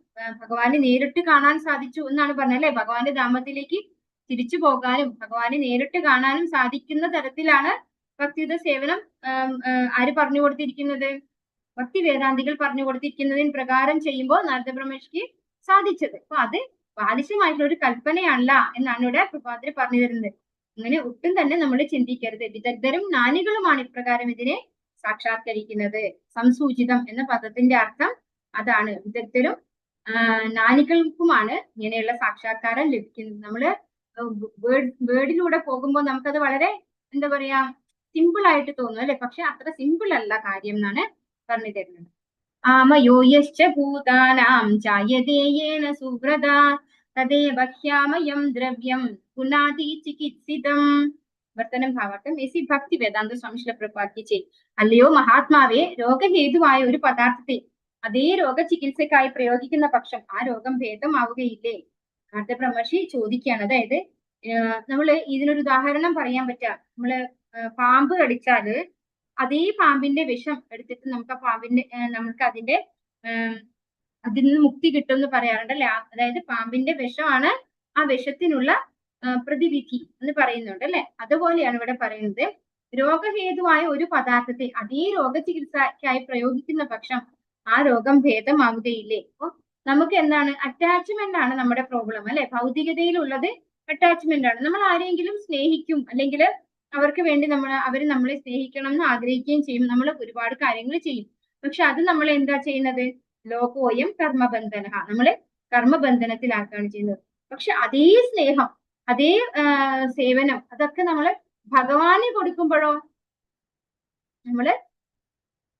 S1: ഭഗവാനെ നേരിട്ട് കാണാൻ സാധിച്ചു എന്നാണ് പറഞ്ഞല്ലേ. ഭഗവാന്റെ ധാമത്തിലേക്ക് തിരിച്ചു പോകാനും ഭഗവാനെ നേരിട്ട് കാണാനും സാധിക്കുന്ന തരത്തിലാണ് ഭക്തിയുത സേവനം ആര് പറഞ്ഞു കൊടുത്തിരിക്കുന്നത്? ഭക്തി വേദാന്തികൾ പറഞ്ഞു കൊടുത്തിരിക്കുന്നതിന് പ്രകാരം ചെയ്യുമ്പോൾ നാരദ ബ്രഹ്മർഷിക്ക് സാധിച്ചത്. അപ്പൊ അത് ബാലിശമായിട്ടുള്ള ഒരു കൽപ്പനയല്ല എന്നാണ് ഇവിടെ പ്രഭാതര് പറഞ്ഞു തരുന്നത്. അങ്ങനെ ഒട്ടും തന്നെ നമ്മൾ ചിന്തിക്കരുത്. വിദഗ്ധരും ജ്ഞാനികളുമാണ് ഇപ്രകാരം ഇതിനെ സാക്ഷാത്കരിക്കുന്നത്. സംസൂചിതം എന്ന പദത്തിന്റെ അർത്ഥം അതാണ്. വിദഗ്ധരും ജ്ഞാനികൾക്കുമാണ് ഇങ്ങനെയുള്ള സാക്ഷാത്കാരം ലഭിക്കുന്നത്. നമ്മള് വേർഡിലൂടെ പോകുമ്പോൾ നമുക്കത് വളരെ എന്താ പറയാ സിമ്പിൾ ആയിട്ട് തോന്നും അല്ലെ, പക്ഷെ അത്ര സിമ്പിൾ അല്ല കാര്യം എന്നാണ് പറഞ്ഞു തരുന്നത്. ആമയോയശ്ച ഭൂതാനാം ചായതേയേന സുബ്രത തദേവ ഹ്യാമയം ദ്രവ്യം പുനാതി ചികിത്സിതം. വർത്തനം ഭാവാർത്ഥം എസി ഭക്തി വേദാന്ത സ്വാമി പ്രപാദിച്ചേ. അല്ലയോ മഹാത്മാവേ, രോഗഹേതുവായ ഒരു പദാർത്ഥത്തെ അതേ രോഗചികിത്സക്കായി പ്രയോഗിക്കുന്ന പക്ഷം ആ രോഗം ഭേദമാവുകയില്ലേ? നാരദ ബ്രഹ്മർഷി ചോദിക്കുകയാണ്. അതായത് നമ്മള് ഇതിനൊരു ഉദാഹരണം പറയാൻ പറ്റുക. നമ്മള് പാമ്പ് കടിച്ചാല് അതേ പാമ്പിന്റെ വിഷം എടുത്തിട്ട് നമുക്ക് ആ പാമ്പിന്റെ അതിൽ നിന്ന് മുക്തി കിട്ടും എന്ന് പറയാറുണ്ടല്ലേ. അതായത് പാമ്പിന്റെ വിഷമാണ് ആ വിഷത്തിനുള്ള പ്രതിവിധി എന്ന് പറയുന്നുണ്ട് അല്ലെ. അതുപോലെയാണ് ഇവിടെ പറയുന്നത്. രോഗഹേതുവായ ഒരു പദാർത്ഥത്തെ അതേ രോഗചികിത്സയ്ക്കായി പ്രയോഗിക്കുന്ന പക്ഷം ആ രോഗം ഭേദമാവുകയില്ലേ? അപ്പൊ നമുക്ക് എന്താണ്? അറ്റാച്ച്മെന്റ് ആണ് നമ്മുടെ പ്രോബ്ലം അല്ലെ. ഭൗതികതയിലുള്ളത് അറ്റാച്ച്മെന്റ് ആണ്. നമ്മൾ ആരെങ്കിലും സ്നേഹിക്കും, അല്ലെങ്കിൽ അവർക്ക് വേണ്ടി അവര് നമ്മളെ സ്നേഹിക്കണം എന്ന് ആഗ്രഹിക്കുകയും ചെയ്യും. നമ്മൾ ഒരുപാട് കാര്യങ്ങൾ ചെയ്യും. പക്ഷെ അത് നമ്മൾ എന്താ ചെയ്യുന്നത്? ലോകോയം കർമ്മബന്ധന, നമ്മള് കർമ്മബന്ധനത്തിലാക്കുകയാണ് ചെയ്യുന്നത്. പക്ഷെ അതേ സ്നേഹം, അതേ സേവനം, അതൊക്കെ നമ്മള് ഭഗവാന് കൊടുക്കുമ്പോഴോ നമ്മള്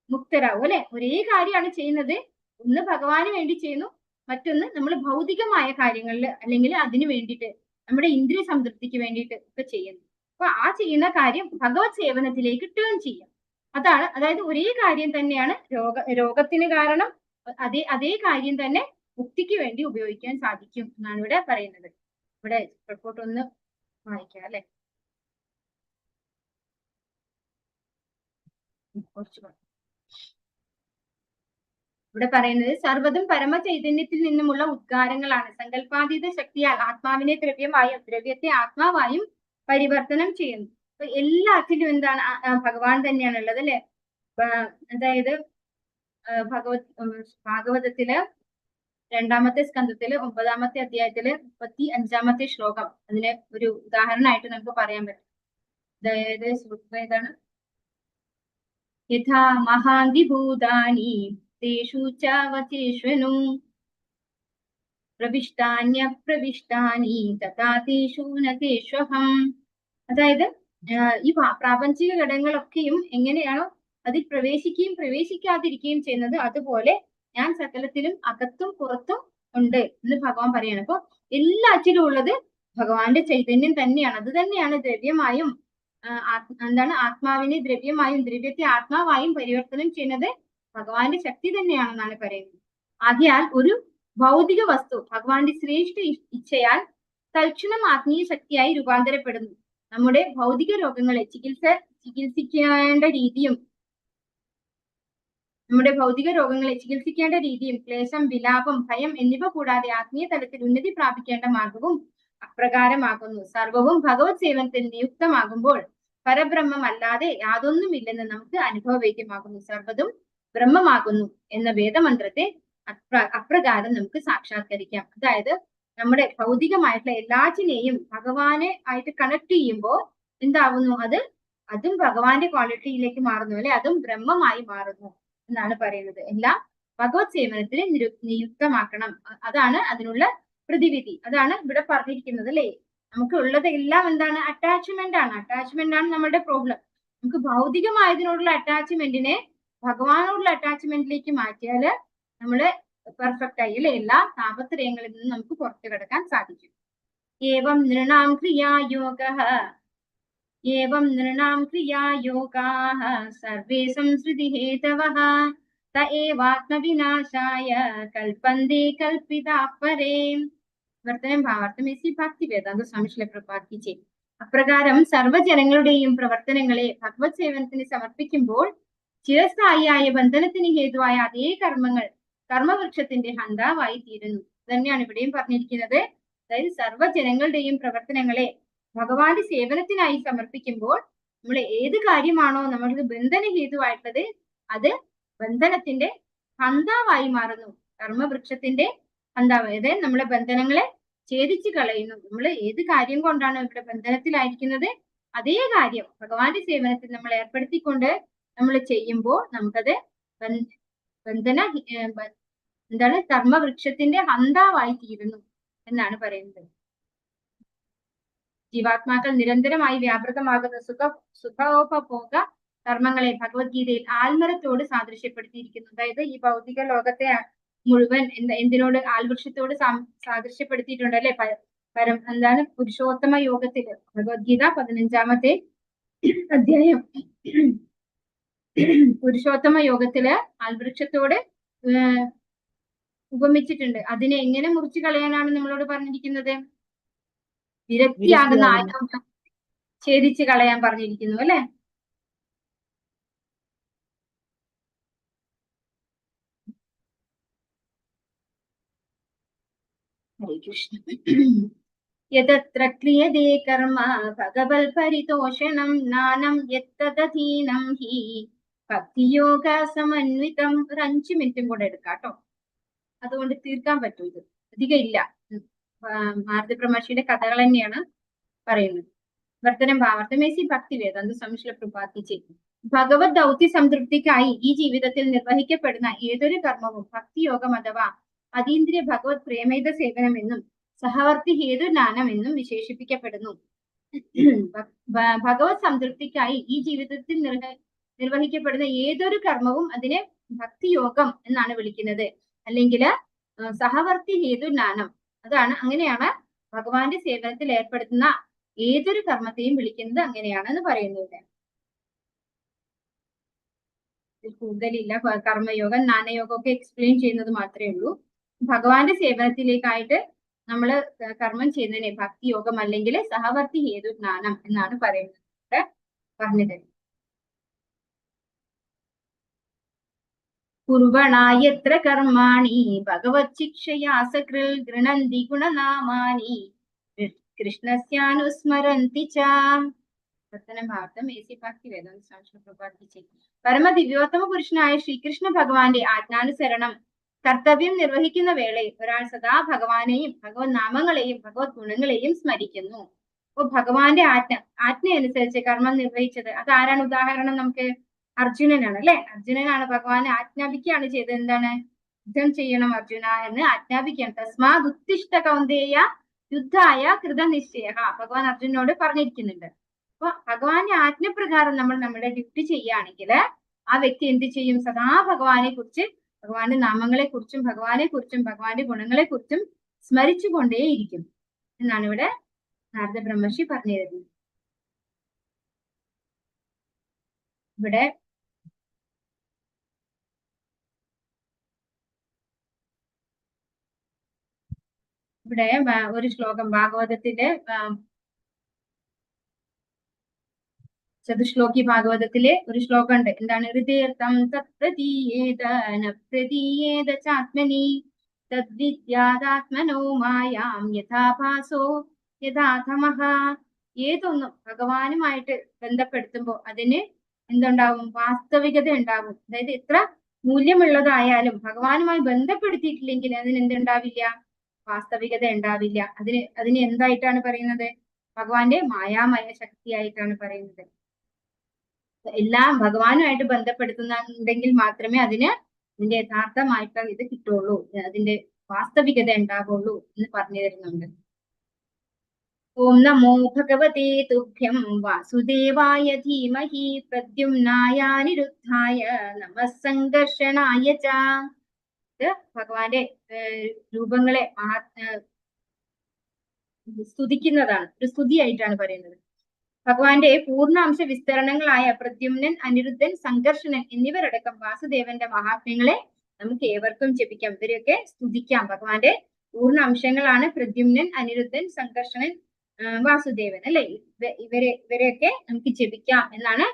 S1: മുക്തരാകും അല്ലെ. ഒരേ കാര്യമാണ് ചെയ്യുന്നത്. ഒന്ന് ഭഗവാന് വേണ്ടി ചെയ്യുന്നു, മറ്റൊന്ന് നമ്മൾ ഭൗതികമായ കാര്യങ്ങളിൽ അല്ലെങ്കിൽ അതിനു വേണ്ടിയിട്ട് നമ്മുടെ ഇന്ദ്രിയ സംതൃപ്തിക്ക് വേണ്ടിയിട്ട് ഒക്കെ ചെയ്യുന്നു. അപ്പൊ ആ ചെയ്യുന്ന കാര്യം ഭഗവത് സേവനത്തിലേക്ക് ടേൺ ചെയ്യാം. അതായത് ഒരേ കാര്യം തന്നെയാണ് രോഗത്തിന് കാരണം. അതേ കാര്യം തന്നെ മുക്തിക്ക് വേണ്ടി ഉപയോഗിക്കാൻ സാധിക്കും എന്നാണ് ഇവിടെ പറയുന്നത്. ഇവിടെ റിപ്പോർട്ട് ഒന്ന് വായിക്കാം അല്ലെ. ഇവിടെ പറയുന്നത് സർവ്വതും പരമചൈതന്യത്തിൽ നിന്നുമുള്ള ഉദ്ഗാരങ്ങളാണ്. സങ്കല്പാതീത ശക്തിയാൽ ആത്മാവിനെ ദ്രവ്യമായും ഭാവത്തെ ആത്മാവായും പരിവർത്തനം ചെയ്യുന്നു. അപ്പൊ എല്ലാത്തിലും എന്താണ്? ഭഗവാൻ തന്നെയാണ് ഉള്ളത് അല്ലെ. അതായത് ഭാഗവതത്തില് 2-ാമത്തെ സ്കന്ധത്തില് 9-ാമത്തെ അധ്യായത്തില് 35-ാമത്തെ ശ്ലോകം അതിന് ഒരു ഉദാഹരണമായിട്ട് നമുക്ക് പറയാൻ പറ്റും. അതായത് ഏതാണ്? യഥാ മഹാന്തി ഭൂതാനി തേഷു ച വചേഷ്വനു പ്രവിഷ്ടാന്യപ്രവിഷ്ടാനി തഥാ തേഷു ന തേഷ്വഹം. അതായത് ഈ പ്രാപഞ്ചിക ഘടകങ്ങളൊക്കെയും എങ്ങനെയാണോ അതിൽ പ്രവേശിക്കുകയും പ്രവേശിക്കാതിരിക്കുകയും ചെയ്യുന്നത്, അതുപോലെ ഞാൻ സകലത്തിലും അകത്തും പുറത്തും ഉണ്ട് എന്ന് ഭഗവാൻ പറയാണ്. അപ്പൊ എല്ലാറ്റിലും ഉള്ളത് ഭഗവാന്റെ ചൈതന്യം തന്നെയാണ്. അത് തന്നെയാണ് ദ്രവ്യമായും എന്താണ് ആത്മാവിനെ ദ്രവ്യമായും ദ്രവ്യത്തെ ആത്മാവായും പരിവർത്തനം ചെയ്യുന്നത് ഭഗവാന്റെ ശക്തി തന്നെയാണെന്നാണ് പറയുന്നത്. ആദ്യാൽ ഒരു ഭൗതിക വസ്തു ഭഗവാന്റെ ശ്രേഷ്ഠ ഇച്ഛയാൽ തൽക്ഷണം ആത്മീയ ശക്തിയായി രൂപാന്തരപ്പെടുന്നു. നമ്മുടെ ഭൗതിക രോഗങ്ങളെ ചികിത്സിക്കേണ്ട രീതിയും ക്ലേശം, വിലാപം, ഭയം എന്നിവ കൂടാതെ ആത്മീയ തലത്തിൽ ഉന്നതി പ്രാപിക്കേണ്ട മാർഗവും അപ്രകാരമാകുന്നു. സർവവും ഭഗവത് സേവനത്തിൽ നിയുക്തമാകുമ്പോൾ പരബ്രഹ്മം അല്ലാതെ യാതൊന്നുമില്ലെന്ന് നമുക്ക് അനുഭവവേദ്യമാകുന്നു. സർവ്വതും ബ്രഹ്മമാകുന്നു എന്ന വേദമന്ത്രത്തെ അപ്രകാരം നമുക്ക് സാക്ഷാത്കരിക്കാം. അതായത് നമ്മുടെ ഭൗതികമായിട്ടുള്ള എല്ലാറ്റിനെയും ഭഗവാനെ ആയിട്ട് കണക്ട് ചെയ്യുമ്പോൾ എന്താവുന്നു? അതും ഭഗവാന്റെ ക്വാളിറ്റിയിലേക്ക് മാറുന്നു, അല്ലെ? അതും ബ്രഹ്മമായി മാറുന്നു എന്നാണ് പറയുന്നത്. എല്ലാം ഭഗവത് സേവനത്തിന് നിയുക്തമാക്കണം. അതാണ് അതിനുള്ള പ്രതിവിധി. അതാണ് ഇവിടെ പറഞ്ഞിരിക്കുന്നത്, അല്ലെ? നമുക്ക് ഉള്ളത് എല്ലാം എന്താണ്? അറ്റാച്ച്മെന്റ് ആണ് നമ്മുടെ പ്രോബ്ലം. നമുക്ക് ഭൗതികമായതിനോടുള്ള അറ്റാച്ച്മെന്റിനെ ഭഗവാനോടുള്ള അറ്റാച്ച്മെന്റിലേക്ക് മാറ്റിയാല് നമ്മള് പെർഫെക്റ്റ് ആയി, അല്ലെ? എല്ലാ താപത്രയങ്ങളിൽ നിന്നും നമുക്ക് പുറത്തു കിടക്കാൻ സാധിക്കും. ഏവം നൃണാം ക്രിയായോഗാഃ സർവേ സംസൃതി ഹേതവഃ ത ഏവാത്മവിനാശായ കൽപ്പന്തേ കൽപ്പിതാഃ പരേ. വർത്തനം ഭാവാർത്ഥം എസി ഭക്തി വേദാന്ത സ്വാമി ശ്രീല പ്രഭുപാദ് കി ജയ്. അപ്രകാരം സർവ്വജനങ്ങളുടെയും പ്രവർത്തനങ്ങളെ ഭഗവത് സേവനത്തിന് സമർപ്പിക്കുമ്പോൾ ചിരസ്ഥായിയായ ബന്ധനത്തിന് ഹേതുവായ അതേ കർമ്മങ്ങൾ കർമ്മവൃക്ഷത്തിന്റെ ഹന്താവായി തീരുന്നു. തന്നെയാണ് ഇവിടെയും പറഞ്ഞിരിക്കുന്നത്. അതായത് സർവ്വജനങ്ങളുടെയും പ്രവർത്തനങ്ങളെ ഭഗവാന്റെ സേവനത്തിനായി സമർപ്പിക്കുമ്പോൾ നമ്മൾ ഏത് കാര്യമാണോ നമ്മൾക്ക് ബന്ധന ഹേതുവായിട്ടുള്ളത് അത് ബന്ധനത്തിന്റെ ഹന്താവായി മാറുന്നു. കർമ്മവൃക്ഷത്തിന്റെ ഹന്താവ്, അതായത് നമ്മളെ ബന്ധനങ്ങളെ ഛേദിച്ചു കളയുന്നു. നമ്മൾ ഏത് കാര്യം കൊണ്ടാണോ ഇവിടെ ബന്ധനത്തിലായിരിക്കുന്നത് അതേ കാര്യം ഭഗവാന്റെ സേവനത്തിൽ നമ്മൾ ഏർപ്പെടുത്തിക്കൊണ്ട് നമ്മൾ ചെയ്യുമ്പോൾ നമുക്കത് കർമ്മവൃക്ഷത്തിന്റെ ഹന്താവായി തീരുന്നു എന്നാണ് പറയുന്നത്. ജീവാത്മാക്കൾ നിരന്തരമായി വ്യാപൃതമാകുന്ന സുഖോപഭോഗ കർമ്മങ്ങളെ ഭഗവത്ഗീതയിൽ ആൽമരത്തോട് സാദൃശ്യപ്പെടുത്തിയിരിക്കുന്നു. അതായത് ഈ ഭൗതിക ലോകത്തെ മുഴുവൻ എന്തിനോട്? ആൽവൃക്ഷത്തോട് സാദൃശ്യപ്പെടുത്തിയിട്ടുണ്ട്, അല്ലെ? പുരുഷോത്തമ യോഗത്തില് ഭഗവത്ഗീത 15-ാമത്തെ അധ്യായം പുരുഷോത്തമ യോഗത്തില് ആൽവൃക്ഷത്തോട് ഉപമിച്ചിട്ടുണ്ട്. അതിനെ എങ്ങനെ മുറിച്ചു കളയാനാണ് നമ്മളോട് പറഞ്ഞിരിക്കുന്നത്? വിരക്തിയാകുന്ന ആയുധം ഛേദിച്ച് കളയാൻ പറഞ്ഞിരിക്കുന്നു, അല്ലെ? ഹരേ കൃഷ്ണ. യതത്ര ക്രിയതേ കർമ്മ ഭഗവൽ പരിതോഷണം നാനം യത്തദധീനം ഹി ഭക്തിയോഗ സമന്വിതം. ഒരു 5 മിനിറ്റും കൂടെ എടുക്കാട്ടോ, അതുകൊണ്ട് തീർക്കാൻ പറ്റും. ഇത് അധികം ഇല്ല. ഭാരതബ്രഹ്മർഷിയുടെ കഥകൾ തന്നെയാണ് പറയുന്നത്. വർത്തനം ഭാവാർത്ഥം എസി ഭക്തി വേദാന്ത സ്വാമി ശ്രീല പ്രഭുപാദ് കി ജയ്. ഭഗവത് ദൗത്യ സംതൃപ്തിക്കായി ഈ ജീവിതത്തിൽ നിർവഹിക്കപ്പെടുന്ന ഏതൊരു കർമ്മവും ഭക്തിയോഗം അഥവാ അതീന്ദ്രിയ ഭഗവത് പ്രേമേത സേവനം എന്നും സഹവർത്തി ഹേതുജ്ഞാനം എന്നും വിശേഷിപ്പിക്കപ്പെടുന്നു. ഭഗവത് സംതൃപ്തിക്കായി ഈ ജീവിതത്തിൽ നിർവഹിക്കപ്പെടുന്ന ഏതൊരു കർമ്മവും അതിനെ ഭക്തിയോഗം എന്നാണ് വിളിക്കുന്നത്. അല്ലെങ്കിൽ സഹവർത്തി ഹേതുജ്ഞാനം, അങ്ങനെയാണ് ഭഗവാന്റെ സേവനത്തിൽ ഏർപ്പെടുത്തുന്ന ഏതൊരു കർമ്മത്തെയും വിളിക്കുന്നത് അങ്ങനെയാണെന്ന് പറയുന്നത്. കൂടുതലില്ല. കർമ്മയോഗം ജ്ഞാനയോഗം ഒക്കെ എക്സ്പ്ലെയിൻ ചെയ്യുന്നത് മാത്രമേ ഉള്ളൂ. ഭഗവാന്റെ സേവനത്തിലേക്കായിട്ട് നമ്മൾ കർമ്മം ചെയ്യുന്നതിനെ ഭക്തിയോഗം അല്ലെങ്കിൽ സഹവർത്തി ഹേതുജ്ഞാനം എന്നാണ് പറയുന്നത്. പറഞ്ഞത് കുർവണായത്ര കർമാണി ഭഗവത് ശിക്ഷയാ സകൃൽ ഗൃണന്തി ഗുണനാമാനി കൃഷ്ണസ്യാനുസ്മരന്തി ച. ഭാഗം എസി ഭക്തി വേദാന്ത സ്വാമി ശ്രീല പ്രഭുപാദ് കി ജയ്. പരമദിവ്യോത്തമ പുരുഷനായ ശ്രീകൃഷ്ണ ഭഗവാന്റെ ആജ്ഞാനുസരണം കർത്തവ്യം നിർവഹിക്കുന്ന വേളയിൽ ഒരാൾ സദാ ഭഗവാനെയും ഭഗവത് നാമങ്ങളെയും ഭഗവത് ഗുണങ്ങളെയും സ്മരിക്കുന്നു. അപ്പൊ ഭഗവാന്റെ ആജ്ഞയനുസരിച്ച് കർമ്മം നിർവഹിച്ചത് അതാരാണ്? ഉദാഹരണം നമുക്ക് അർജുനനാണ്, അല്ലെ? അർജുനനാണ് ഭഗവാനെ ആജ്ഞാപിക്കുകയാണ് ചെയ്തത്. എന്താണ്? യുദ്ധം ചെയ്യണം അർജുന എന്ന് ആജ്ഞാപിക്കുകയാണ്. തസ്മാത് ഉത്തിഷ്ഠ കൗന്ദേയ യുദ്ധായ കൃതനിശ്ചയ ഭഗവാൻ അർജുനോട് പറഞ്ഞിരിക്കുന്നുണ്ട്. അപ്പൊ ഭഗവാന്റെ ആജ്ഞപ്രകാരം നമ്മൾ നമ്മുടെ ഡ്യൂട്ടി ചെയ്യുകയാണെങ്കിൽ ആ വ്യക്തി എന്ത് ചെയ്യും? സദാ ഭഗവാനെ കുറിച്ച്, ഭഗവാന്റെ നാമങ്ങളെ കുറിച്ചും ഭഗവാന്റെ ഗുണങ്ങളെ കുറിച്ചും സ്മരിച്ചുകൊണ്ടേയിരിക്കും എന്നാണ് ഇവിടെ നാരദ ബ്രഹ്മർഷി പറഞ്ഞു തരുന്നത്. ഇവിടെ ഒരു ശ്ലോകം ഭാഗവതത്തിന്റെ ചതുശ്ലോകി ഭാഗവതത്തിലെ ഒരു ശ്ലോകം ഉണ്ട്. എന്താണ്? ഹൃദയർത്ഥം തത്പ്രതീയേത പ്രതീയേത ചാത്മനി തദ്വിദ്യാത്മനോ മായാം യഥാഭാസോ യഥാതമഃ. ഏതൊന്നും ഭഗവാനുമായിട്ട് ബന്ധപ്പെടുത്തുമ്പോൾ അതിന് എന്തുണ്ടാവും? വാസ്തവികത ഉണ്ടാവും. അതായത് എത്ര മൂല്യമുള്ളതായാലും ഭഗവാനുമായി ബന്ധപ്പെടുത്തിയിട്ടില്ലെങ്കിൽ അതിന് എന്തുണ്ടാവില്ല? വാസ്തവികത ഉണ്ടാവില്ല. അതിന് എന്തായിട്ടാണ് പറയുന്നത്? ഭഗവാന്റെ മായാമയ ശക്തിയായിട്ടാണ് പറയുന്നത്. എല്ലാം ഭഗവാനുമായിട്ട് ബന്ധപ്പെടുത്തുന്നുണ്ടെങ്കിൽ മാത്രമേ അതിന്റെ യഥാർത്ഥമായിട്ടുള്ള ഇത് കിട്ടുള്ളൂ, അതിന്റെ വാസ്തവികത ഉണ്ടാവുള്ളൂ എന്ന് പറഞ്ഞു തരുന്നുണ്ട്. ഓം നമോ ഭഗവതേ തുഭ്യം വാസുദേവായ ധീമഹി പ്രദ്യുമ്നായ അനിരുദ്ധായ നമഃ സംഘർഷണായ ച. ഇത് ഭഗവാന്റെ രൂപങ്ങളെ സ്തുതിക്കുന്നതാണ്, ഒരു സ്തുതിയായിട്ടാണ് പറയുന്നത്. ഭഗവാന്റെ പൂർണ്ണാംശ വിസ്തരണങ്ങളായ പ്രദ്യുമ്നൻ, അനിരുദ്ധൻ, സംഘർഷണൻ എന്നിവരടക്കം വാസുദേവന്റെ മഹാത്മ്യങ്ങളെ നമുക്ക് ഏവർക്കും ജപിക്കാം. ഇവരെയൊക്കെ സ്തുതിക്കാം. ഭഗവാന്റെ പൂർണ്ണാംശങ്ങളാണ് പ്രദ്യുമ്നൻ, അനിരുദ്ധൻ, സംഘർഷണൻ, വാസുദേവൻ, അല്ലെ? ഇവരെയൊക്കെ നമുക്ക് ജപിക്കാം എന്നാണ്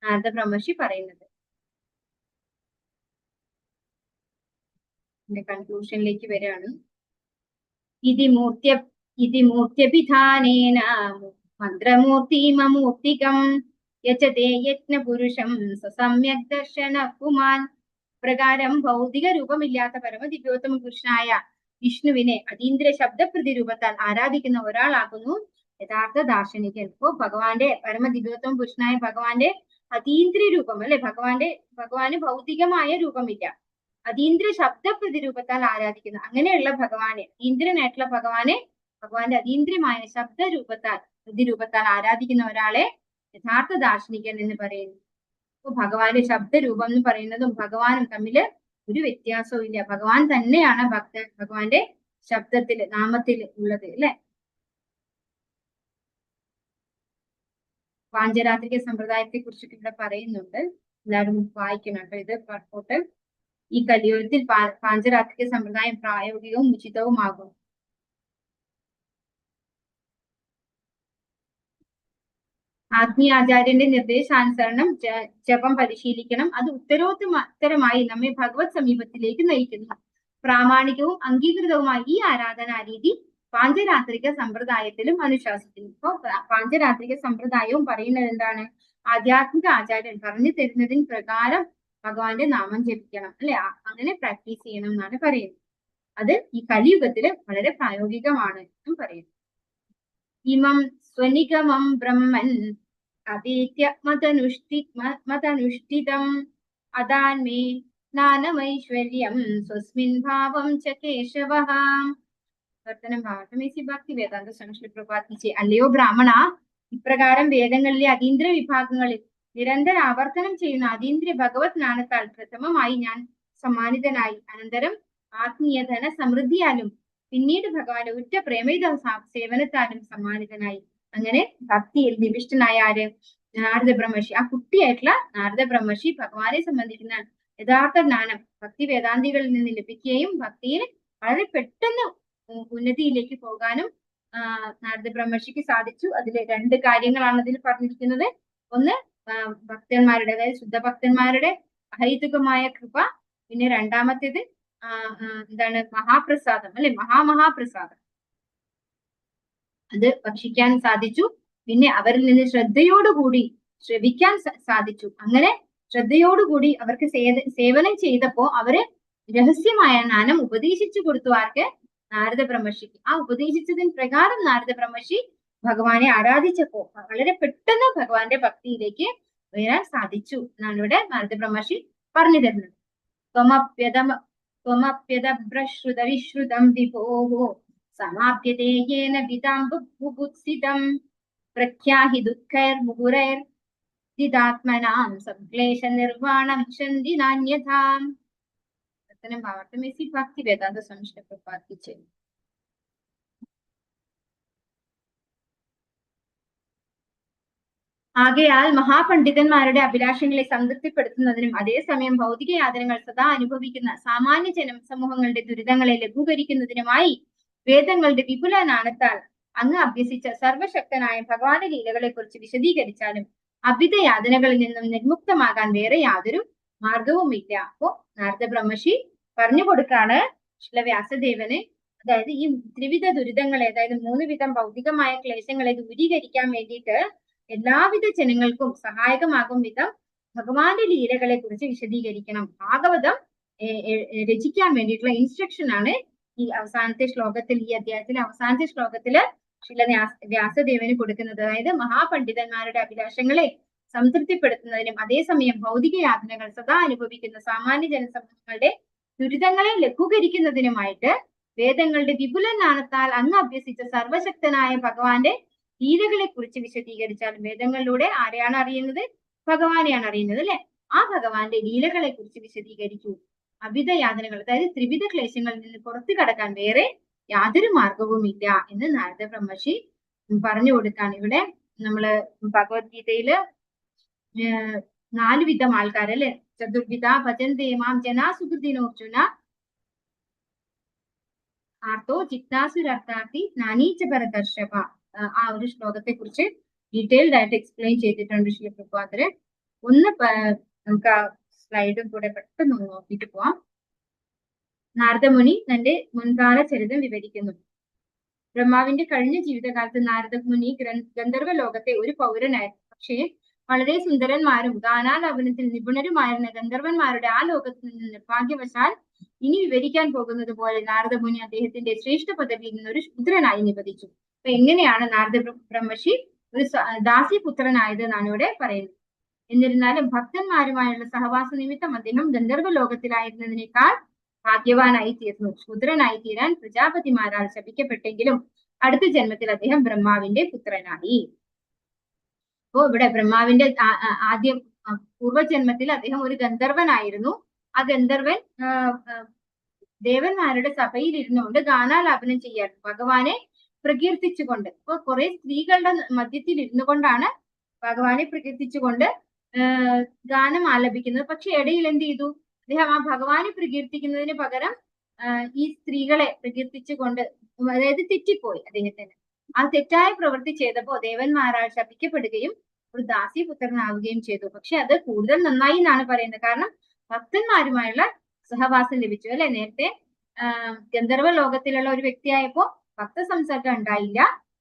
S1: നാരദ ബ്രഹ്മർഷി പറയുന്നത്. കൺക്ലൂഷനിലേക്ക് വരികയാണ്. ഇതി മൂർത്യഭിധാനേന മന്ത്രമൂർത്തിമൂർത്തികം യജതേ യജ്ഞപുരുഷം സമ്യക് ദർശന പുമാൻ. പ്രകാരം ഭൗതിക രൂപമില്ലാത്ത പരമദിവ്യോത്തമ പുരുഷനായ വിഷ്ണുവിനെ അതീന്ദ്രിയ ശബ്ദ പ്രതിരൂപത്താൽ ആരാധിക്കുന്ന ഒരാളാകുന്നു യഥാർത്ഥ ദാർശനികൻ. ഇപ്പോ ഭഗവാന്റെ പരമദിവ്യോത്തമ പുരുഷനായ ഭഗവാന്റെ അതീന്ദ്രിയ രൂപം, അല്ലെ? ഭഗവാന് ഭൗതികമായ രൂപമില്ല, അതീന്ദ്രിയ ശബ്ദ പ്രതിരൂപത്താൽ ആരാധിക്കുന്നു. അങ്ങനെയുള്ള ഭഗവാനെ, അതീന്ദ്രനായിട്ടുള്ള ഭഗവാന്റെ അതീന്ദ്രിയമായ ശബ്ദരൂപത്താൽ പ്രതിരൂപത്താൽ ആരാധിക്കുന്ന ഒരാളെ യഥാർത്ഥ ദാർശനികൻ എന്ന് പറയുന്നു. അപ്പൊ ഭഗവാന്റെ ശബ്ദരൂപം എന്ന് പറയുന്നതും ഭഗവാനും തമ്മിൽ ഒരു വ്യത്യാസവും ഇല്ല. ഭഗവാൻ തന്നെയാണ് ഭഗവാന്റെ ശബ്ദത്തിൽ, നാമത്തിൽ ഉള്ളത്, അല്ലെ? പാഞ്ചരാത്രിക സമ്പ്രദായത്തെ കുറിച്ചൊക്കെ ഇവിടെ പറയുന്നുണ്ട്. എല്ലാവരും വായിക്കണം കേട്ടോ. ഇത് പർപ്പോട്ട് ഈ കലിയുഗത്തിൽ പാഞ്ചരാത്രിക സമ്പ്രദായം പ്രായോഗികവും ഉചിതവുമാകും. ആത്മീയാചാര്യന്റെ നിർദ്ദേശാനുസരണം ജപം പരിശീലിക്കണം. അത് ഉത്തരോത്തരമായി നമ്മെ ഭഗവത് സമീപത്തിലേക്ക് നയിക്കുന്നു. പ്രാമാണികവും അംഗീകൃതവുമായ ഈ ആരാധനാ രീതി പാഞ്ചരാത്രിക സമ്പ്രദായത്തിലും അനുശാസിക്കുന്നു. ഇപ്പൊ പാഞ്ചരാത്രിക സമ്പ്രദായവും പറയുന്നത് എന്താണ്? ആധ്യാത്മിക ആചാര്യൻ പറഞ്ഞു തരുന്നതിന് പ്രകാരം ഭഗവാന്റെ നാമം ജപിക്കണം, അല്ലെ? അങ്ങനെ പ്രാക്ടീസ് ചെയ്യണം എന്നാണ് പറയുന്നത്. അത് ഈ കലിയുഗത്തില് വളരെ പ്രായോഗികമാണ് എന്നും പറയുന്നു. ഇമം സ്വനിഗമം ബ്രഹ്മൻ അതീത്യ മതനുഷ്ഠിതം അദാന്മേ ജ്ഞാനമൈശ്വര്യം സ്വസ്മിൻ ഭാവം ച കേശവഃ. ഭക്തി വേദാന്ത സ്വാമി പ്രഭാതിച്ചേ. അല്ലയോ ബ്രാഹ്മണ, ഇപ്രകാരം വേദങ്ങളിലെ അതീന്ദ്രിയ വിഭാഗങ്ങളിൽ നിരന്തര ആവർത്തനം ചെയ്യുന്ന അതീന്ദ്രിയ ഭഗവത് ജ്ഞാനത്താൽ പ്രഥമമായി ഞാൻ സമ്മാനിതനായി, അനന്തരം ആത്മീയധന സമൃദ്ധിയാലും പിന്നീട് ഭഗവാന്റെ ഉറ്റ പ്രേമയുധ സേവനത്താലും സമ്മാനിതനായി. അങ്ങനെ ഭക്തിയിൽ നിവിഷ്ടനായ ആര്? നാരദ ബ്രഹ്മർഷി. ആ കുട്ടിയായിട്ടുള്ള നാരദ ബ്രഹ്മർഷി ഭഗവാനെ സംബന്ധിക്കുന്ന യഥാർത്ഥ ജ്ഞാനം ഭക്തി വേദാന്തികളിൽ നിന്ന് ലഭിക്കുകയും ഭക്തിയിൽ വളരെ പെട്ടെന്ന് ഉന്നതിയിലേക്ക് പോകാനും നാരദ ബ്രഹ്മർഷിക്ക് സാധിച്ചു. അതിലെ 2 കാര്യങ്ങളാണ് അതിൽ പറഞ്ഞിരിക്കുന്നത്. ഒന്ന് ഭക്തന്മാരുടെ, അതായത് ശുദ്ധഭക്തന്മാരുടെ അഹൈതുകമായ കൃപ. പിന്നെ രണ്ടാമത്തേത് എന്താണ്? മഹാപ്രസാദം, അല്ലെ? മഹാപ്രസാദം അത് ഭക്ഷിക്കാൻ സാധിച്ചു. പിന്നെ അവരിൽ നിന്ന് ശ്രദ്ധയോടുകൂടി ശ്രവിക്കാൻ സാധിച്ചു. അങ്ങനെ ശ്രദ്ധയോടുകൂടി അവർക്ക് സേവനം ചെയ്തപ്പോ അവര് രഹസ്യമായ ജ്ഞാനം ഉപദേശിച്ചു കൊടുത്തു. ആർക്ക്? നാരദ ബ്രഹ്മർഷിക്ക്. ആ ഉപദേശിച്ചതിന് പ്രകാരം നാരദ ബ്രഹ്മർഷി ഭഗവാനെ ആരാധിച്ചപ്പോ വളരെ പെട്ടെന്ന് ഭഗവാന്റെ ഭക്തിയിലേക്ക് ഉയരാൻ സാധിച്ചു എന്നാണ് ഇവിടെ നാരദ ബ്രഹ്മർഷി പറഞ്ഞു തരുന്നത്. ത്വമപ്യദഭ്രശ്രുത വിശ്രുതം വിഭോഃ സമാപ്യതേ യേന വിദാം ബുഭുത്സിതം പ്രഖ്യാഹി ദുഃഖൈർമുഹുരൈർദിദാത്മനാം സക്ലേശ നിർവാണം ചന്തി നാന്യഥാം. ഭക്തി വേദാന്ത സ്വാമി പ്രഭാതിച്ചേ. ആകയാൽ മഹാപണ്ഡിതന്മാരുടെ അഭിലാഷങ്ങളെ സംതൃപ്തിപ്പെടുത്തുന്നതിനും അതേസമയം ഭൗതിക യാതനകൾ സദാ അനുഭവിക്കുന്ന സാമാന്യ ജനസമൂഹങ്ങളുടെ ദുരിതങ്ങളെ ലഘൂകരിക്കുന്നതിനുമായി വേദങ്ങളുടെ വിപുല ജ്ഞാനത്താൽ അങ്ങ് അഭ്യസിച്ച സർവശക്തനായ ഭഗവാന്റെ ലീലകളെ കുറിച്ച് വിശദീകരിച്ചാലും അഭിത യാതനകളിൽ നിന്നും നിർമുക്തമാകാൻ വേറെ യാതൊരു മാർഗവുമില്ല. അപ്പോ നാരദ ബ്രഹ്മർഷി പറഞ്ഞു കൊടുക്കാണ് ശ്രീല വ്യാസദേവന്, അതായത് ഈ ത്രിവിധ ദുരിതങ്ങളെ, അതായത് 3 വിധം ഭൗതികമായ ക്ലേശങ്ങളെ ദൂരീകരിക്കാൻ വേണ്ടിയിട്ട് എല്ലാവിധ ജനങ്ങൾക്കും സഹായകമാകും വിധം ഭഗവാന്റെ ലീലകളെ കുറിച്ച് വിശദീകരിക്കണം. ഭാഗവതം രചിക്കാൻ വേണ്ടിയിട്ടുള്ള ഇൻസ്ട്രക്ഷൻ ആണ് ഈ അവസാനത്തെ ശ്ലോകത്തിൽ, ഈ അധ്യായത്തിലെ അവസാനത്തെ ശ്ലോകത്തില് ശ്രീല വ്യാസദേവന് കൊടുക്കുന്നത്. അതായത് മഹാപണ്ഡിതന്മാരുടെ അഭിലാഷങ്ങളെ സംതൃപ്തിപ്പെടുത്തുന്നതിനും അതേസമയം ഭൗതിക യാതനകൾ സദാ അനുഭവിക്കുന്ന സാമാന്യ ജനസമൂഹങ്ങളുടെ ദുരിതങ്ങളെ ലഘൂകരിക്കുന്നതിനുമായിട്ട് വേദങ്ങളുടെ വിപുല ജ്ഞാനത്താൽ അങ്ങ് അഭ്യസിച്ച സർവശക്തനായ ഭഗവാന്റെ ലീലകളെ കുറിച്ച് വിശദീകരിച്ചാൽ വേദങ്ങളിലൂടെ ആരെയാണ് അറിയുന്നത്? ഭഗവാനെയാണ് അറിയുന്നത്, അല്ലെ? ആ ഭഗവാന്റെ ലീലകളെ കുറിച്ച് വിശദീകരിക്കൂ. അഭിത യാതനകൾ, അതായത് ത്രിവിധ ക്ലേശങ്ങളിൽ നിന്ന് പുറത്തു കടക്കാൻ വേറെ യാതൊരു മാർഗവുമില്ല എന്ന് നാരദ ബ്രഹ്മർഷി പറഞ്ഞു കൊടുക്കാണ്. ഇവിടെ നമ്മള് ഭഗവത്ഗീതയില് 4 വിധം ആൾക്കാരല്ലേ, ചതുർവിധ ഭജന്തേ മാം ജനാ സുഹൃദിനോർജുന ആർത്തോ ജിജ്ഞാസുരർത്ഥാർത്ഥി ജ്ഞാനീച്ച പരദർശക. ആ ഒരു ശ്ലോകത്തെ കുറിച്ച് ഡീറ്റെയിൽഡ് ആയിട്ട് എക്സ്പ്ലെയിൻ ചെയ്തിട്ടുണ്ട് ശ്രീ പ്രഭുപാദര്. ഒന്ന് നമുക്ക് ആ സ്ലൈഡും കൂടെ പെട്ടെന്ന് നോക്കിയിട്ട് പോവാം. നാരദമുനി തന്റെ മുൻകാല ചരിതം വിവരിക്കുന്നു. ബ്രഹ്മാവിന്റെ കഴിഞ്ഞ ജീവിതകാലത്ത് നാരദമുനി ഗന്ധർവ ലോകത്തെ ഒരു പൗരനായിരുന്നു. പക്ഷേ വളരെ സുന്ദരന്മാരും ഗാനാലാപനത്തിൽ നിപുണരുമായിരുന്ന ഗന്ധർവന്മാരുടെ ആ ലോകത്ത് നിന്ന് നിർഭാഗ്യവശാൽ ഇനി വിവരിക്കാൻ പോകുന്നത് പോലെ നാരദമുനി അദ്ദേഹത്തിന്റെ ശ്രേഷ്ഠ പദവിയിൽ നിന്ന് ഒരു ശൂദ്രനായി നിപതിച്ചു. അപ്പൊ എങ്ങനെയാണ് നാരദ ബ്രഹ്മർഷി ഒരു ദാസിപുത്രനായത് എന്നാണ് ഇവിടെ പറയുന്നത്. എന്നിരുന്നാലും ഭക്തന്മാരുമായുള്ള സഹവാസ നിമിത്തം അദ്ദേഹം ഗന്ധർവ ലോകത്തിലായിരുന്നതിനേക്കാൾ ഭാഗ്യവാനായി തീർന്നു. ശൂദ്രനായി തീരാൻ പ്രജാപതിമാരാൽ ശപിക്കപ്പെട്ടെങ്കിലും അടുത്ത ജന്മത്തിൽ അദ്ദേഹം ബ്രഹ്മാവിന്റെ പുത്രനായി. അപ്പോ ഇവിടെ ബ്രഹ്മാവിന്റെ ആദ്യം പൂർവ്വജന്മത്തിൽ അദ്ദേഹം ഒരു ഗന്ധർവനായിരുന്നു. ആ ഗന്ധർവൻ ദേവന്മാരുടെ സഭയിൽ ഇരുന്നുകൊണ്ട് ഗാനാലാപനം ചെയ്യാറുണ്ട്, ഭഗവാനെ പ്രകീർത്തിച്ചുകൊണ്ട്. അപ്പൊ കുറെ സ്ത്രീകളുടെ മധ്യത്തിൽ ഇരുന്നു കൊണ്ടാണ് ഭഗവാനെ പ്രകീർത്തിച്ചുകൊണ്ട് ഗാനം ആലപിക്കുന്നത്. പക്ഷെ ഇടയിൽ എന്ത് ചെയ്തു? അദ്ദേഹം ആ ഭഗവാനെ പ്രകീർത്തിക്കുന്നതിന് പകരം ഈ സ്ത്രീകളെ പ്രകീർത്തിച്ചുകൊണ്ട്, അതായത് തെറ്റിപ്പോയി അദ്ദേഹത്തിന്. ആ തെറ്റായ പ്രവൃത്തി ചെയ്തപ്പോ ദേവന്മാരാൽ ശപിക്കപ്പെടുകയും ഒരു ദാസിപുത്രനാവുകയും ചെയ്തു. പക്ഷെ അത് കൂടുതൽ നന്നായി എന്നാണ് പറയുന്നത്. കാരണം ഭക്തന്മാരുമായുള്ള സഹവാസം ലഭിച്ചു, അല്ലെ? നേരത്തെ ഗന്ധർവ ലോകത്തിലുള്ള ഒരു വ്യക്തിയായപ്പോ ഭക്ത സംസർഗം ഉണ്ടായില്ല.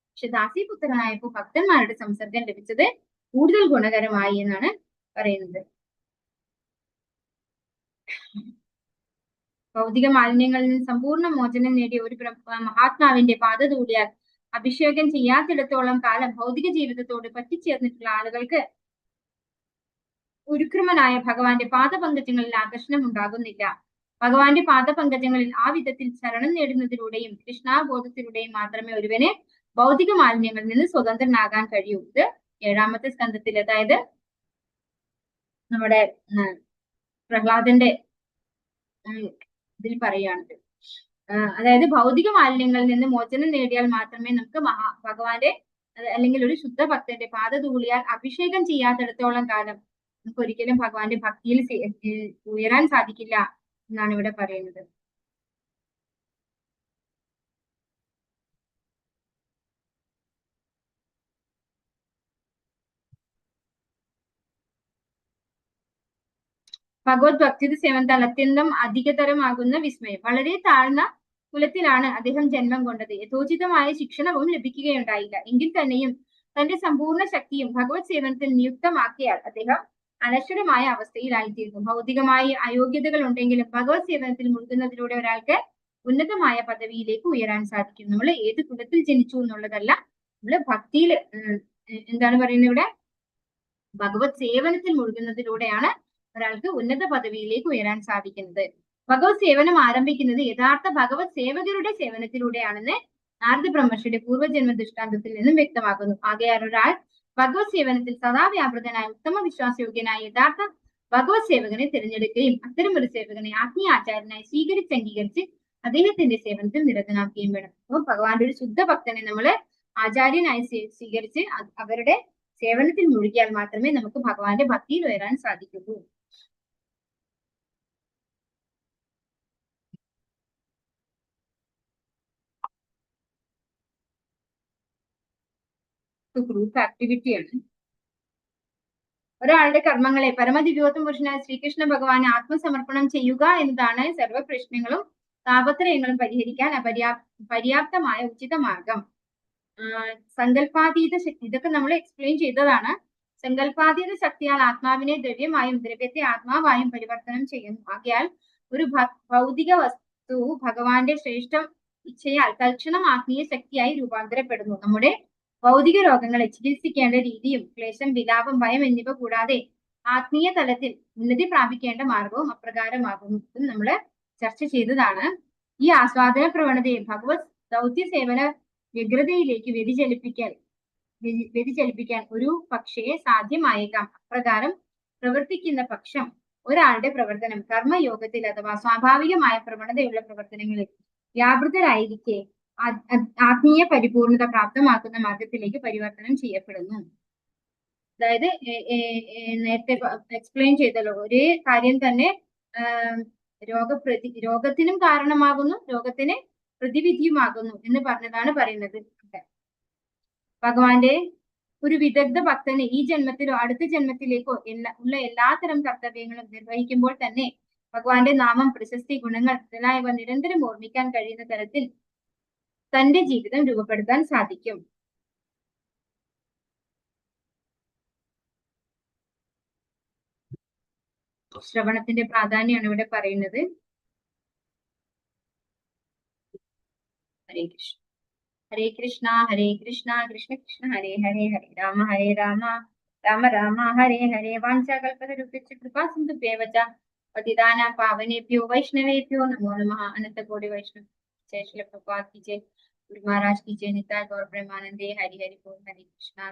S1: പക്ഷെ ദാസിപുത്രനായപ്പോ ഭക്തന്മാരുടെ സംസർഗം ലഭിച്ചത് കൂടുതൽ ഗുണകരമായി എന്നാണ് പറയുന്നത്. ഭൗതിക മാലിന്യങ്ങളിൽ നിന്ന് സമ്പൂർണ്ണ മോചനം നേടിയ ഒരു മഹാത്മാവിന്റെ പാദധൂളിയാൽ അഭിഷേകം ചെയ്യാത്തിടത്തോളം കാലം ഭൗതിക ജീവിതത്തോട് പറ്റിച്ചേർന്നിട്ടുള്ള ആളുകൾക്ക് ഉരുക്രമനായ ഭഗവാന്റെ പാദപങ്കജങ്ങളിൽ ആകർഷണം ഉണ്ടാകുന്നില്ല. ഭഗവാന്റെ പാദപങ്കജങ്ങളിൽ ആ വിധത്തിൽ ശരണം നേടുന്നതിലൂടെയും കൃഷ്ണാബോധത്തിലൂടെയും മാത്രമേ ഒരുവന് ഭൗതിക മാലിന്യങ്ങളിൽ നിന്ന് സ്വതന്ത്രനാകാൻ കഴിയൂ. ഇത് 7ാമത്തെ സ്കന്ധത്തിൽ, അതായത് നമ്മുടെ പ്രഹ്ലാദന്റെ ഇതിൽ പറയുകയാണിത്. അതായത് ഭൗതിക മാലിന്യങ്ങളിൽ നിന്ന് മോചനം നേടിയാൽ മാത്രമേ നമുക്ക് ഭഗവാന്റെ അല്ലെങ്കിൽ ഒരു ശുദ്ധ ഭക്തന്റെ പാദധൂളിയാൽ അഭിഷേകം ചെയ്യാത്തിടത്തോളം കാലം നമുക്ക് ഒരിക്കലും ഭഗവാന്റെ ഭക്തിയിൽ ഉയരാൻ സാധിക്കില്ല എന്നാണ് ഇവിടെ പറയുന്നത്. ഭഗവത് ഭക്തി സേവനത്താൽ അത്യന്തം അധികതരമാകുന്ന വിസ്മയം. വളരെ താഴ്ന്ന കുലത്തിലാണ് അദ്ദേഹം ജന്മം കൊണ്ടത്. യഥോചിതമായ ശിക്ഷണവും ലഭിക്കുകയുണ്ടായില്ല. എങ്കിൽ തന്നെയും തന്റെ സമ്പൂർണ്ണ ശക്തിയും ഭഗവത് സേവനത്തിൽ നിയുക്തമാക്കിയാൽ അദ്ദേഹം അനശ്വരമായ അവസ്ഥയിലായിത്തീർന്നു. ഭൗതികമായി അയോഗ്യതകൾ ഉണ്ടെങ്കിലും ഭഗവത് സേവനത്തിൽ മുഴുകുന്നതിലൂടെ ഒരാൾക്ക് ഉന്നതമായ പദവിയിലേക്ക് ഉയരാൻ സാധിക്കും. നമ്മൾ ഏത് കുലത്തിൽ ജനിച്ചു എന്നുള്ളതല്ല, നമ്മള് ഭക്തിയിൽ എന്താണ് പറയുന്നത് ഇവിടെ? ഭഗവത് സേവനത്തിൽ മുഴുകുന്നതിലൂടെയാണ് ഒരാൾക്ക് ഉന്നത പദവിയിലേക്ക് ഉയരാൻ സാധിക്കുന്നത്. ഭഗവത് സേവനം ആരംഭിക്കുന്നത് യഥാർത്ഥ ഭഗവത് സേവകരുടെ സേവനത്തിലൂടെയാണെന്ന് നാരദ ബ്രഹ്മർഷിയുടെ പൂർവ്വജന്മ ദൃഷ്ടാന്തത്തിൽ നിന്നും വ്യക്തമാക്കുന്നു. ആകയാൽ ഒരാൾ ഭഗവത് സേവനത്തിൽ സദാ വ്യാപൃതനായ ഉത്തമ വിശ്വാസയോഗ്യനായ യഥാർത്ഥ ഭഗവത് സേവകനെ തിരഞ്ഞെടുക്കുകയും അത്തരമൊരു സേവകനെ ആത്മീയ ആചാര്യനായി അംഗീകരിച്ച് അദ്ദേഹത്തിന്റെ സേവനത്തിൽ നിരതനാക്കുകയും വേണം. അപ്പോൾ ഭഗവാന്റെ ഒരു ശുദ്ധ ഭക്തനെ നമ്മള് ആചാര്യനായി സ്വീകരിച്ച് അവരുടെ സേവനത്തിൽ മുഴുകിയാൽ മാത്രമേ നമുക്ക് ഭഗവാന്റെ ഭക്തിയിൽ ഉയരാൻ സാധിക്കുള്ളൂ. ഗ്രൂപ്പ് ആക്ടിവിറ്റിയാണ്. ഒരാളുടെ കർമ്മങ്ങളെ പരമദിവ്യോത്തമ പുരുഷനായ ശ്രീകൃഷ്ണ ഭഗവാന് ആത്മസമർപ്പണം ചെയ്യുക എന്നതാണ് സർവ്വ പ്രശ്നങ്ങളും താപത്രയങ്ങളും പരിഹരിക്കാൻ പര്യാപ്തമായ ഉചിത മാർഗം. സങ്കല്പാതീത ശക്തി, ഇതൊക്കെ നമ്മൾ എക്സ്പ്ലെയിൻ ചെയ്തതാണ്. സങ്കല്പാതീത ശക്തിയാൽ ആത്മാവിനെ ദ്രവ്യമായും ദ്രവ്യത്തെ ആത്മാവായും പരിവർത്തനം ചെയ്യുന്നു. ആകയാൽ ഒരു ഭൗതിക വസ്തു ഭഗവാന്റെ ശ്രേഷ്ഠ ഇച്ഛയാൽ തൽക്ഷണം ആത്മീയ ശക്തിയായി രൂപാന്തരപ്പെടുന്നു. നമ്മുടെ ഭൗതിക രോഗങ്ങളെ ചികിത്സിക്കേണ്ട രീതിയും ക്ലേശം, വിലാപം, ഭയം എന്നിവ കൂടാതെ ആത്മീയ തലത്തിൽ ഉന്നതി പ്രാപിക്കേണ്ട മാർഗവും അപ്രകാരമാകുന്നു. ഇത് നമ്മള് ചർച്ച ചെയ്തതാണ്. ഈ ആസ്വാദന പ്രവണതയെ ഭഗവത് ദൗത്യ സേവന വ്യഗ്രതയിലേക്ക് വ്യതിചലിപ്പിക്കാൻ ഒരു പക്ഷേ സാധ്യമായേക്കാം. അപ്രകാരം പ്രവർത്തിക്കുന്ന പക്ഷം ഒരാളുടെ പ്രവർത്തനം കർമ്മയോഗത്തിൽ അഥവാ സ്വാഭാവികമായ പ്രവണതയുള്ള പ്രവർത്തനങ്ങളിൽ വ്യാപൃതരായിരിക്കെ ആത്മീയ പരിപൂർണത പ്രാപ്തമാക്കുന്ന മാർഗത്തിലേക്ക് പരിവർത്തനം ചെയ്യപ്പെടുന്നു. അതായത് നേരത്തെ എക്സ്പ്ലെയിൻ ചെയ്തല്ലോ, ഒരേ കാര്യം തന്നെ രോഗത്തിനും കാരണമാകുന്നു, രോഗത്തിന് പ്രതിവിധിയുമാകുന്നു എന്ന് പറഞ്ഞതാണ് പറയുന്നത്. ഭഗവാന്റെ ഒരു വിദഗ്ധ ഭക്തന് ഈ ജന്മത്തിലോ അടുത്ത ജന്മത്തിലേക്കോ ഉള്ള എല്ലാത്തരം കർത്തവ്യങ്ങളും നിർവഹിക്കുമ്പോൾ തന്നെ ഭഗവാന്റെ നാമം, പ്രശസ്തി, ഗുണങ്ങൾ മുതലായവ നിരന്തരം ഓർമ്മിക്കാൻ കഴിയുന്ന തരത്തിൽ തന്റെ ജീവിതം രൂപപ്പെടുത്താൻ സാധിക്കും. ശ്രവണത്തിന്റെ പ്രാധാന്യമാണ് ഇവിടെ പറയുന്നത്. ഹരേ കൃഷ്ണ. ഹരേ കൃഷ്ണ ഹരേ കൃഷ്ണ കൃഷ്ണ കൃഷ്ണ ഹരേ ഹരേ, ഹരേ രാമ രാമ രാമ ഹരേ ഹരേ. വാഞ്ചാകൽപതരുഭ്യശ്ച കൃപാസിന്ധുഭ്യവ ച പതിതാനാം പാവനേഭ്യോ വൈഷ്ണവേഭ്യോ നമോ നമഃ. अनंतकोटि वैष्णव जय श्रील प्रभुपाद की जय, गुरु महाराज की जय, निताय गौर प्रेमानंदे, हरि हरि बोल, हरे कृष्णा।